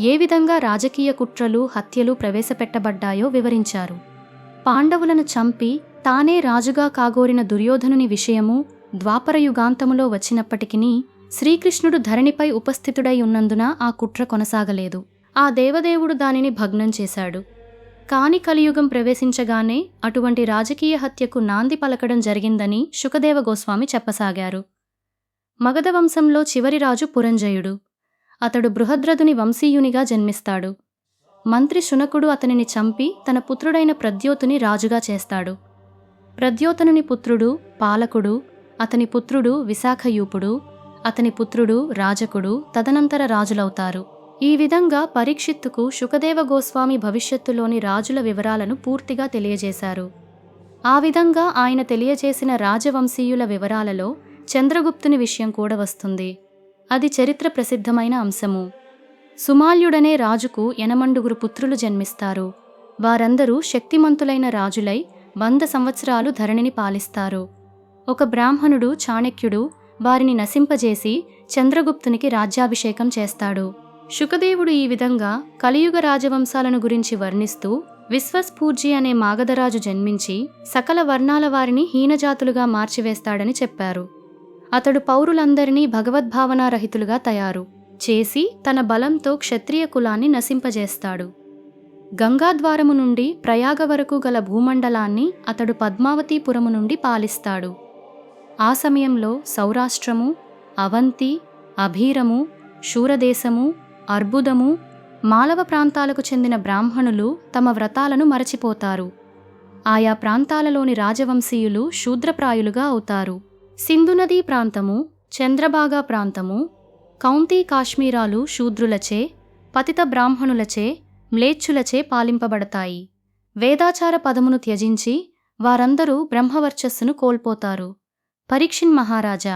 ఏ విధంగా రాజకీయ కుట్రలు హత్యలు ప్రవేశపెట్టబడ్డాయో వివరించారు. పాండవులను చంపి తానే రాజుగా కాగోరిన దుర్యోధనుని విషయము ద్వాపరయుగాంతములో వచ్చినప్పటికీ శ్రీకృష్ణుడు ధరణిపై ఉపస్థితుడై ఉన్నందున ఆ కుట్ర కొనసాగలేదు. ఆ దేవదేవుడు దానిని భగ్నం చేశాడు. కాని కలియుగం ప్రవేశించగానే అటువంటి రాజకీయ హత్యకు నాంది పలకడం జరిగిందని శుకదేవ గోస్వామి చెప్పసాగారు. మగధ వంశంలో చివరి రాజు పురంజయుడు. అతడు బృహద్రథుని వంశీయునిగా జన్మిస్తాడు. మంత్రి శునకుడు అతనిని చంపి తన పుత్రుడైన ప్రద్యోతుని రాజుగా చేస్తాడు. ప్రద్యోతనుని పుత్రుడు పాలకుడు, అతని పుత్రుడు విశాఖయూపుడు, అతని పుత్రుడు రాజకుడు తదనంతర రాజులవుతారు. ఈ విధంగా పరీక్షిత్తుకు శుకదేవ గోస్వామి భవిష్యత్తులోని రాజుల వివరాలను పూర్తిగా తెలియజేశారు. ఆ విధంగా ఆయన తెలియజేసిన రాజవంశీయుల వివరాలలో చంద్రగుప్తుని విషయం కూడా వస్తుంది. అది చరిత్ర ప్రసిద్ధమైన అంశము. సుమాల్యుడనే రాజుకు 8 పుత్రులు జన్మిస్తారు. వారందరూ శక్తిమంతులైన రాజులై 100 సంవత్సరాలు ధరణిని పాలిస్తారు. ఒక బ్రాహ్మణుడు చాణక్యుడు వారిని నశింపజేసి చంద్రగుప్తునికి రాజ్యాభిషేకం చేస్తాడు. శుకదేవుడు ఈ విధంగా కలియుగ రాజవంశాలను గురించి వర్ణిస్తూ విశ్వస్ఫూర్జి అనే మాగధరాజు జన్మించి సకల వర్ణాల వారిని హీనజాతులుగా మార్చివేస్తాడని చెప్పారు. అతడు పౌరులందరినీ భగవద్భావనారహితులుగా తయారు చేసి తన బలంతో క్షత్రియ కులాన్ని నశింపజేస్తాడు. గంగాద్వారము నుండి ప్రయాగ వరకు గల భూమండలాన్ని అతడు పద్మావతీపురము నుండి పాలిస్తాడు. ఆ సమయంలో సౌరాష్ట్రము, అవంతి, అభీరము, శూరదేశము, అర్బుదము, మాలవ ప్రాంతాలకు చెందిన బ్రాహ్మణులు తమ వ్రతాలను మరచిపోతారు. ఆయా ప్రాంతాలలోని రాజవంశీయులు శూద్రప్రాయులుగా అవుతారు. సింధు నదీ ప్రాంతము, చంద్రభాగా ప్రాంతము, కౌంతీ కాశ్మీరాలు శూద్రులచే, పతిత బ్రాహ్మణులచే, మ్లేచ్ఛులచే పాలింపబడతాయి. వేదాచార పదమును త్యజించి వారందరూ బ్రహ్మవర్చస్సును కోల్పోతారు. పరీక్షిన్ మహారాజా,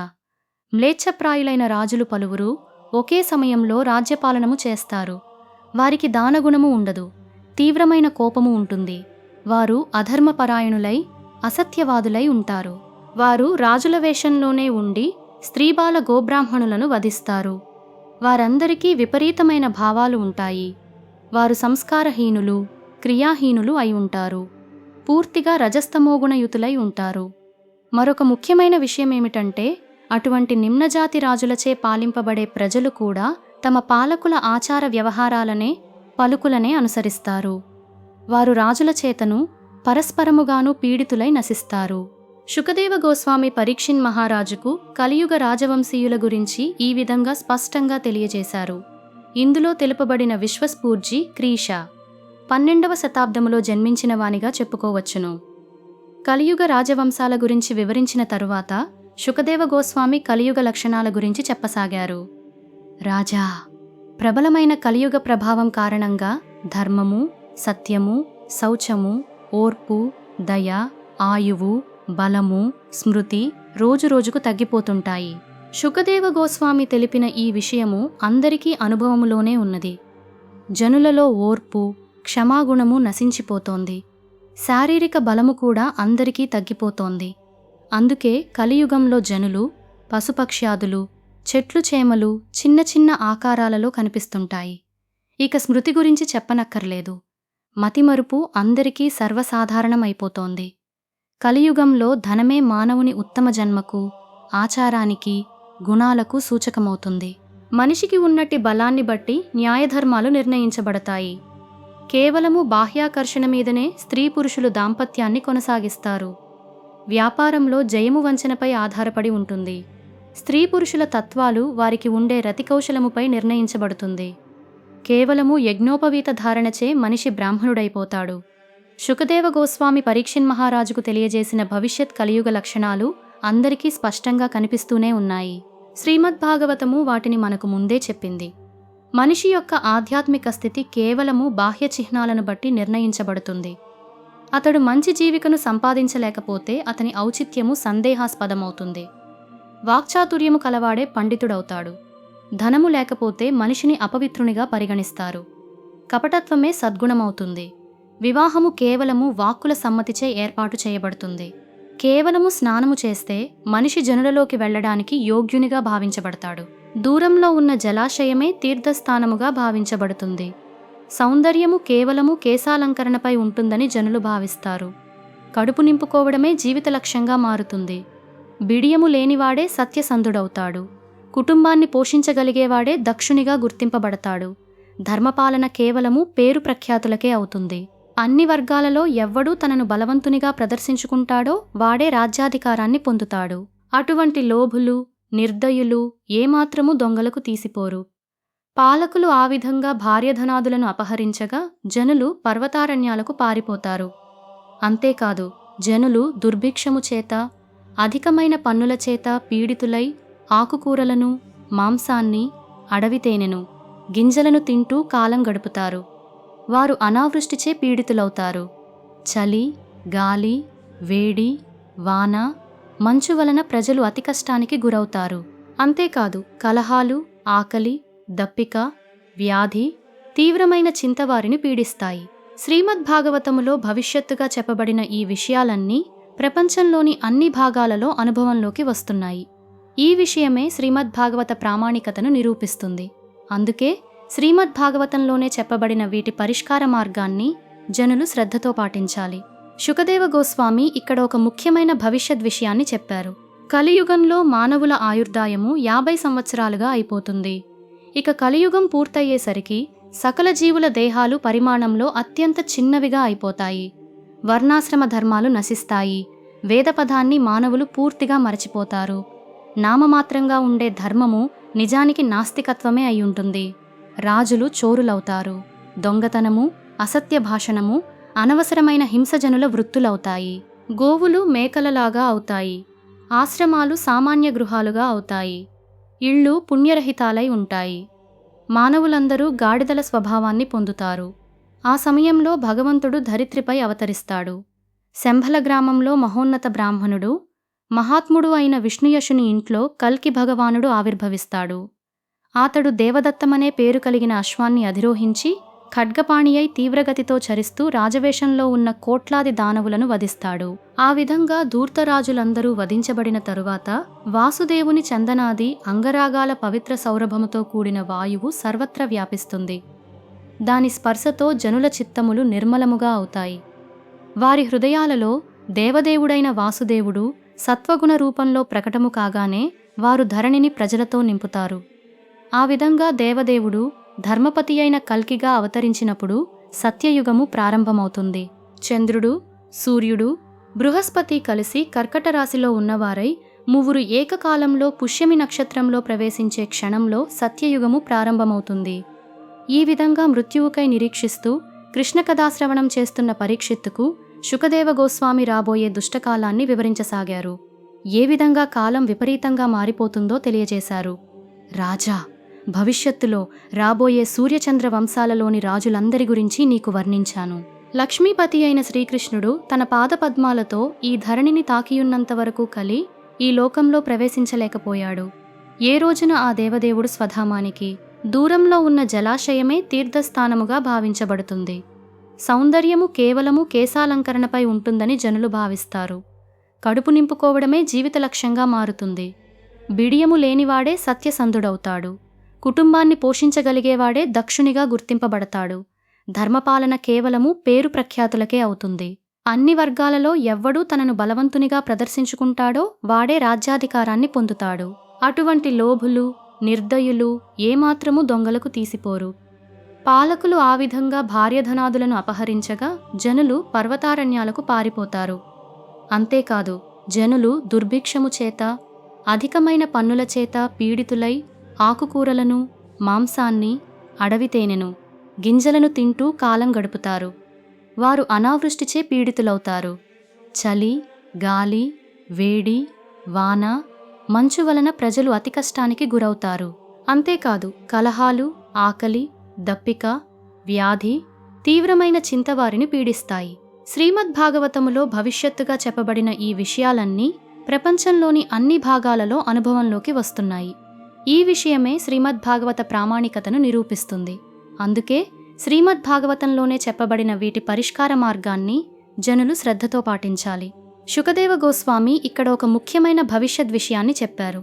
మ్లేచ్ఛప్రాయులైన రాజులు పలువురు ఒకే సమయంలో రాజ్యపాలనము చేస్తారు. వారికి దానగుణము ఉండదు, తీవ్రమైన కోపము ఉంటుంది. వారు అధర్మపరాయణులై అసత్యవాదులై ఉంటారు. వారు రాజుల వేషంలోనే ఉండి స్త్రీబాల గోబ్రాహ్మణులను వధిస్తారు. వారందరికీ విపరీతమైన భావాలు ఉంటాయి. వారు సంస్కారహీనులు, క్రియాహీనులు అయి ఉంటారు. పూర్తిగా రజస్తమోగుణయుతులై ఉంటారు. మరొక ముఖ్యమైన విషయమేమిటంటే అటువంటి నిమ్నజాతి రాజులచే పాలింపబడే ప్రజలు కూడా తమ పాలకుల ఆచార వ్యవహారాలనే పలుకులనే అనుసరిస్తారు. వారు రాజుల చేతను పరస్పరముగాను పీడితులై నశిస్తారు. శుకదేవ గోస్వామి పరీక్షిన్ మహారాజుకు కలియుగ రాజవంశీయుల గురించి ఈ విధంగా స్పష్టంగా తెలియజేశారు. ఇందులో తెలుపబడిన విశ్వస్పూర్జీ క్రీష 12వ శతాబ్దములో జన్మించిన వానిగా చెప్పుకోవచ్చును. కలియుగ రాజవంశాల గురించి వివరించిన తరువాత శుకదేవ గోస్వామి కలియుగ లక్షణాల గురించి చెప్పసాగారు. రాజా, ప్రబలమైన కలియుగ ప్రభావం కారణంగా ధర్మము, సత్యము, శౌచము, ఓర్పు, దయ, ఆయువు, బలము, స్మృతి రోజురోజుకు తగ్గిపోతుంటాయి. శుకదేవ గోస్వామి తెలిపిన ఈ విషయము అందరికీ అనుభవములోనే ఉన్నది. జనులలో ఓర్పు, క్షమాగుణము నశించిపోతోంది. శారీరక బలము కూడా అందరికీ తగ్గిపోతోంది. అందుకే కలియుగంలో జనులు పశుపక్ష్యాదులు, చెట్లు చేమలు చిన్న చిన్న ఆకారాలలో కనిపిస్తుంటాయి. ఇక స్మృతి గురించి చెప్పనక్కర్లేదు. మతిమరుపు అందరికీ సర్వసాధారణమైపోతోంది. కలియుగంలో ధనమే మానవుని ఉత్తమ జన్మకు, ఆచారానికి, గుణాలకు సూచకమవుతుంది. మనిషికి ఉన్నట్టి బలాన్ని బట్టి న్యాయధర్మాలు నిర్ణయించబడతాయి. కేవలము బాహ్యాకర్షణ మీదనే స్త్రీ పురుషులు దాంపత్యాన్ని కొనసాగిస్తారు. వ్యాపారంలో జయము వంచనపై ఆధారపడి ఉంటుంది. స్త్రీ పురుషుల తత్వాలు వారికి ఉండే రతికౌశలముపై నిర్ణయించబడుతుంది. కేవలము యజ్ఞోపవీత ధారణచే మనిషి బ్రాహ్మణుడైపోతాడు. శుకదేవ గోస్వామి పరీక్షిన్ మహారాజుకు తెలియజేసిన భవిష్యత్ కలియుగ లక్షణాలు అందరికీ స్పష్టంగా కనిపిస్తూనే ఉన్నాయి. శ్రీమద్భాగవతము వాటిని మనకు ముందే చెప్పింది. మనిషి యొక్క ఆధ్యాత్మిక స్థితి కేవలము బాహ్య చిహ్నాలను బట్టి నిర్ణయించబడుతుంది. అతడు మంచి జీవికను సంపాదించలేకపోతే అతని ఔచిత్యము సందేహాస్పదమవుతుంది. వాక్చాతుర్యము కలవాడే పండితుడవుతాడు. ధనము లేకపోతే మనిషిని అపవిత్రునిగా పరిగణిస్తారు. కపటత్వమే సద్గుణమవుతుంది. వివాహము కేవలము వాక్కుల సమ్మతిచే ఏర్పాటు చేయబడుతుంది. కేవలము స్నానము చేస్తే మనిషి జనులలోకి వెళ్లడానికి యోగ్యునిగా భావించబడతాడు. దూరంలో ఉన్న జలాశయమే తీర్థస్థానముగా భావించబడుతుంది. సౌందర్యము కేవలము కేశాలంకరణపై ఉంటుందని జనులు భావిస్తారు. కడుపు నింపుకోవడమే జీవిత లక్ష్యంగా మారుతుంది. బిడియము లేనివాడే సత్యసంధుడవుతాడు. కుటుంబాన్ని పోషించగలిగేవాడే దక్షునిగా గుర్తింపబడతాడు. ధర్మపాలన కేవలము పేరు ప్రఖ్యాతులకే అవుతుంది. అన్ని వర్గాలలో ఎవ్వడూ తనను బలవంతునిగా ప్రదర్శించుకుంటాడో వాడే రాజ్యాధికారాన్ని పొందుతాడు. అటువంటి లోభులు, నిర్దయులు ఏమాత్రము దొంగలకు తీసిపోరు. పాలకులు ఆ విధంగా భార్యధనాదులను అపహరించగా జనులు పర్వతారణ్యాలకు పారిపోతారు. అంతేకాదు, జనులు దుర్భిక్షము చేత, అధికమైన పన్నుల చేత పీడితులై ఆకుకూరలను, మాంసాన్ని, అడవి తేనెను, గింజలను తింటూ కాలం గడుపుతారు. వారు అనావృష్టిచే పీడితులవుతారు. చలి, గాలి, వేడి, వాన, మంచు వలన ప్రజలు అతి కష్టానికి గురవుతారు. అంతేకాదు, కలహాలు, ఆకలి, దప్పిక, వ్యాధి, తీవ్రమైన చింత వారిని పీడిస్తాయి. శ్రీమద్భాగవతములో భవిష్యత్తుగా చెప్పబడిన ఈ విషయాలన్నీ ప్రపంచంలోని అన్ని భాగాలలో అనుభవంలోకి వస్తున్నాయి. ఈ విషయమే శ్రీమద్భాగవత ప్రామాణికతను నిరూపిస్తుంది. అందుకే శ్రీమద్భాగవతంలోనే చెప్పబడిన వీటి పరిష్కార మార్గాన్ని జనులు శ్రద్ధతో పాటించాలి. శుకదేవ గోస్వామి ఇక్కడ ఒక ముఖ్యమైన భవిష్యత్ విషయాన్ని చెప్పారు. కలియుగంలో మానవుల ఆయుర్దాయము 50 సంవత్సరాలుగా అయిపోతుంది. ఇక కలియుగం పూర్తయ్యేసరికి సకల జీవుల దేహాలు పరిమాణంలో అత్యంత చిన్నవిగా అయిపోతాయి. వర్ణాశ్రమ ధర్మాలు నశిస్తాయి. వేదపదాన్ని మానవులు పూర్తిగా మరచిపోతారు. నామమాత్రంగా ఉండే ధర్మము నిజానికి నాస్తికత్వమే అయ్యుంటుంది. రాజులు చోరులవుతారు. దొంగతనము, అసత్య భాషణము, అనవసరమైన హింసజనుల వృత్తులవుతాయి. గోవులు మేకలలాగా అవుతాయి. ఆశ్రమాలు సామాన్య గృహాలుగా అవుతాయి. ఇళ్ళు పుణ్యరహితాలై ఉంటాయి. మానవులందరూ గాడిదల స్వభావాన్ని పొందుతారు. ఆ సమయంలో భగవంతుడు ధరిత్రిపై అవతరిస్తాడు. శంభల గ్రామంలో మహోన్నత బ్రాహ్మణుడు, మహాత్ముడు అయిన విష్ణుయశుని ఇంట్లో కల్కి భగవానుడు ఆవిర్భవిస్తాడు. అతడు దేవదత్తమనే పేరు కలిగిన అశ్వాన్ని అధిరోహించి ఖడ్గపాణి అయి తీవ్రగతితో చరిస్తూ రాజవేషంలో ఉన్న కోట్లాది దానవులను వధిస్తాడు. ఆ విధంగా ధూర్తరాజులందరూ వధించబడిన తరువాత వాసుదేవుని చందనాది అంగరాగాల పవిత్ర సౌరభముతో కూడిన వాయువు సర్వత్ర వ్యాపిస్తుంది. దాని స్పర్శతో జనుల చిత్తములు నిర్మలముగా అవుతాయి. వారి హృదయాలలో దేవదేవుడైన వాసుదేవుడు సత్వగుణ రూపంలో ప్రకటము కాగానే వారు ధరణిని ప్రజలతో నింపుతారు. ఆ విధంగా దేవదేవుడు ధర్మపతి అయిన కల్కిగా అవతరించినప్పుడు సత్యయుగము ప్రారంభమవుతుంది. చంద్రుడు, సూర్యుడు, బృహస్పతి కలిసి కర్కట రాశిలో ఉన్నవారై ముగ్గురు ఏకకాలంలో పుష్యమి నక్షత్రంలో ప్రవేశించే క్షణంలో సత్యయుగము ప్రారంభమవుతుంది. ఈ విధంగా మృత్యువుకై నిరీక్షిస్తూ కృష్ణ కథాశ్రవణం చేస్తున్న పరీక్షిత్తుకు శుకదేవ గోస్వామి రాబోయే దుష్టకాలాన్ని వివరించసాగారు. ఏ విధంగా కాలం విపరీతంగా మారిపోతుందో తెలియజేశారు. రాజా, భవిష్యత్తులో రాబోయే సూర్యచంద్ర వంశాలలోని రాజులందరి గురించి నీకు వర్ణించాను. లక్ష్మీపతి అయిన శ్రీకృష్ణుడు తన పాదపద్మాలతో ఈ ధరణిని తాకియున్నంతవరకు కలి ఈ లోకంలో ప్రవేశించలేకపోయాడు. ఏ రోజున ఆ దేవదేవుడు స్వధామానికి దూరంలో ఉన్న జలాశయమే తీర్థస్థానముగా భావించబడుతుంది. సౌందర్యము కేవలము కేశాలంకరణపై ఉంటుందని జనులు భావిస్తారు. కడుపు నింపుకోవడమే జీవిత లక్ష్యంగా మారుతుంది. బిడియము లేనివాడే సత్యసంధుడవుతాడు. కుటుంబాన్ని పోషించగలిగేవాడే దక్షునిగా గుర్తింపబడతాడు. ధర్మపాలన కేవలము పేరు ప్రఖ్యాతులకే అవుతుంది. అన్ని వర్గాలలో ఎవ్వడూ తనను బలవంతునిగా ప్రదర్శించుకుంటాడో వాడే రాజ్యాధికారాన్ని పొందుతాడు. అటువంటి లోభులు, నిర్దయులు ఏమాత్రము దొంగలకు తీసిపోరు. పాలకులు ఆ విధంగా భార్యధనాదులను అపహరించగా జనులు పర్వతారణ్యాలకు పారిపోతారు. అంతేకాదు, జనులు దుర్భిక్షము చేత, అధికమైన పన్నుల చేత పీడితులై ఆకుకూరలను, మాంసాన్ని, అడవి తేనెను, గింజలను తింటూ కాలం గడుపుతారు. వారు అనావృష్టిచే పీడితులవుతారు. చలి, గాలి, వేడి, వాన, మంచు వలన ప్రజలు అతి కష్టానికి గురవుతారు. అంతేకాదు, కలహాలు, ఆకలి, దప్పిక, వ్యాధి, తీవ్రమైన చింత వారిని పీడిస్తాయి. శ్రీమద్భాగవతములో భవిష్యత్తుగా చెప్పబడిన ఈ విషయాలన్నీ ప్రపంచంలోని అన్ని భాగాలలో అనుభవంలోకి వస్తున్నాయి. ఈ విషయమే శ్రీమద్భాగవత ప్రామాణికతను నిరూపిస్తుంది. అందుకే శ్రీమద్భాగవతంలోనే చెప్పబడిన వీటి పరిష్కార మార్గాన్ని జనులు శ్రద్ధతో పాటించాలి. శుకదేవ గోస్వామి ఇక్కడ ఒక ముఖ్యమైన భవిష్యత్ విషయాన్ని చెప్పారు.